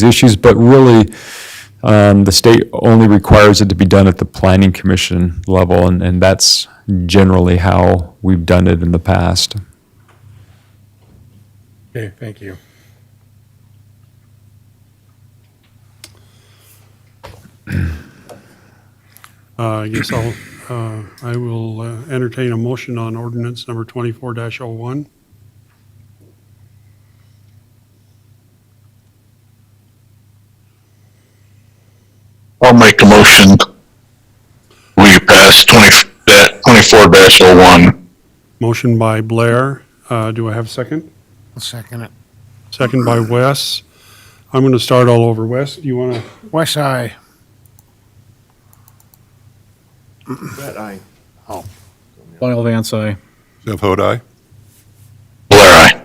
issues, but really, the state only requires it to be done at the Planning Commission level, and that's generally how we've done it in the past. Okay, thank you. I guess I will entertain a motion on ordinance number 24-01. I'll make a motion. We pass 24-01. Motion by Blair. Do I have a second? I'll second it. Second by Wes. I'm going to start all over. Wes, do you want to? West Eye. Brett, aye. Lyle Vance, aye. Jeff Hodt, aye. Blair, aye.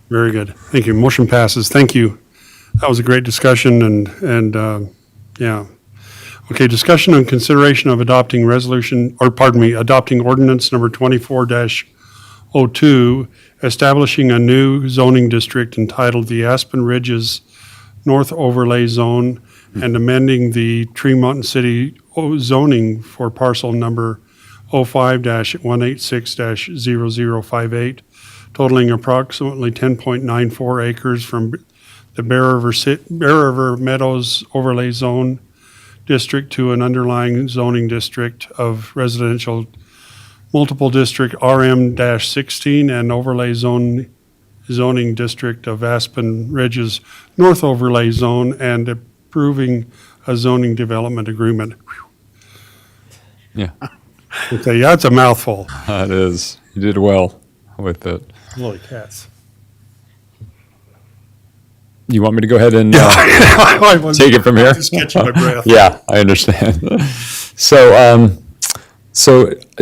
Very good. Thank you. Motion passes. Thank you. That was a great discussion and yeah. Okay, discussion on consideration of adopting adopting ordinance number 24-02, establishing a new zoning district entitled the Aspen Ridges North Overlay Zone and amending the Tremont City zoning for parcel number 05-186-0058, totaling approximately 10.94 acres from the Bear River Meadows Overlay Zone District to an underlying zoning district of residential multiple district RM-16 and overlay zoning district of Aspen Ridge's North Overlay Zone and approving a zoning development agreement. Yeah, Okay, that's a mouthful. it is. You did well with it. Holy cats. You want me to go ahead and I was- take it from here? Just catching my breath. Yeah, I understand. So,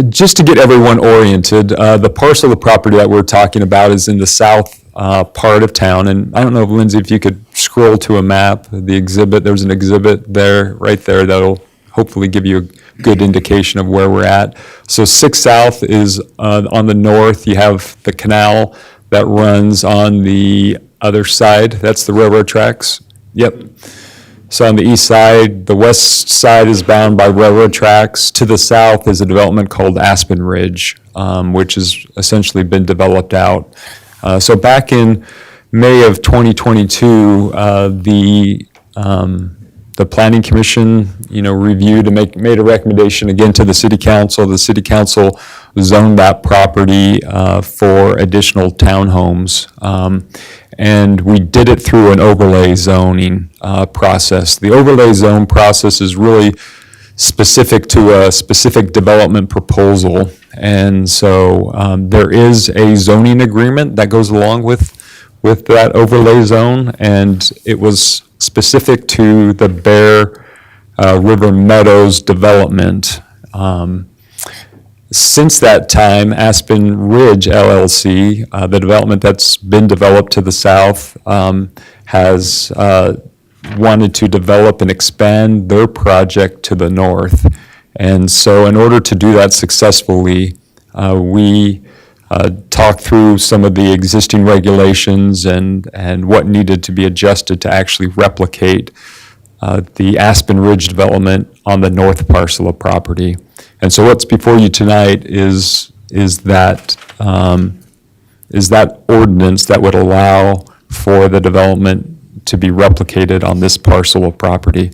just to get everyone oriented, the parcel of property that we're talking about is in the south part of town. And I don't know, Lindsay, if you could scroll to a map, the exhibit, there's an exhibit there, right there, that'll hopefully give you a good indication of where we're at. So 6 South is on the north. You have the canal that runs on the other side. That's the railroad tracks. Yep. So on the east side, the west side is bound by railroad tracks. To the south is a development called Aspen Ridge, which has essentially been developed out. So back in May of 2022, the Planning Commission, reviewed and made a recommendation again to the City Council. The City Council zoned that property for additional townhomes. And we did it through an overlay zoning process. The overlay zone process is really specific to a specific development proposal. And so there is a zoning agreement that goes along with that overlay zone, and it was specific to the Bear River Meadows development. Since that time, Aspen Ridge LLC, the development that's been developed to the south, has wanted to develop and expand their project to the north. And so in order to do that successfully, we talked through some of the existing regulations and what needed to be adjusted to actually replicate the Aspen Ridge development on the north parcel of property. And so what's before you tonight is that ordinance that would allow for the development to be replicated on this parcel of property.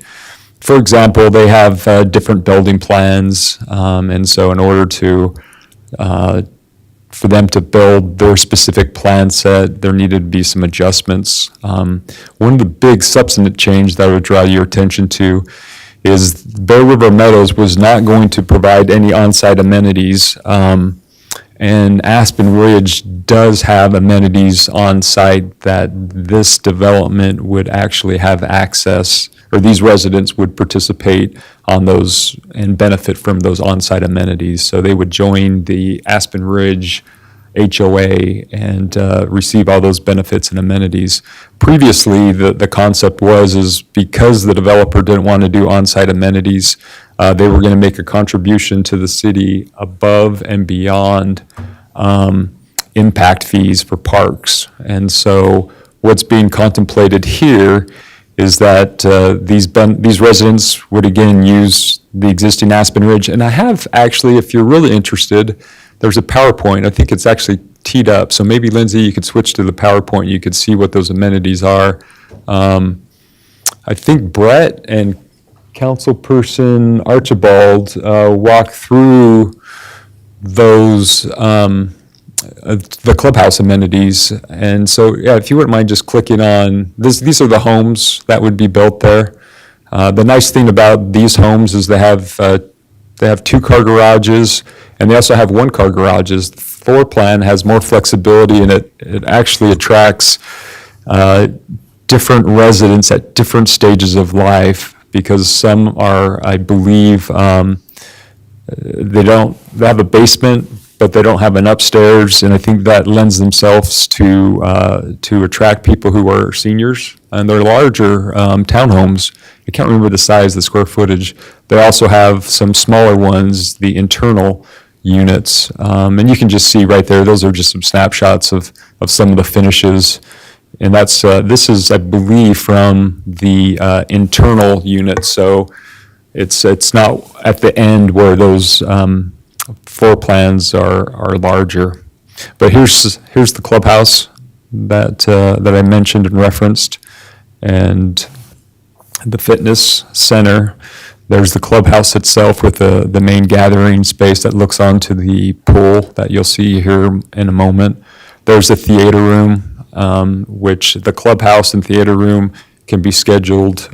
For example, they have different building plans, and so in order to for them to build their specific plan set, there needed to be some adjustments. One of the big substantive change that I would draw your attention to is Bear River Meadows was not going to provide any on-site amenities, and Aspen Ridge does have amenities on site that this development would actually have access, or these residents would participate on those and benefit from those on-site amenities. So they would join the Aspen Ridge HOA and receive all those benefits and amenities. Previously, the concept was because the developer didn't want to do on-site amenities, they were going to make a contribution to the city above and beyond impact fees for parks. And so what's being contemplated here is that these residents would again use the existing Aspen Ridge. And I have actually, if you're really interested, there's a PowerPoint. I think it's actually teed up. So maybe Lindsay, you could switch to the PowerPoint. You could see what those amenities are. I think Brett and Councilperson Archibald walked through those, the clubhouse amenities. And so, yeah, if you wouldn't mind just clicking on this, these are the homes that would be built there. The nice thing about these homes is they have 2-car garages, and they also have 1-car garages. The floor plan has more flexibility, and it actually attracts different residents at different stages of life, because some are, I believe, they have a basement, but they don't have an upstairs, and I think that lends themselves to attract people who are seniors, and they're larger townhomes. I can't remember the size, the square footage. They also have some smaller ones, the internal units, and you can just see right there, those are just some snapshots of some of the finishes. And that's, this is, I believe, from the internal unit, so it's not at the end where those floor plans are larger. But here's the clubhouse that I mentioned and referenced, and the fitness center. There's the clubhouse itself with the main gathering space that looks onto the pool that you'll see here in a moment. There's the theater room, which the clubhouse and theater room can be scheduled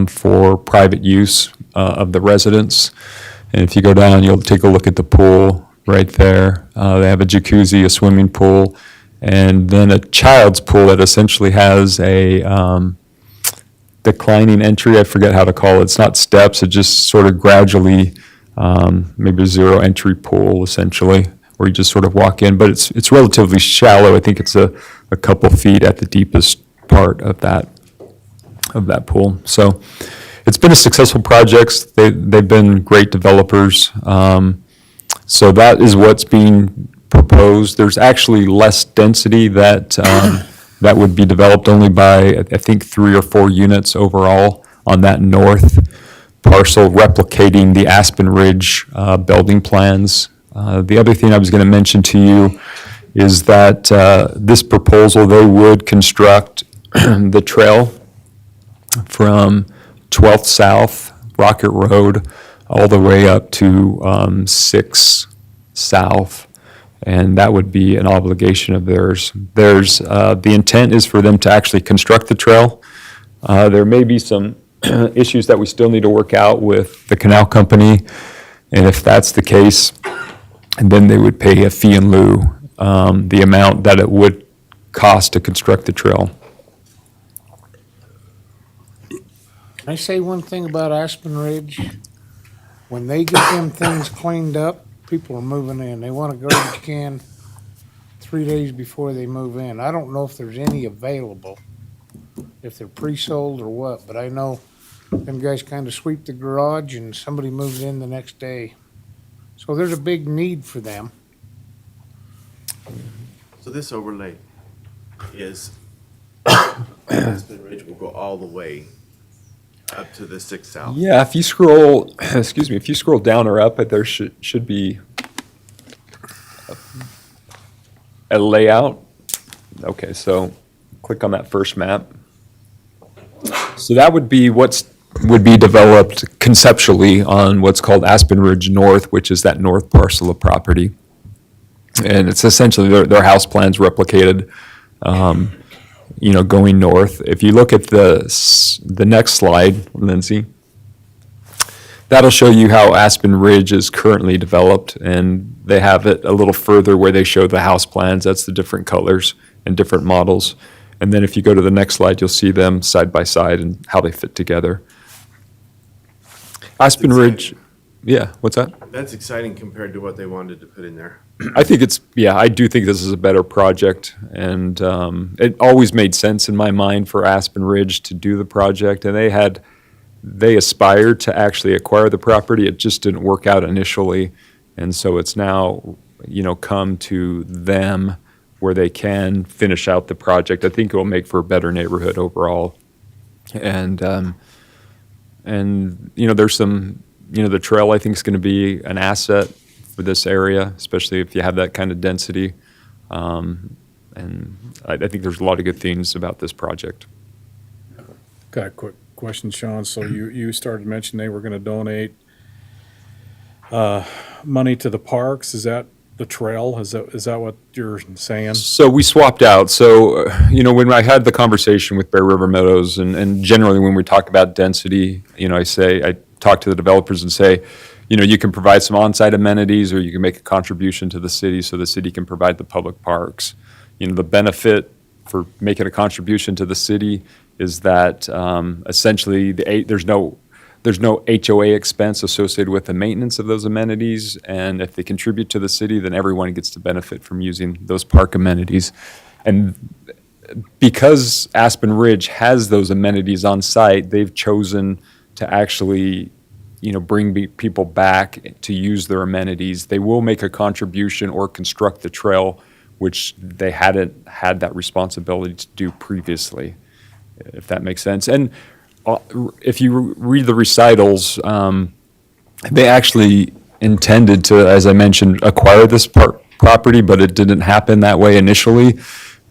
for private use of the residents. And if you go down, you'll take a look at the pool right there. They have a jacuzzi, a swimming pool, and then a child's pool that essentially has a declining entry. I forget how to call it. It's not steps. It just sort of gradually, maybe a zero entry pool essentially, where you just sort of walk in. But it's relatively shallow. I think it's a couple feet at the deepest part of that pool. So it's been a successful project. They've been great developers. So that is what's being proposed. There's actually less density that that would be developed only by, I think, 3 or 4 units overall on that north parcel, replicating the Aspen Ridge building plans. The other thing I was going to mention to you is that this proposal, they would construct the trail from 12th South, Rocket Road, all the way up to 6 South. And that would be an obligation of theirs. The intent is for them to actually construct the trail. There may be some issues that we still need to work out with the canal company. And if that's the case, then they would pay a fee in lieu, the amount that it would cost to construct the trail. Can I say one thing about Aspen Ridge? When they get them things cleaned up, people are moving in. They want a garbage can 3 days before they move in. I don't know if there's any available, if they're pre-sold or what, but I know them guys kind of sweep the garage and somebody moves in the next day. So there's a big need for them. So this overlay is, Aspen Ridge will go all the way up to the 6 South. Yeah, if you scroll, excuse me, if you scroll down or up, there should be a layout. Okay, so click on that first map. So that would be would be developed conceptually on what's called Aspen Ridge North, which is that north parcel of property. And it's essentially their house plans replicated, going north. If you look at the next slide, Lindsay, that'll show you how Aspen Ridge is currently developed, and they have it a little further where they show the house plans. That's the different colors and different models. And then if you go to the next slide, you'll see them side by side and how they fit together. Aspen Ridge, yeah, what's that? That's exciting compared to what they wanted to put in there. I think I do think this is a better project, and it always made sense in my mind for Aspen Ridge to do the project, and they aspired to actually acquire the property. It just didn't work out initially, and so it's now, come to them where they can finish out the project. I think it will make for a better neighborhood overall, and there's some, the trail I think is going to be an asset for this area, especially if you have that kind of density. And I think there's a lot of good things about this project. Got a quick question, Sean. So you started mentioning they were going to donate money to the parks. Is that the trail? Is that what you're saying? So we swapped out. So, when I had the conversation with Bear River Meadows, and generally when we talk about density, I talk to the developers and say, you can provide some on-site amenities, or you can make a contribution to the city so the city can provide the public parks. The benefit for making a contribution to the city is that essentially there's no HOA expense associated with the maintenance of those amenities, and if they contribute to the city, then everyone gets to benefit from using those park amenities. And because Aspen Ridge has those amenities on site, they've chosen to actually, bring people back to use their amenities. They will make a contribution or construct the trail which they hadn't had that responsibility to do previously, if that makes sense. And if you read the recitals, they actually intended to, as I mentioned, acquire this property, but it didn't happen that way initially.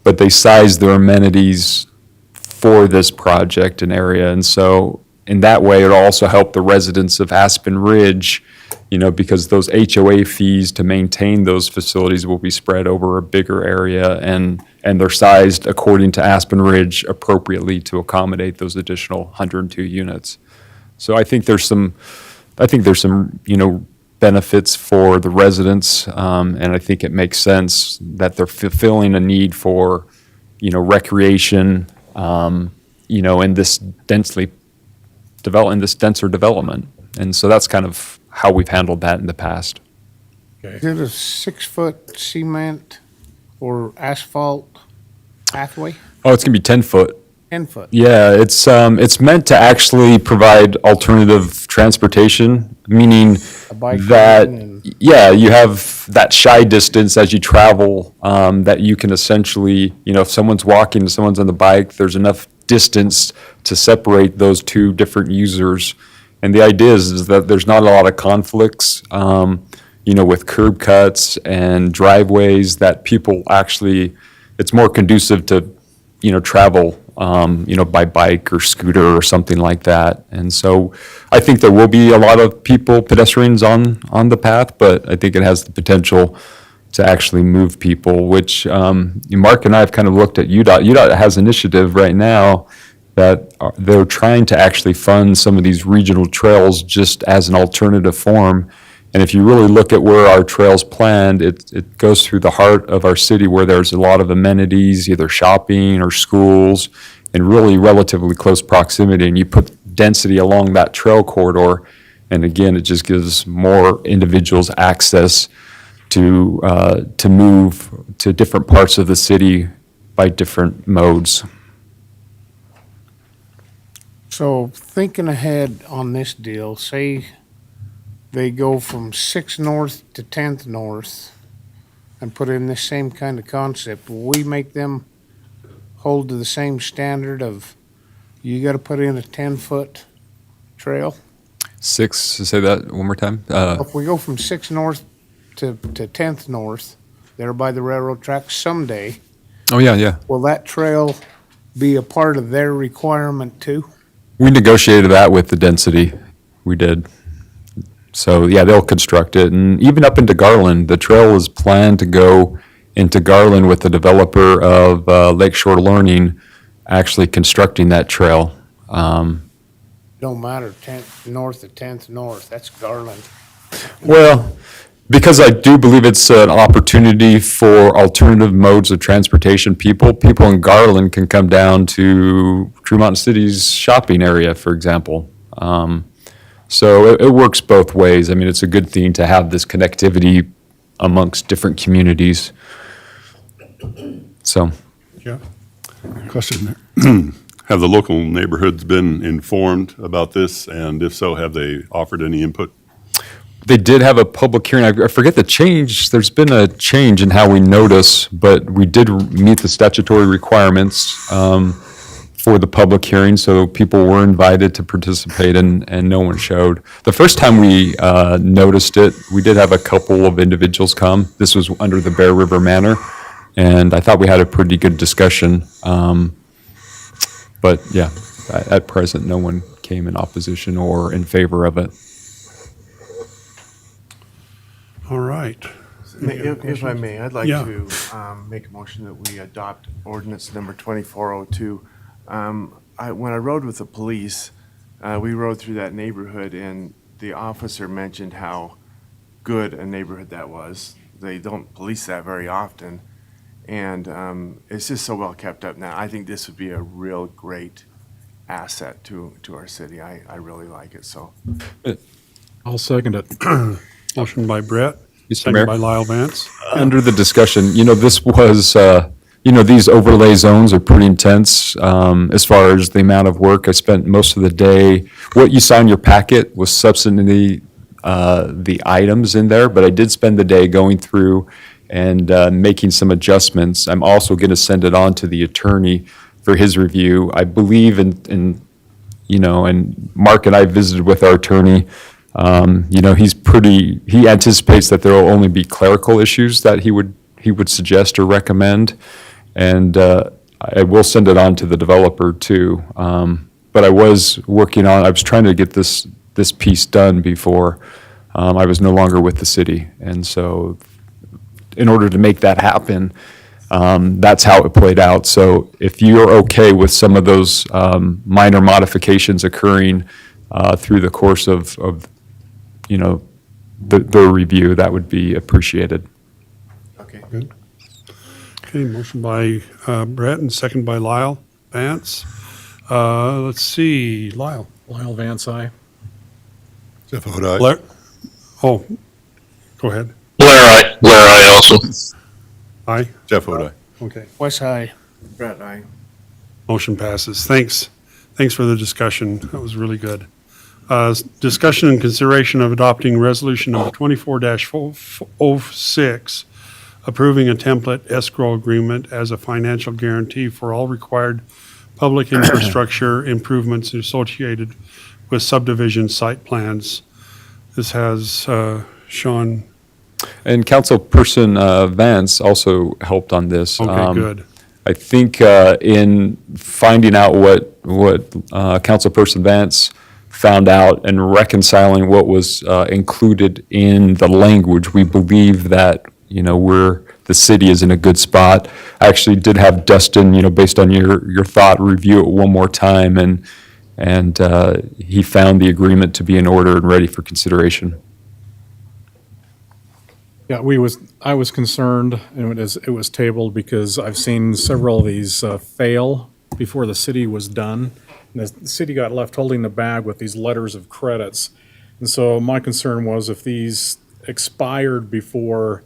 But they sized their amenities for this project and area. And so in that way, it'll also help the residents of Aspen Ridge, because those HOA fees to maintain those facilities will be spread over a bigger area, and they're sized according to Aspen Ridge appropriately to accommodate those additional 102 units. So I think there's some, benefits for the residents, and I think it makes sense that they're fulfilling a need for, recreation, in this denser development. And so that's kind of how we've handled that in the past. Is it a 6-foot cement or asphalt pathway? Oh, it's gonna be 10-foot. 10-foot? Yeah, it's meant to actually provide alternative transportation, meaning A bike that, lane and- yeah, you have that shy distance as you travel, that you can essentially, if someone's walking and someone's on the bike, there's enough distance to separate those two different users. And the idea is that there's not a lot of conflicts, with curb cuts and driveways, that people actually, it's more conducive to, travel, by bike or scooter or something like that. And so I think there will be a lot of pedestrians on the path, but I think it has the potential to actually move people, which Mark and I have kind of looked at UDOT. UDOT has initiative right now that they're trying to actually fund some of these regional trails just as an alternative form. And if you really look at where our trail's planned, it goes through the heart of our city where there's a lot of amenities, either shopping or schools, in really relatively close proximity. And you put density along that trail corridor, and again, it just gives more individuals access to move to different parts of the city by different modes. So thinking ahead on this deal, say they go from 6th North to 10th North and put in this same kind of concept, will we make them hold to the same standard of you got to put in a 10-foot trail? Say that one more time. If we go from 6th North to 10th North, there by the railroad tracks someday, Oh, yeah. will that trail be a part of their requirement too? We negotiated that with the density. We did. So, yeah, they'll construct it. And even up into Garland, the trail is planned to go into Garland with the developer of Lakeshore Learning actually constructing that trail. Don't matter, 10th North to 10th North, that's Garland. Well, because I do believe it's an opportunity for alternative modes of transportation. People in Garland can come down to True Mountain City's shopping area, for example. So it works both ways. I mean, it's a good thing to have this connectivity amongst different communities. So. Yeah. Question there. Have the local neighborhoods been informed about this? And if so, have they offered any input? They did have a public hearing. I forget the change. There's been a change in how we notice, but we did meet the statutory requirements for the public hearing, so people were invited to participate, and no one showed. The first time we noticed it, we did have a couple of individuals come. This was under the Bear River Manor, and I thought we had a pretty good discussion. But yeah, at present, no one came in opposition or in favor of it. All right. If I may, I'd like Yeah. to make a motion that we adopt ordinance number 2402. When I rode with the police, we rode through that neighborhood, and the officer mentioned how good a neighborhood that was. They don't police that very often, and it's just so well kept up now. I think this would be a real great asset to our city. I really like it, so. I'll second it. Motion by Brett, Mr. second Mayor? by Lyle Vance. Under the discussion, this was, these overlay zones are pretty intense as far as the amount of work. I spent most of the day, what you saw in your packet was substantively the items in there, but I did spend the day going through and making some adjustments. I'm also going to send it on to the attorney for his review. I believe in and Mark and I visited with our attorney. He anticipates that there will only be clerical issues that he would suggest or recommend. And I will send it on to the developer too. But I was trying to get this piece done before I was no longer with the city. And so in order to make that happen, that's how it played out. So if you're okay with some of those minor modifications occurring through the course of the review, that would be appreciated. Okay. Good. Okay, motion by Brett and second by Lyle Vance. Let's see, Lyle. Lyle Vance, aye. Jeff Hoda. Blair? Oh, go ahead. Blair, I also. Aye? Jeff Hoda. Okay. West High. Brett, aye. Motion passes. Thanks. Thanks for the discussion. That was really good. Discussion and consideration of adopting resolution number 24-06, approving a template escrow agreement as a financial guarantee for all required public infrastructure improvements associated with subdivision site plans. This has Sean. And Councilperson Vance also helped on this. Okay, good. I think in finding out what Councilperson Vance found out and reconciling what was included in the language, we believe that, the city is in a good spot. I actually did have Dustin, based on your thought, review it one more time, and he found the agreement to be in order and ready for consideration. Yeah, I was concerned, and it was tabled because I've seen several of these fail before the city was done. And the city got left holding the bag with these letters of credits. And so my concern was if these expired before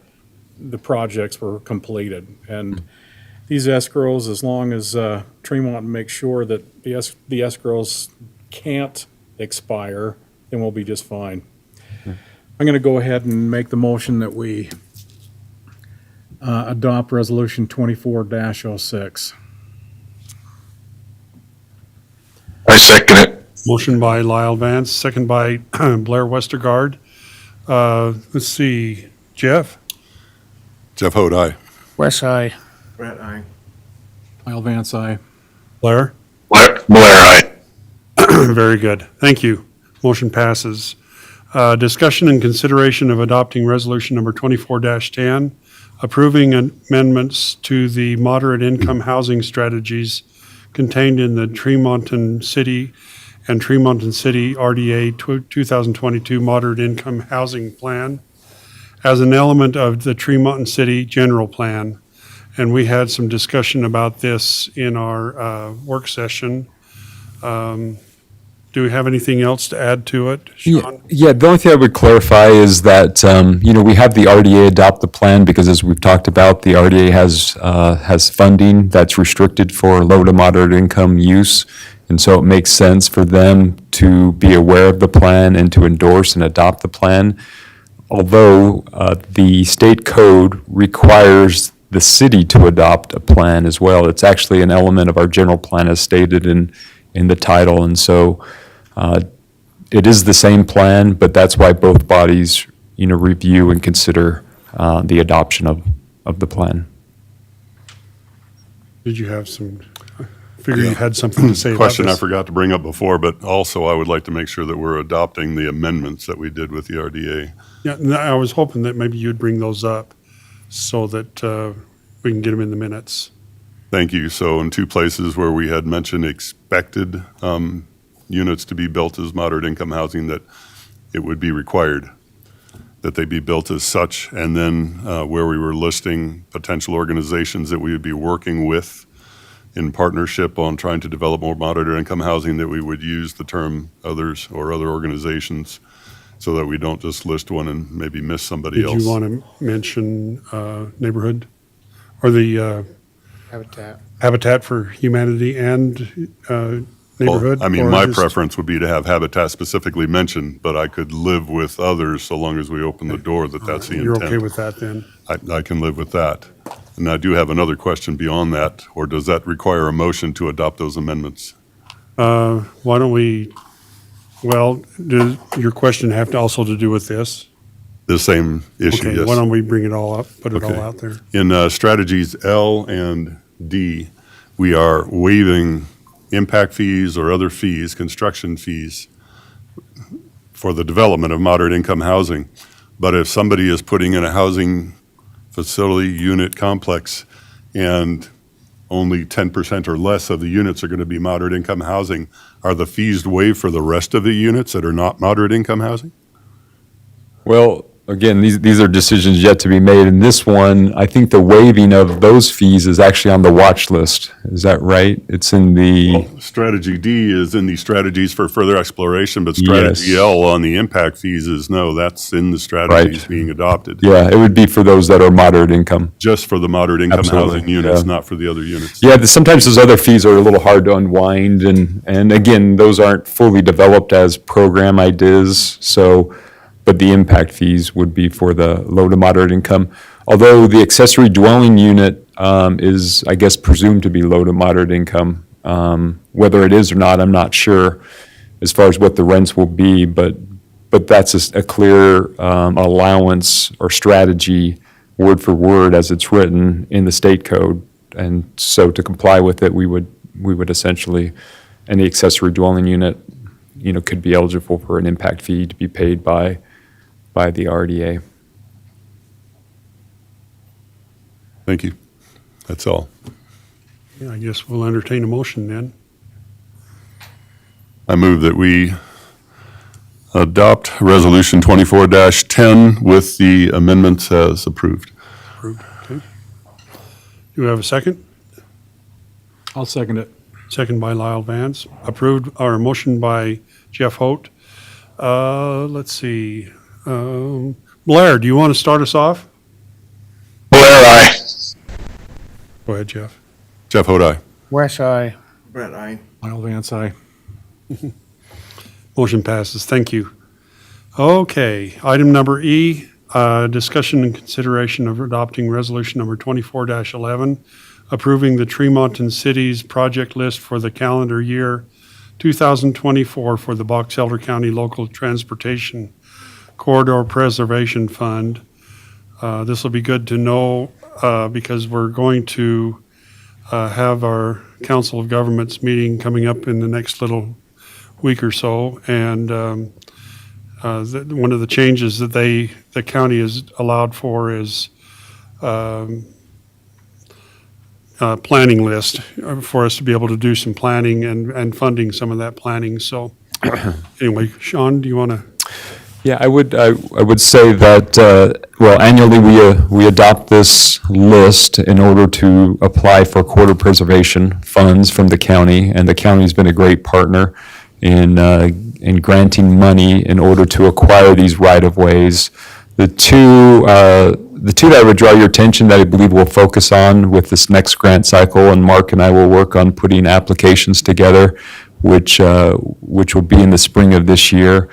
the projects were completed. And these escrows, as long as Tremont makes sure that the escrows can't expire, then we'll be just fine. I'm going to go ahead and make the motion that we adopt Resolution 24-06. I second it. Motion by Lyle Vance, second by Blair Westergaard. Let's see, Jeff? Jeff Hoda. West High. Brett, aye. Lyle Vance, aye. Blair? Blair, aye. Very good. Thank you. Motion passes. Discussion and consideration of adopting resolution number 24-10, approving amendments to the moderate income housing strategies contained in the Tremonton City and Tremonton City RDA 2022 Moderate Income Housing Plan as an element of the Tremonton City General Plan. And we had some discussion about this in our work session. Do we have anything else to add to it, Sean? Yeah, the only thing I would clarify is that, we have the RDA adopt the plan because as we've talked about, the RDA has funding that's restricted for low to moderate income use. And so it makes sense for them to be aware of the plan and to endorse and adopt the plan. Although the state code requires the city to adopt a plan as well. It's actually an element of our general plan as stated in the title. And so it is the same plan, but that's why both bodies, review and consider the adoption of the plan. Did you have some, I figured you had something to say about Question I this. forgot to bring up before, but also I would like to make sure that we're adopting the amendments that we did with the RDA. Yeah, and I was hoping that maybe you'd bring those up so that we can get them in the minutes. Thank you. So in two places where we had mentioned expected units to be built as moderate income housing, that it would be required that they be built as such. And then where we were listing potential organizations that we would be working with in partnership on trying to develop more moderate income housing, that we would use the term others or other organizations so that we don't just list one and maybe miss somebody else. Did you want to mention neighborhood or the Habitat. Habitat for Humanity and neighborhood? I mean, or my just- preference would be to have Habitat specifically mentioned, but I could live with others so long as we open the door that that's the You're intent. okay with that then? I can live with that. And I do have another question beyond that, or does that require a motion to adopt those amendments? Why don't we, well, does your question have to also to do with this? The same issue, Okay, yes. why don't we bring it all up, put it all Okay. out there? In strategies L and D, we are waiving impact fees or other fees, construction fees, for the development of moderate income housing. But if somebody is putting in a housing facility unit complex and only 10% or less of the units are going to be moderate income housing, are the fees waived for the rest of the units that are not moderate income housing? Well, again, these are decisions yet to be made. In this one, I think the waiving of those fees is actually on the watch list. Is that right? It's in the, Strategy D is in the strategies for further exploration, but strategy Yes. L on the impact fees is no, that's in the strategies Right. being adopted. yeah, it would be for those that are moderate income. Just for the moderate income Absolutely, housing units, yeah. not for the other units. Yeah, sometimes those other fees are a little hard to unwind, and again, those aren't fully developed as program ideas, so, but the impact fees would be for the low to moderate income. Although the accessory dwelling unit is, I guess, presumed to be low to moderate income. Whether it is or not, I'm not sure as far as what the rents will be, but that's a clear allowance or strategy, word for word, as it's written in the state code. And so to comply with it, we would essentially, any accessory dwelling unit, could be eligible for an impact fee to be paid by the RDA. Thank you. That's all. Yeah, I guess we'll entertain a motion then. I move that we adopt Resolution 24-10 with the amendments as approved. Approved, okay. Do we have a second? I'll second it. Second by Lyle Vance. Approved, or motion by Jeff Holt. Let's see. Blair, do you want to start us off? Blair, aye. Go ahead, Jeff. Jeff Hodi. Wes, I. Brett, aye. Lyle Vance, aye. Motion passes. Thank you. Okay, item number E, discussion and consideration of adopting resolution number 24-11, approving the Tremonton Cities project list for the calendar year 2024 for the Box Elder County Local Transportation Corridor Preservation Fund. This will be good to know because we're going to have our Council of Governments meeting coming up in the next little week or so, and one of the changes that the county is allowed for is planning list for us to be able to do some planning and funding some of that planning. So anyway, Sean, do you want to? Yeah, I would say that, well, annually, we adopt this list in order to apply for corridor preservation funds from the county, and the county's been a great partner in granting money in order to acquire these right-of-ways. The two that I would draw your attention that I believe we'll focus on with this next grant cycle, and Mark and I will work on putting applications together, which will be in the spring of this year,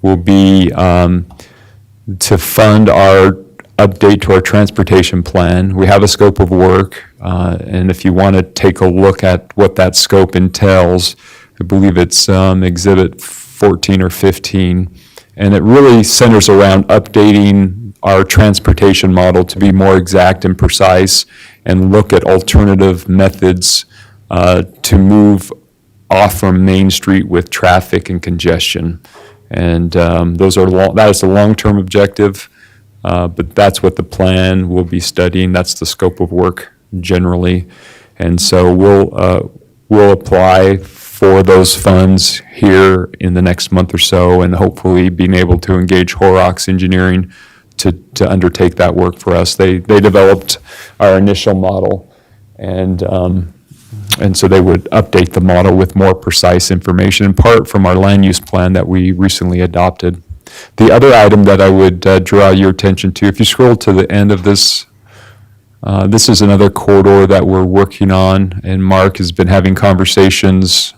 will be to fund our update to our transportation plan. We have a scope of work, and if you want to take a look at what that scope entails, I believe it's Exhibit 14 or 15, and it really centers around updating our transportation model to be more exact and precise and look at alternative methods to move off from Main Street with traffic and congestion. And that is the long-term objective, but that's what the plan will be studying. That's the scope of work generally. And so we'll apply for those funds here in the next month or so, and hopefully being able to engage Horrocks Engineering to undertake that work for us. They developed our initial model, and so they would update the model with more precise information, in part from our land use plan that we recently adopted. The other item that I would draw your attention to, if you scroll to the end of this, this is another corridor that we're working on, and Mark has been having conversations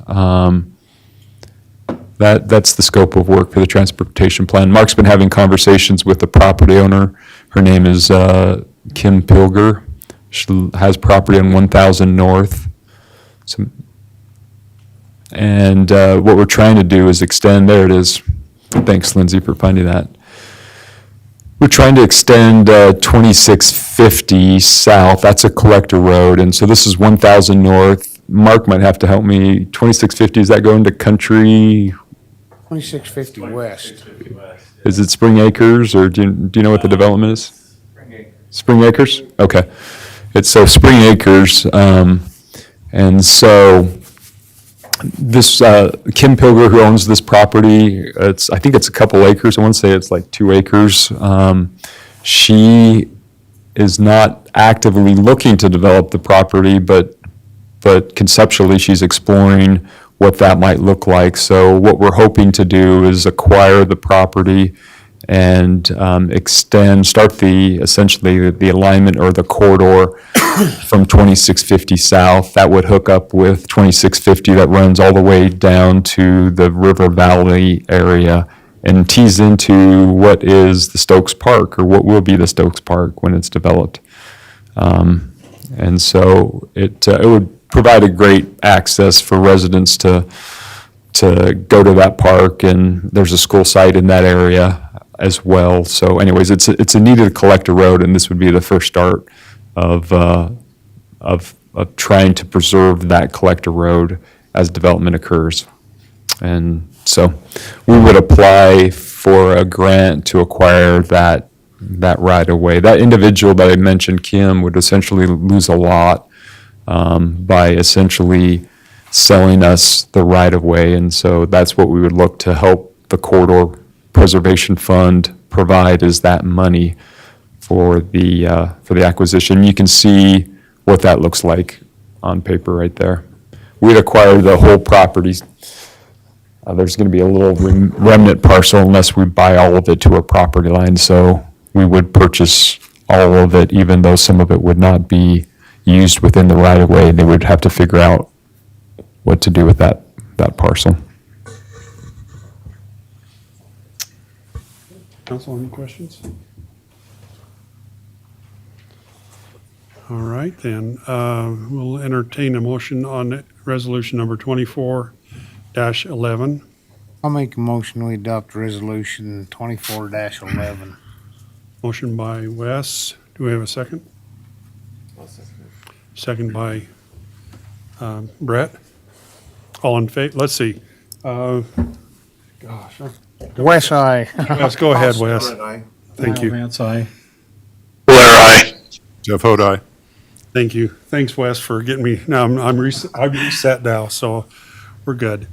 that's the scope of work for the transportation plan. Mark's been having conversations with the property owner. Her name is Kim Pilger. She has property on 1000 North. And what we're trying to do is extend, there it is. Thanks, Lindsay, for finding that. We're trying to extend 2650 south. That's a collector road. And so this is 1000 North. Mark might have to help me. 2650, is that going to Country? 2650 west. Is it Spring Acres, or do you know what the development is? Spring Acres? Okay. It's so Spring Acres, and so this Kim Pilger, who owns this property, I think it's a couple acres. I want to say it's like 2 acres. She is not actively looking to develop the property, but conceptually she's exploring what that might look like. So what we're hoping to do is acquire the property and start essentially the alignment or the corridor from 2650 south. That would hook up with 2650 that runs all the way down to the River Valley area and tease into what is the Stokes Park, or what will be the Stokes Park when it's developed. And so it would provide a great access for residents to go to that park, and there's a school site in that area as well. So anyways, it's a needed collector road, and this would be the first start of trying to preserve that collector road as development occurs. And so we would apply for a grant to acquire that right of way. That individual that I mentioned, Kim, would essentially lose a lot by essentially selling us the right of way. And so that's what we would look to help the Corridor Preservation Fund provide, is that money for the acquisition. You can see what that looks like on paper right there. We'd acquire the whole property. There's going to be a little remnant parcel unless we buy all of it to a property line. So we would purchase all of it, even though some of it would not be used within the right of way. They would have to figure out what to do with that parcel. Council, any questions? All right, then, we'll entertain a motion on resolution number 24-11. I'll make a motion, we adopt resolution 24-11. Motion by Wes. Do we have a second? Second by Brett. All in favor? Let's see. Gosh. Wes, aye. Let's go ahead, Wes. Thank you. Vance, aye. Blair, aye. Jeff Hodi. Thank you. Thanks, Wes, for getting me. Now I'm reset now, so we're good.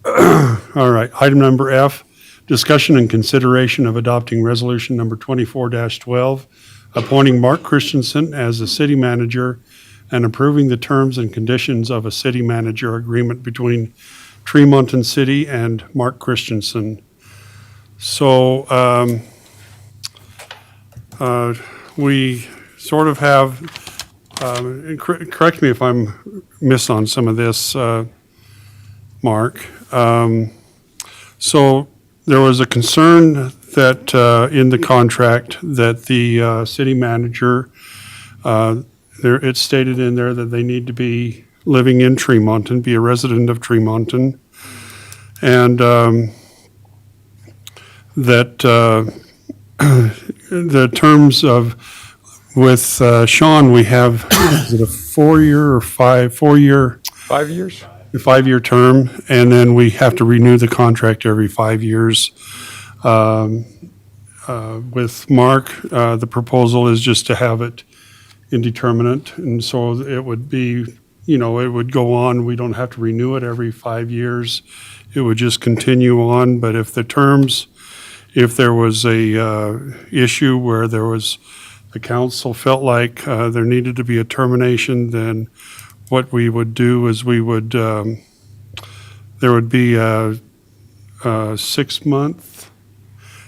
All right. Item number F, discussion and consideration of adopting resolution number 24-12, appointing Mark Christensen as the city manager and approving the terms and conditions of a city manager agreement between Tremonton City and Mark Christensen. So we sort of have, correct me if I'm miss on some of this, Mark. So there was a concern that in the contract that the city manager, it's stated in there that they need to be living in Tremonton, be a resident of Tremonton, and that the terms of with Sean, we have, is it a 4-year or 4-year? 5 years? A 5-year term, and then we have to renew the contract every 5 years. With Mark, the proposal is just to have it indeterminate, and so it would be, it would go on. We don't have to renew it every 5 years. It would just continue on, but if the terms, if there was a issue where the council felt like there needed to be a termination, then what we would do is we would, there would be a 6 month,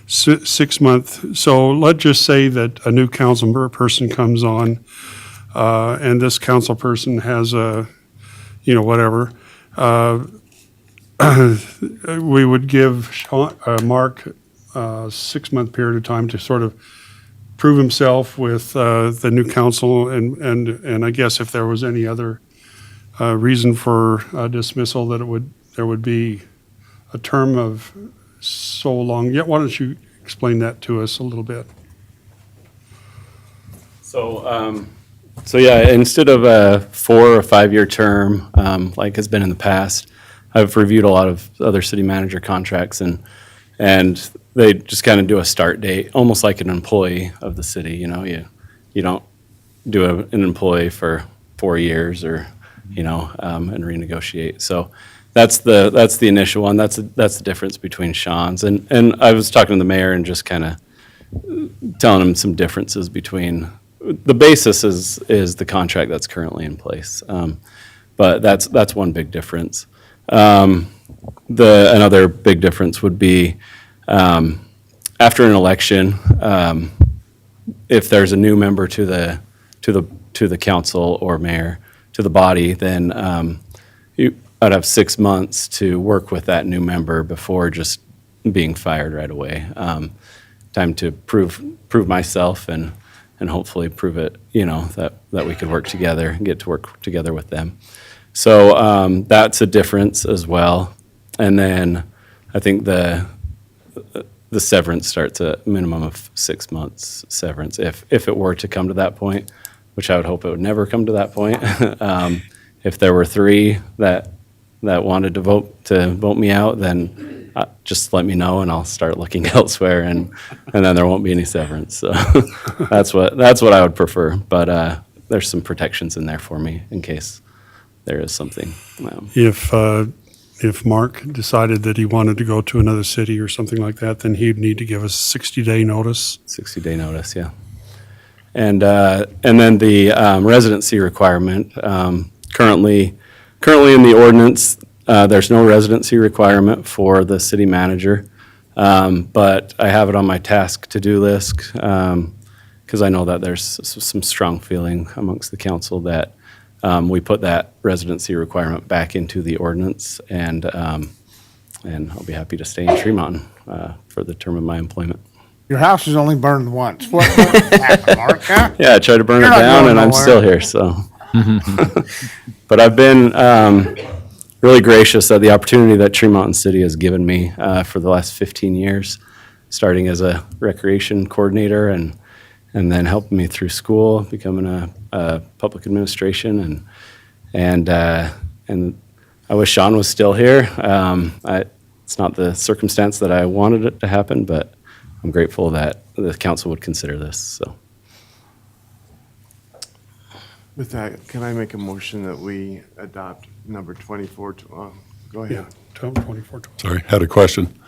so let's just say that a new council person comes on, and this council person has a, whatever, we would give Mark a 6-month period of time to sort of prove himself with the new council, and I guess if there was any other reason for dismissal, that there would be a term of so long. Yeah, why don't you explain that to us a little bit? So yeah, instead of a 4 or 5 year term, like has been in the past, I've reviewed a lot of other city manager contracts, and they just kind of do a start date, almost like an employee of the city. You know, you don't do an employee for 4 years or, and renegotiate. So that's the initial one. That's the difference between Sean's. And I was talking to the mayor and just kind of telling him some differences between, the basis is the contract that's currently in place. But that's one big difference. Another big difference would be, after an election, if there's a new member to the council or mayor, to the body, then I'd have 6 months to work with that new member before just being fired right away. Time to prove myself and hopefully prove it, that we could work together and get to work together with them. So that's a difference as well. And then I think the severance starts at a minimum of 6 months severance, if it were to come to that point, which I would hope it would never come to that point. If there were 3 that wanted to vote me out, then just let me know and I'll start looking elsewhere, and then there won't be any severance. So that's what I would prefer. But there's some protections in there for me in case there is something. If Mark decided that he wanted to go to another city or something like that, then he'd need to give us 60-day notice. 60-day notice, yeah. And then the residency requirement, currently in the ordinance, there's no residency requirement for the city manager, but I have it on my task to-do list because I know that there's some strong feeling amongst the council that we put that residency requirement back into the ordinance, and I'll be happy to stay in Tree Mountain for the term of my employment. Your house is only burned once. What happened, Mark? Huh? Yeah, I tried to burn You're it not down, going and I'm nowhere. still here. So, but I've been really gracious at the opportunity that Tree Mountain City has given me for the last 15 years, starting as a recreation coordinator and then helping me through school, becoming a public administration, and I wish Sean was still here. It's not the circumstance that I wanted it to happen, but I'm grateful that the council would consider this. So, With that, can I make a motion that we adopt number 24? Go ahead. 24. Sorry, had a question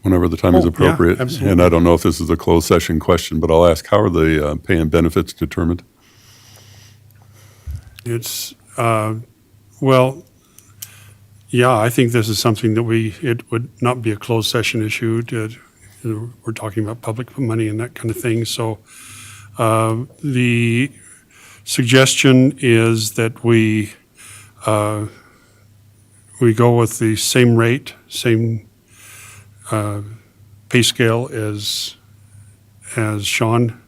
whenever the time is Oh, yeah, appropriate. absolutely. And I don't know if this is a closed session question, but I'll ask, how are the pay and benefits determined? It's, well, yeah, I think this is something that it would not be a closed session issue. We're talking about public money and that kind of thing. So the suggestion is that we go with the same rate, same pay scale as Sean.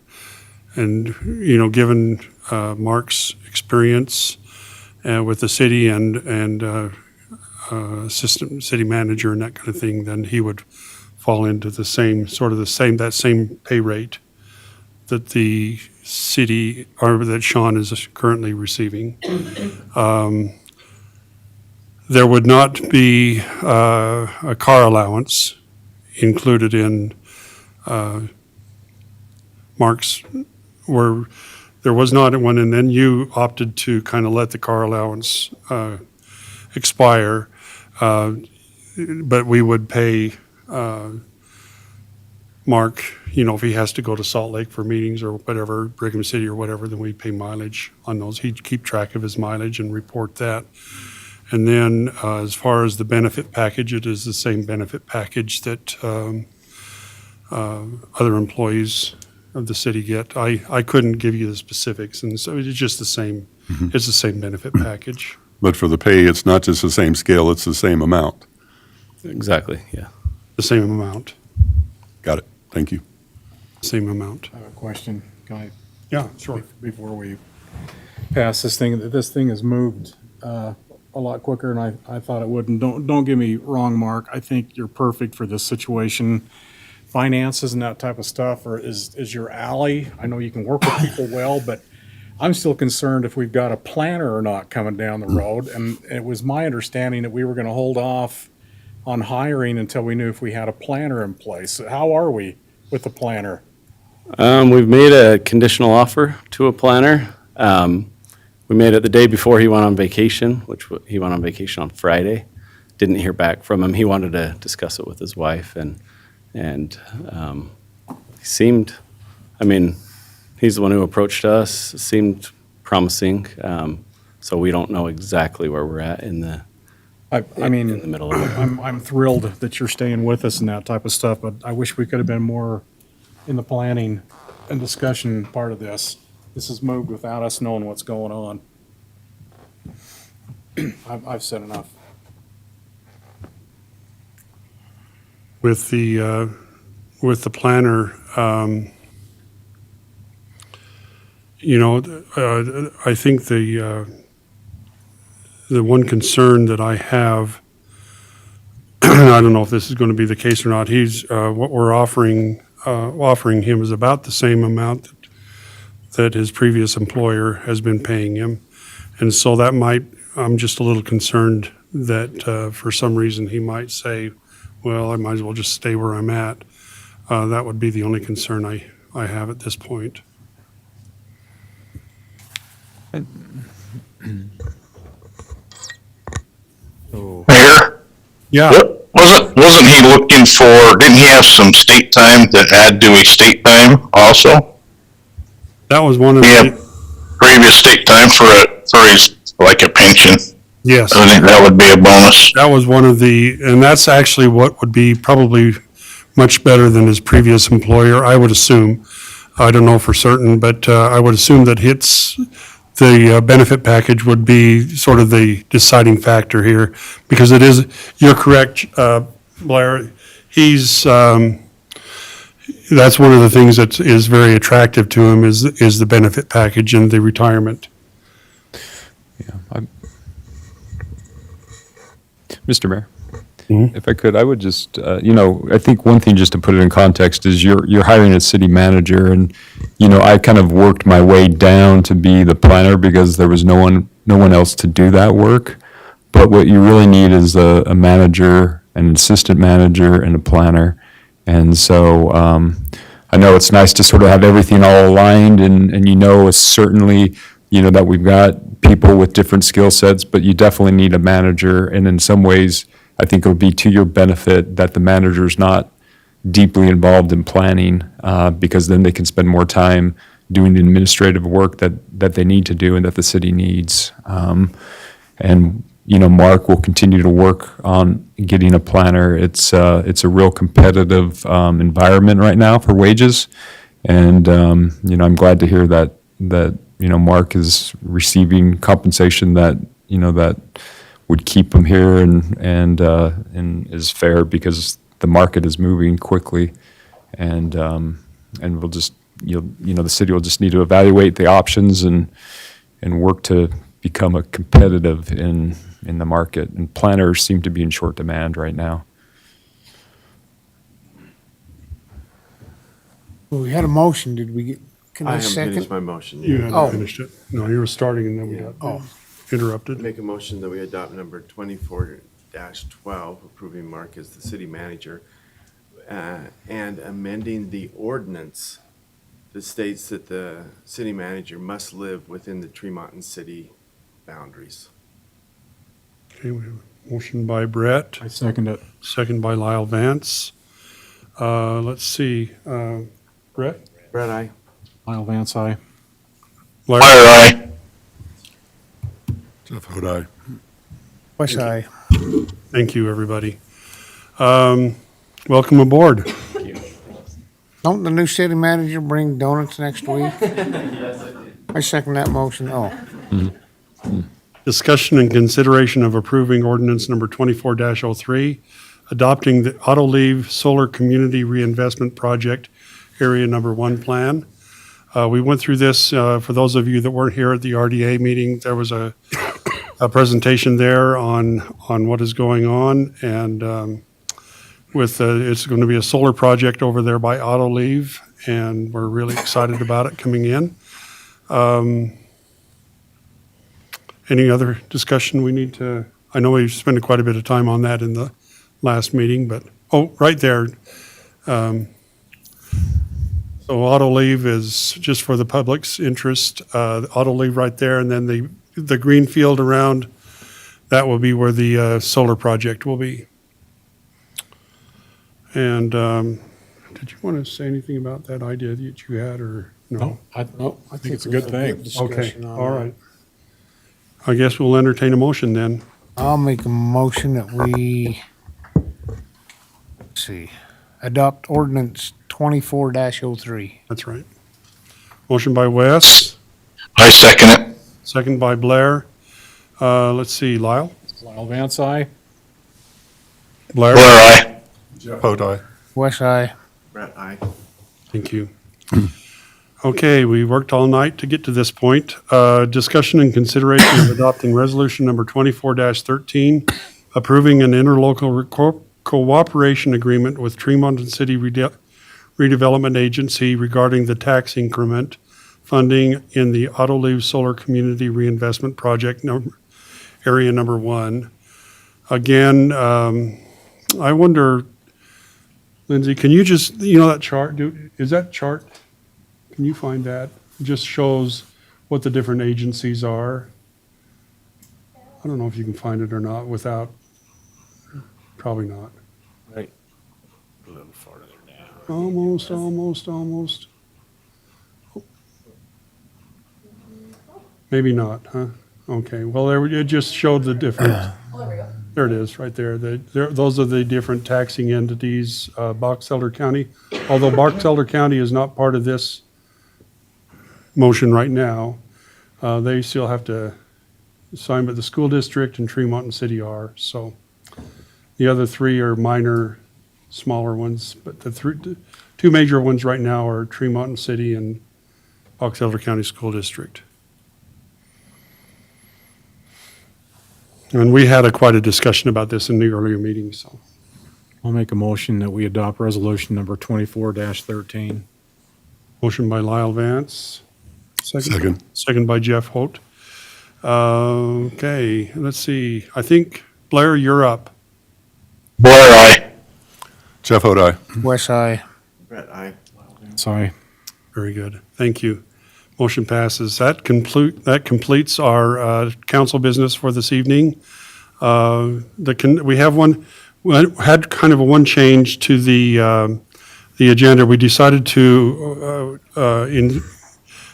And, given Mark's experience with the city and assistant city manager and that kind of thing, then he would fall into that same pay rate that the city, or that Sean is currently receiving. There would not be a car allowance included in Mark's, where there was not one, and then you opted to kind of let the car allowance expire, but we would pay Mark, if he has to go to Salt Lake for meetings or whatever, Brigham City or whatever, then we pay mileage on those. He'd keep track of his mileage and report that. And then as far as the benefit package, it is the same benefit package that other employees of the city get. I couldn't give you the specifics, and so it's just the same. It's the same benefit package. But for the pay, it's not just the same scale, it's the same amount. Exactly, yeah. The same amount, Got it. Thank you. same amount. I have a question. Can I, Yeah, sure. before we pass this thing has moved a lot quicker than I thought it would. And don't get me wrong, Mark. I think you're perfect for this situation. Finances and that type of stuff is your alley. I know you can work with people well, but I'm still concerned if we've got a planner or not coming down the road. And it was my understanding that we were going to hold off on hiring until we knew if we had a planner in place. How are we with the planner? We've made a conditional offer to a planner. We made it the day before he went on vacation, he went on vacation on Friday. Didn't hear back from him. He wanted to discuss it with his wife, and he seemed, I mean, he's the one who approached us. It seemed promising. So we don't know exactly where we're at in the in the middle of it. I'm thrilled that you're staying with us and that type of stuff, but I wish we could have been more in the planning and discussion part of this. This has moved without us knowing what's going on. I've said enough. With the planner, I think the one concern that I have, I don't know if this is going to be the case or not, what we're offering him is about the same amount that his previous employer has been paying him. And so I'm just a little concerned that for some reason he might say, well, I might as well just stay where I'm at. That would be the only concern I have at this point. Mayor? Yeah. Wasn't he looking for, didn't he have some state time to add to his state time also? That was one of He the, had previous state time for his, like a pension. yes. I think that would be a bonus. That was one of and that's actually what would be probably much better than his previous employer, I would assume. I don't know for certain, but I would assume that the benefit package would be sort of the deciding factor here, because you're correct, Blair. That's one of the things that is very attractive to him is the benefit package and the retirement. Mr. Mayor, if I could, I would just, I think one thing just to put it in context is you're hiring a city manager, and, I kind of worked my way down to be the planner because there was no one else to do that work. But what you really need is a manager, an assistant manager, and a planner. And so I know it's nice to sort of have everything all aligned, and it's certainly, that we've got people with different skill sets, but you definitely need a manager. And in some ways, I think it would be to your benefit that the manager's not deeply involved in planning, because then they can spend more time doing the administrative work that they need to do and that the city needs. And Mark will continue to work on getting a planner. It's a real competitive environment right now for wages, and I'm glad to hear that Mark is receiving compensation that that would keep him here and is fair, because the market is moving quickly, and we'll just the city will just need to evaluate the options and work to become a competitive in the market. And planners seem to be in short demand right now. Well, we had a motion, did we get, can I I haven't second? finished my motion You yet. hadn't finished it. No, you were starting and then we got interrupted. Make a motion that we adopt number 24-12, approving Mark as the city manager, and amending the ordinance that states that the city manager must live within the Tremonton city boundaries. Okay, we have a motion by Brett. I second it. Second by Lyle Vance. Let's see, Brett? Brett, aye. Lyle Vance, aye. Larry? Aye. Jeff Hood, aye. West side. Thank you, everybody. Welcome aboard. Don't the new city manager bring donuts next week? I second that motion, Discussion and consideration of approving ordinance number 24-03, adopting the Autoliv Solar Community Reinvestment Project Area Number 1 plan. We went through this, for those of you that weren't here at the RDA meeting, there was a presentation there on what is going on, and it's going to be a solar project over there by Autoliv, and we're really excited about it coming in. Any other discussion we need to, I know we spent quite a bit of time on that in the last meeting, but, oh, right there. So Autoliv is just for the public's interest, Autoliv right there, and then the green field around, that will be where the solar project will be. And did you want to say anything about that idea that you had, or no? I think it's a good thing. Okay, all right. I guess we'll entertain a motion then. I'll make a motion that we, let's see, adopt ordinance 24-03. That's right. Motion by Wes, I second it. second by Blair. Let's see, Lyle? Lyle Vance, aye. Blair? Blair, aye. Jeff Odi. West Eye. Brett, aye. Thank you. Okay, we worked all night to get to this point. Discussion and consideration of adopting resolution number 24-13, approving an interlocal cooperation agreement with Tremont City Redevelopment Agency regarding the tax increment funding in the Autoliv Solar Community Reinvestment Project Area Number 1. Again, I wonder, Lindsay, can you just, that chart, is that chart? Can you find that? It just shows what the different agencies are. I don't know if you can find it or not without, probably not. Right. A little farther down. Almost. Oh. Maybe not, huh? Okay, well, it just showed the different. There it is, right there. Those are the different taxing entities, Box Elder County. Although Box Elder County is not part of this motion right now, they still have to sign, but the school district and Tremont and City are. So the other three are minor, smaller ones, but the two major ones right now are Tremont and City and Box Elder County School District. And we had quite a discussion about this in the earlier meeting, so. I'll make a motion that we adopt resolution number 24-13. Motion by Lyle Vance. Second. Second by Jeff Holt. Okay, let's see. I think, Blair, you're up. Blair, aye. Jeff Odi. West Eye. Brett, aye. Sorry. Very good. Thank you. Motion passes. That completes our council business for this evening. We have had kind of one change to the agenda. We decided to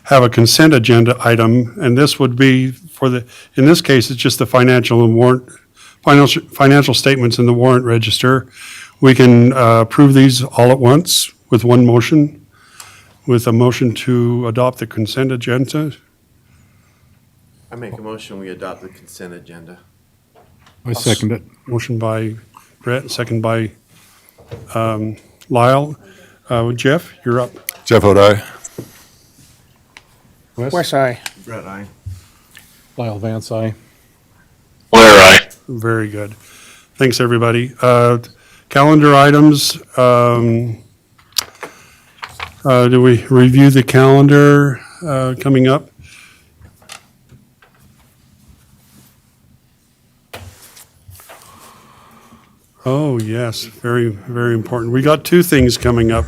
have a consent agenda item, and this would be in this case, it's just the financial statements in the warrant register. We can approve these all at once with one motion, with a motion to adopt the consent agenda. I make a motion, we adopt the consent agenda. I second it. Motion by Brett, second by Lyle. Jeff, you're up. Jeff Odi. West Eye. Brett, aye. Lyle Vance, aye. Blair, aye. Very good. Thanks, everybody. Calendar items. Do we review the calendar coming up? Oh, yes, very, very important. We got two things coming up.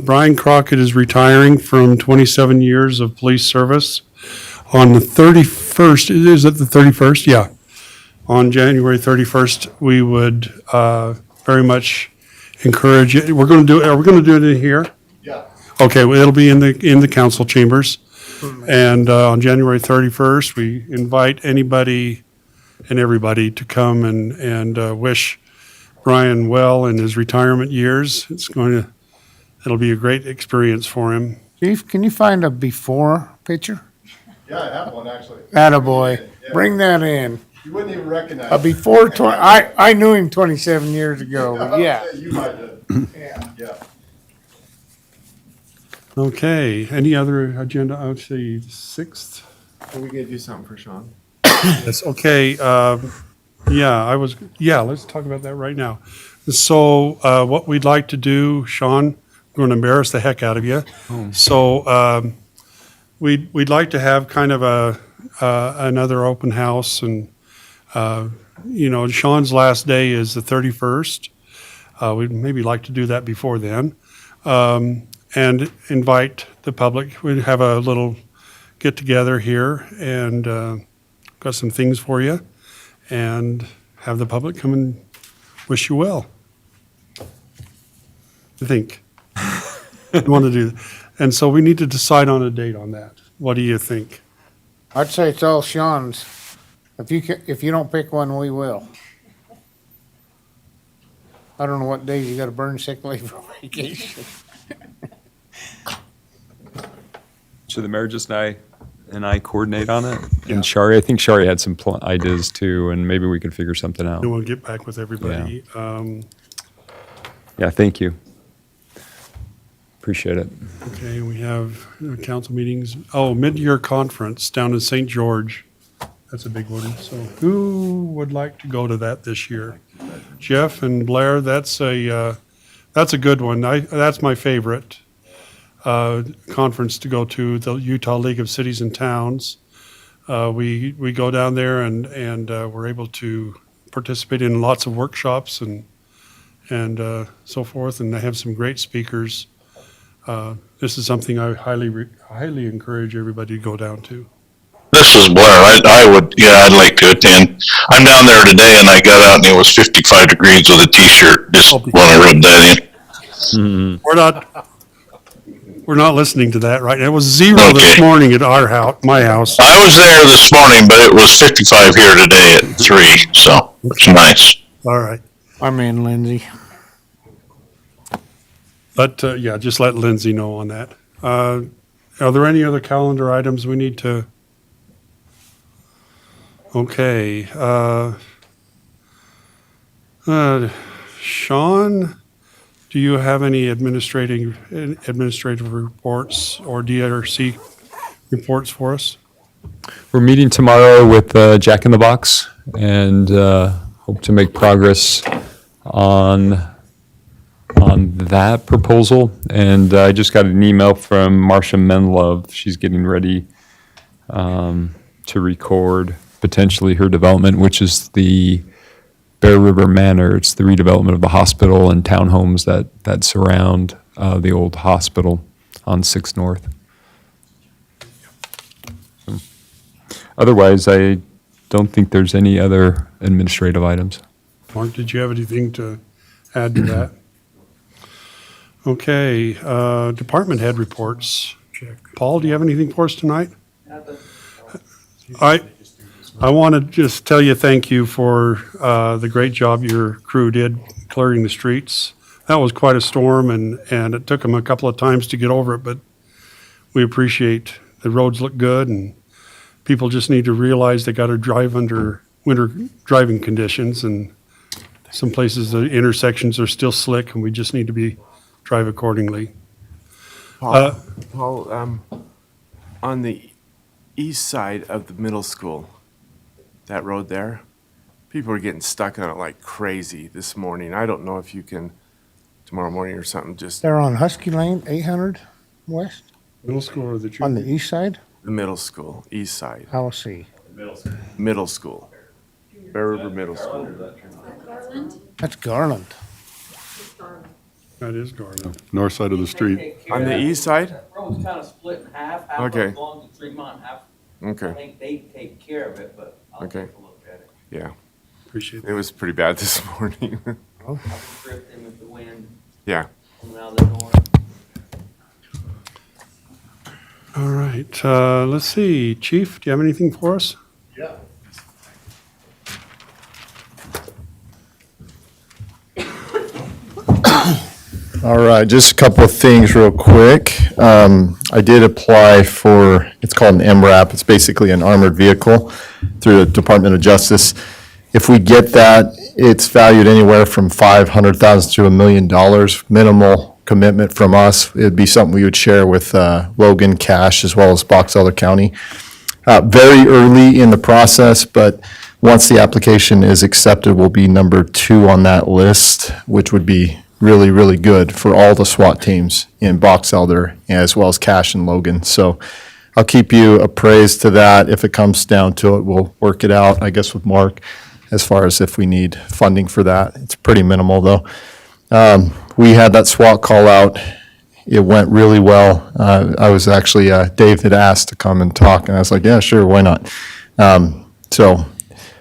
Brian Crockett is retiring from 27 years of police service on the 31st. Is it the 31st? Yeah. On January 31st, we would very much encourage it. Are we going to do it in here? Yeah. Okay, well, it'll be in the council chambers. And on January 31st, we invite anybody and everybody to come and wish Brian well in his retirement years. It'll be a great experience for him. Chief, can you find a before picture? Yeah, I have one actually. Attaboy. Bring that in. You wouldn't even recognize. Before I knew him 27 years ago, but yeah. You might have. Yeah. Okay, any other agenda? I would say 6th. Are we gonna do something for Sean? Yes, okay, let's talk about that right now. So, what we'd like to do, Sean, I'm going to embarrass the heck out of you. So, we'd like to have kind of another open house and, Sean's last day is the 31st. We'd maybe like to do that before then. And invite the public. We'd have a little get together here and got some things for you and have the public come and wish you well. I think. I want to do that. And so we need to decide on a date on that. What do you think? I'd say it's all Sean's. If you don't pick one, we will. I don't know what days you gotta burn sick leave for vacation. So the mayor just and I coordinate on it? And Shari, I think Shari had some ideas too, and maybe we could figure something out. And we'll get back with everybody. Yeah, thank you. Appreciate it. Okay, we have council meetings. Oh, mid-year conference down in St. George. That's a big one. So who would like to go to that this year? Jeff and Blair, that's a good one. That's my favorite conference to go to, the Utah League of Cities and Towns. We go down there and we're able to participate in lots of workshops and so forth, and they have some great speakers. This is something I highly encourage everybody to go down to. This is Blair. I'd like to attend. I'm down there today and I got out and it was 55 degrees with a t-shirt. Just want to rub that in. We're not listening to that right now. It was 0 this morning at my house. I was there this morning, but it was 55 here today at 3, so it's nice. All right. I'm in, Lindsay. But, just let Lindsay know on that. Are there any other calendar items we need to? Okay. Sean, do you have any administrative reports or DRC reports for us? We're meeting tomorrow with Jack in the Box and hope to make progress on that proposal. And I just got an email from Marcia Menlove. She's getting ready to record potentially her development, which is the Bear River Manor. It's the redevelopment of the hospital and townhomes that surround the old hospital on 6 North. Otherwise, I don't think there's any other administrative items. Mark, did you have anything to add to that? Okay, department head reports. Paul, do you have anything for us tonight? I want to just tell you thank you for the great job your crew did clearing the streets. That was quite a storm, and it took them a couple of times to get over it, but we appreciate the roads look good, and people just need to realize they got to drive under winter driving conditions, and some places the intersections are still slick, and we just need to drive accordingly. Paul, on the east side of the middle school, that road there, people are getting stuck on it like crazy this morning. I don't know if you can, tomorrow morning or something, just. They're on Husky Lane, 800 West, Middle school or the on the east side? The middle school, east side. I'll see. Middle school. Bear River Middle School. That's Garland. That is Garland. North side of the street. On the east side? That road's kind of split in half. Half Okay. of it belongs to Tremont, half. Okay. I think they take care of it, but I'll Okay. take a look at it. Yeah. Appreciate It was pretty bad this morning. I'll strip them if the wind Yeah. comes out of the north. All right, let's see. Chief, do you have anything for us? Yeah. All right, just a couple of things real quick. I did apply for, it's called an MRAP. It's basically an armored vehicle through the Department of Justice. If we get that, it's valued anywhere from $500,000 to $1 million, minimal commitment from us. It'd be something we would share with Logan Cash as well as Box Elder County. Very early in the process, but once the application is accepted, we'll be number 2 on that list, which would be really, really good for all the SWAT teams in Box Elder as well as Cash and Logan. So I'll keep you appraised to that. If it comes down to it, we'll work it out, I guess, with Mark as far as if we need funding for that. It's pretty minimal, though. We had that SWAT call out. It went really well. I was actually, Dave had asked to come and talk, and I was like, yeah, sure, why not? So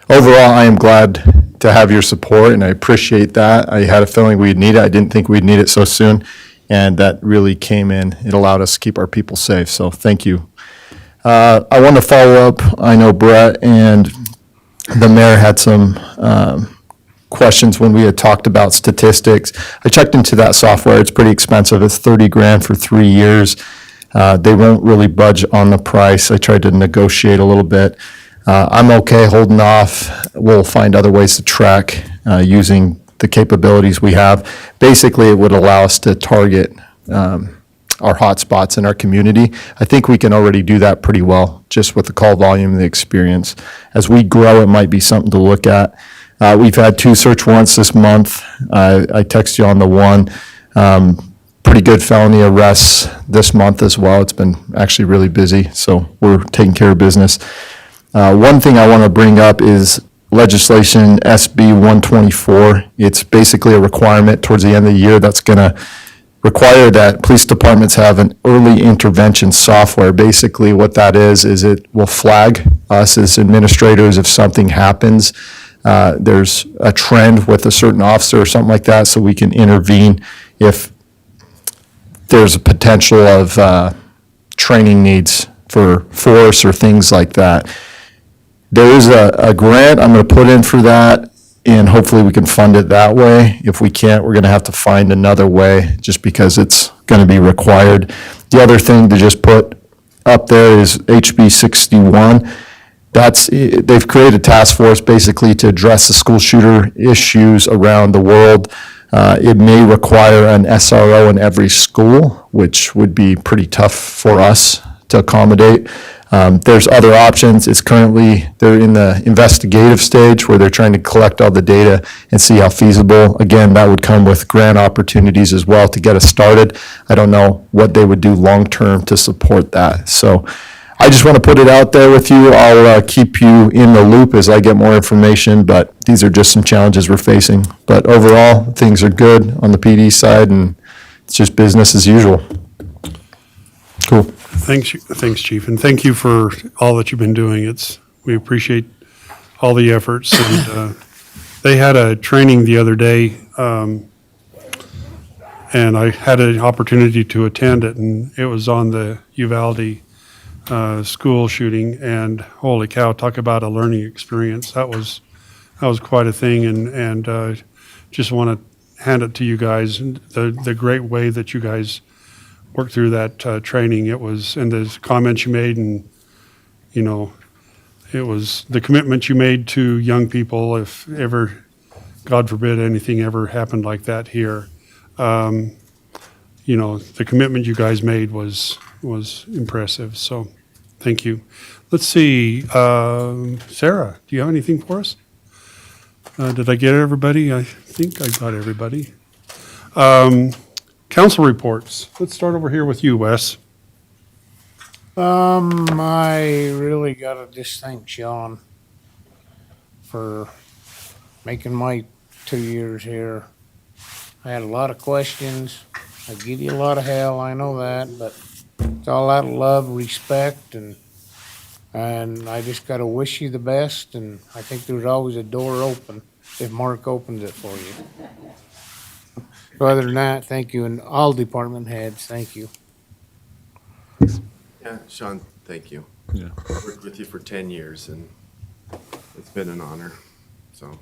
overall, I am glad to have your support, and I appreciate that. I had a feeling we'd need it. I didn't think we'd need it so soon, and that really came in. It allowed us to keep our people safe, so thank you. I want to follow up. I know Brett and the mayor had some questions when we had talked about statistics. I checked into that software. It's pretty expensive. It's $30,000 for 3 years. They won't really budge on the price. I tried to negotiate a little bit. I'm okay holding off. We'll find other ways to track using the capabilities we have. Basically, it would allow us to target our hotspots in our community. I think we can already do that pretty well, just with the call volume and the experience. As we grow, it might be something to look at. We've had 2 search warrants this month. I text you on the one. Pretty good felony arrests this month as well. It's been actually really busy, so we're taking care of business. One thing I want to bring up is legislation SB 124. It's basically a requirement towards the end of the year that's going to require that police departments have an early intervention software. Basically what that is it will flag us as administrators if something happens. There's a trend with a certain officer or something like that, so we can intervene if there's a potential of training needs for force or things like that. There is a grant I'm going to put in for that, and hopefully we can fund it that way. If we can't, we're going to have to find another way just because it's going to be required. The other thing to just put up there is HB 61. They've created a task force basically to address the school shooter issues around the world. It may require an SRO in every school, which would be pretty tough for us to accommodate. There's other options. They're in the investigative stage where they're trying to collect all the data and see how feasible. Again, that would come with grant opportunities as well to get us started. I don't know what they would do long-term to support that. So I just want to put it out there with you. I'll keep you in the loop as I get more information, but these are just some challenges we're facing. But overall, things are good on the PD side, and it's just business as usual. Cool. Thanks, Chief, and thank you for all that you've been doing. We appreciate all the efforts. And they had a training the other day, and I had an opportunity to attend it, and it was on the Uvalde school shooting. And holy cow, talk about a learning experience. That was quite a thing, and just want to hand it to you guys. The great way that you guys worked through that training. It was, and the comments you made, and it was the commitment you made to young people. If ever, God forbid, anything ever happened like that here, the commitment you guys made was impressive. So, thank you. Let's see, Sarah, do you have anything for us? Did I get everybody? I think I got everybody. Council reports. Let's start over here with you, Wes. I really gotta just thank Sean for making my 2 years here. I had a lot of questions. I give you a lot of hell, I know that, but it's all out of love, respect, and I just gotta wish you the best, and I think there's always a door open if Mark opens it for you. So other than that, thank you, and all department heads, thank you. Yeah, Sean, thank you. Yeah. I've worked with you for 10 years, and it's been an honor. So,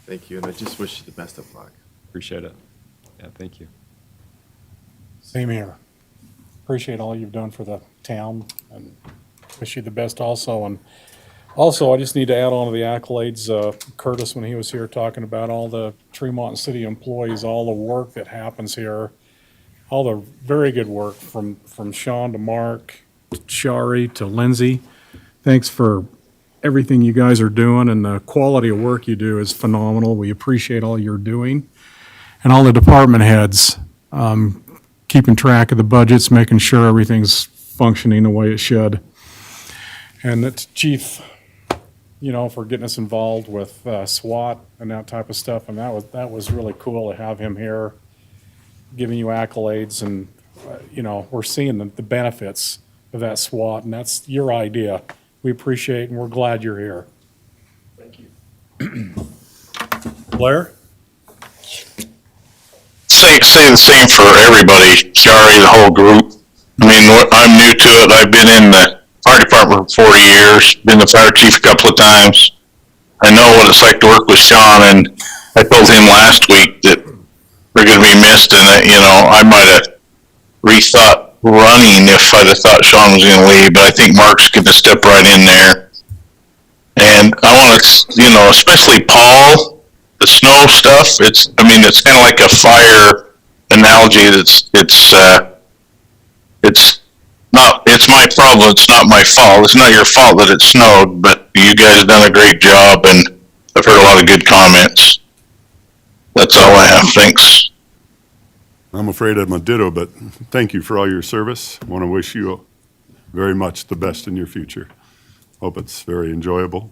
thank you, and I just wish you the best of luck. Appreciate it. Yeah, thank you. Same here. Appreciate all you've done for the town and wish you the best also. And also, I just need to add on to the accolades, Curtis, when he was here talking about all the Tremont City employees, all the work that happens here, all the very good work from Sean to Mark, to Shari to Lindsay. Thanks for everything you guys are doing, and the quality of work you do is phenomenal. We appreciate all you're doing. And all the department heads, keeping track of the budgets, making sure everything's functioning the way it should. And that's Chief, for getting us involved with SWAT and that type of stuff. And that was really cool to have him here, giving you accolades. And, we're seeing the benefits of that SWAT, and that's your idea. We appreciate and we're glad you're here. Thank you. Blair? Say the same for everybody, Shari, the whole group. I mean, I'm new to it. I've been in the fire department for 40 years, been the fire chief a couple of times. I know what it's like to work with Sean, and I told him last week that we're going to be missed, and that, I might have rethought running if I'd have thought Sean was going to leave, but I think Mark's going to step right in there. And I want to, especially Paul, the snow stuff, it's kind of like a fire analogy. It's my problem. It's not my fault. It's not your fault that it snowed, but you guys have done a great job, and I've heard a lot of good comments. That's all I have. Thanks. I'm afraid I'm a ditto, but thank you for all your service. I want to wish you very much the best in your future. Hope it's very enjoyable.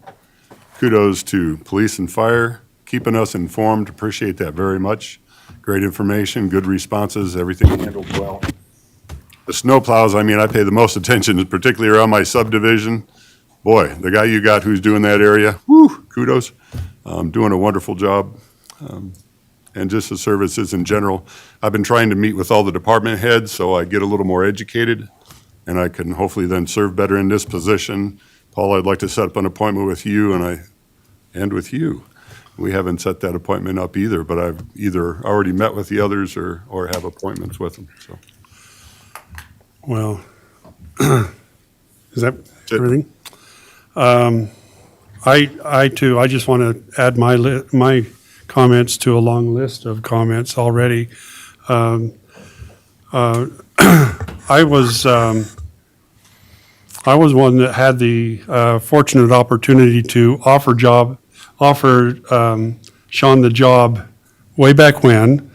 Kudos to police and fire, keeping us informed. Appreciate that very much. Great information, good responses, everything handled well. The snow plows, I pay the most attention, particularly around my subdivision. Boy, the guy you got who's doing that area, kudos. Doing a wonderful job. And just the services in general. I've been trying to meet with all the department heads so I get a little more educated and I can hopefully then serve better in this position. Paul, I'd like to set up an appointment with you and with you. We haven't set that appointment up either, but I've either already met with the others or have appointments with them, so. Well, is that everything? I too, I just want to add my comments to a long list of comments already. I was one that had the fortunate opportunity to offer Sean the job way back when.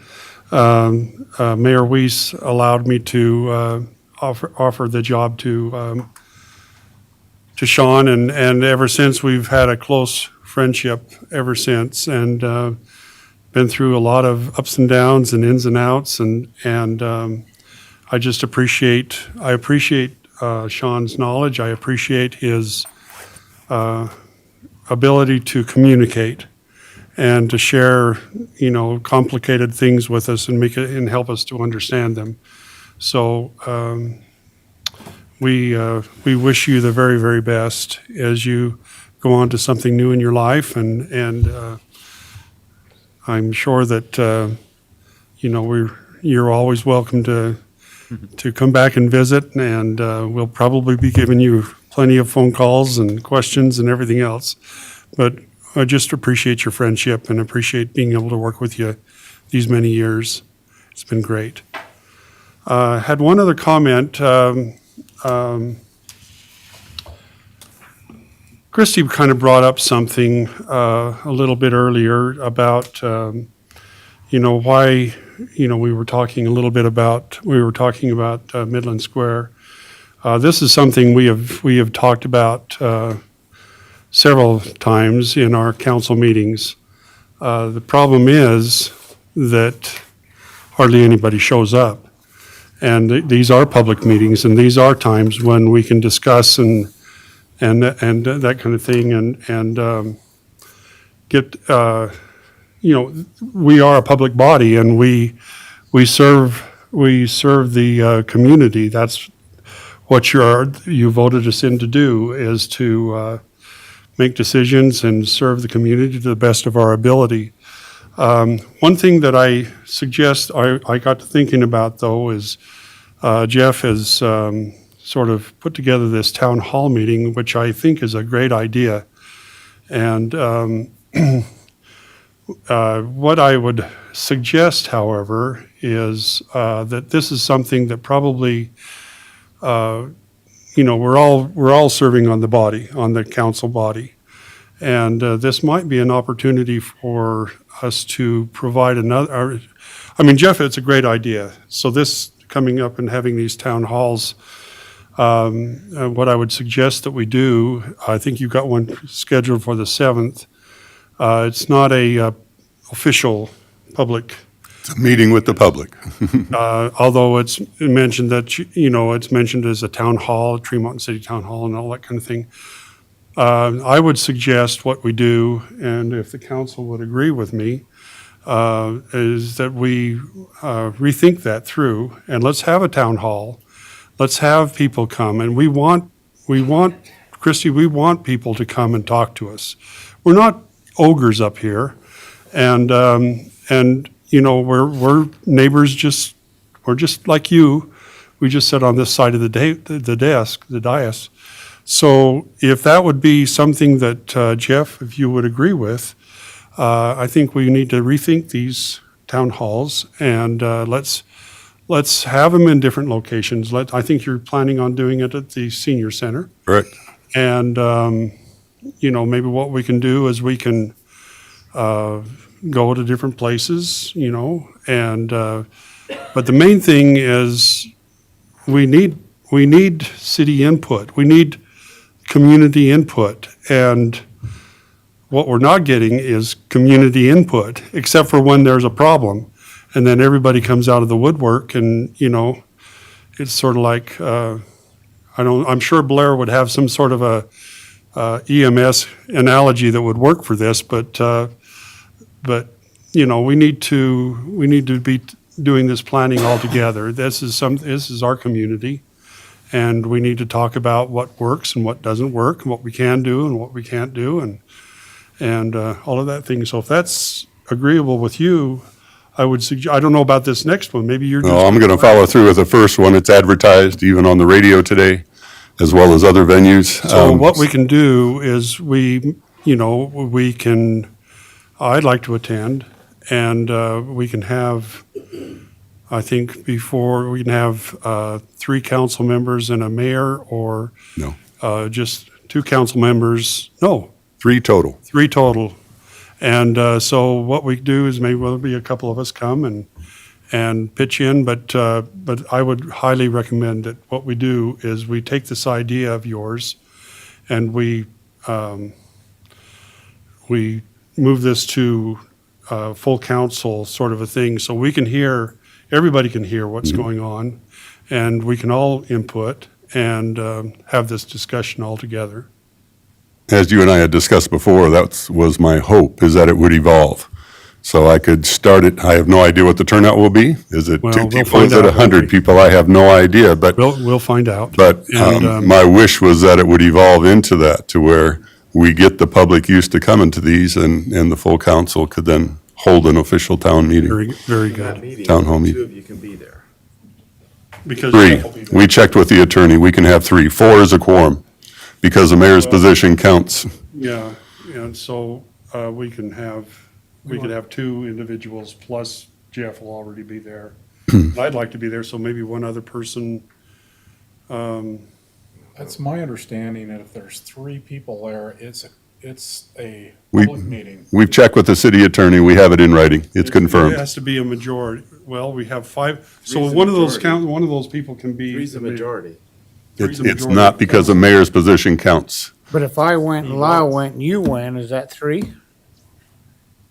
Mayor Weiss allowed me to offer the job to Sean, and ever since we've had a close friendship ever since, and been through a lot of ups and downs and ins and outs, and I just appreciate Sean's knowledge. I appreciate his ability to communicate and to share, complicated things with us and and help us to understand them. So we wish you the very, very best as you go on to something new in your life, and I'm sure that you're always welcome to come back and visit, and we'll probably be giving you plenty of phone calls and questions and everything else. But I just appreciate your friendship and appreciate being able to work with you these many years. It's been great. Had one other comment. Christy kind of brought up something a little bit earlier about, why, we were talking about Midland Square. This is something we have talked about several times in our council meetings. The problem is that hardly anybody shows up. And these are public meetings, and these are times when we can discuss and that kind of thing, and get, we are a public body, and we serve the community. That's what you voted us in to do, is to make decisions and serve the community to the best of our ability. One thing that I suggest, I got to thinking about though, is Jeff has sort of put together this town hall meeting, which I think is a great idea. And what I would suggest, however, is that this is something that probably, we're all serving on the body, on the council body. And this might be an opportunity for us to provide another, Jeff, it's a great idea. So this coming up and having these town halls, what I would suggest that we do, I think you've got one scheduled for the 7th. It's not a official public. It's a meeting with the public. Although it's mentioned that, it's mentioned as a town hall, Tremont City Town Hall and all that kind of thing. I would suggest what we do, and if the council would agree with me, is that we rethink that through, and let's have a town hall. Let's have people come, and we want, Christie, we want people to come and talk to us. We're not ogres up here, and we're neighbors. We're just like you. We just sit on this side of the dais. So if that would be something that, Jeff, if you would agree with, I think we need to rethink these town halls, and let's have them in different locations. I think you're planning on doing it at the senior center. Correct. And, maybe what we can do is we can go to different places, and, but the main thing is we need city input. We need community input, and what we're not getting is community input, except for when there's a problem, and then everybody comes out of the woodwork, and it's sort of like I'm sure Blair would have some sort of a EMS analogy that would work for this, but we need to be doing this planning all together. This is our community. And we need to talk about what works and what doesn't work, and what we can do and what we can't do, and all of that thing. So if that's agreeable with you, I would suggest, I don't know about this next one, maybe you're. No, I'm going to follow through with the first one. It's advertised even on the radio today, as well as other venues. So what we can do is I'd like to attend, and we can have, I think before, we can have 3 council members and a mayor, or No. Just 2 council members, no, 3 total. 3 total. And so what we do is maybe there'll be a couple of us come and pitch in, but I would highly recommend that what we do is we take this idea of yours and we move this to full council sort of a thing, so we can hear, everybody can hear what's going on, and we can all input and have this discussion all together. As you and I had discussed before, that was my hope, is that it would evolve. So I could start it, I have no idea what the turnout will be. Is it Well, 2 we'll people, find is it out, 100 won't we? people? I have no idea, but We'll find out. But And, my wish was that it would evolve into that, to where we get the public used to coming to these, and the full council could then hold an official town meeting. Very good. Town hall meeting. 2 of you can be there. Because 3, we checked with the attorney, we can have 3. 4 is a quorum, because the mayor's position counts. Yeah, and so we can have 2 individuals, plus Jeff will already be there. I'd like to be there, so maybe one other person. That's my understanding, that if there's 3 people there, it's a We- public meeting. We've checked with the city attorney, we have it in writing, it's It confirmed. has to be a majority. Well, we have 5, so Three's the one of those majority. one of those people can be. 3's the majority. It's not because the mayor's position counts. But if I went and Lyle went and you went, is that 3?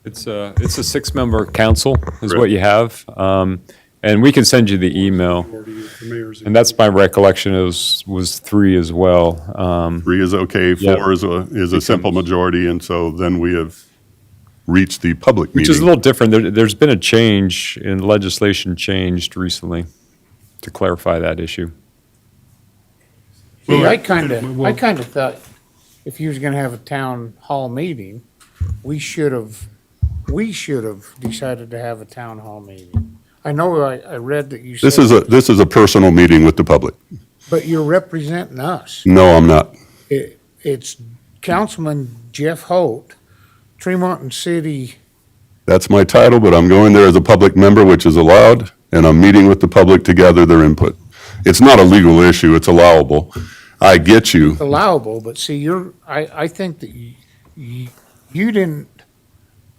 It's a 6-member council is Correct. what you have. And we can send you the email. And that's my recollection was 3 as well. 3 is okay, 4 is a simple majority, and so then we have reached the public Which is a meeting. little different. There's been a change in legislation changed recently to clarify that issue. See, Well, I kind of thought if you was gonna have a town hall meeting, we should have we should have decided to have a town hall meeting. I know I read that you said. This is a personal meeting with the public. But you're representing us. No, I'm not. It's Councilman Jeff Holt, Tremont City. That's my title, but I'm going there as a public member, which is allowed, and I'm meeting with the public to gather their input. It's not a legal issue, it's allowable. I get you. Allowable, but see, I think that you didn't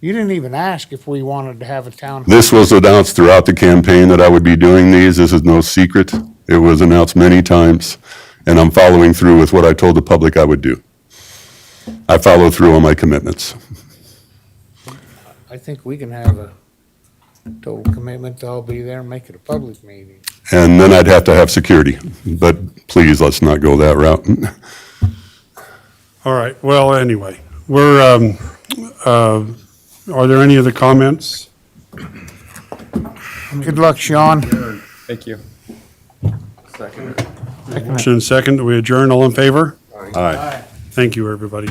even ask if we wanted to have a town. This was announced throughout the campaign that I would be doing these. This is no secret. It was announced many times, and I'm following through with what I told the public I would do. I follow through on my commitments. I think we can have a total commitment to all be there and make it a public meeting. And then I'd have to have security, but please, let's not go that route. All right, well, anyway, are there any other comments? Good luck, Sean. Thank you. Motion and second, we adjourn, all in favor? Aye. Thank you, everybody.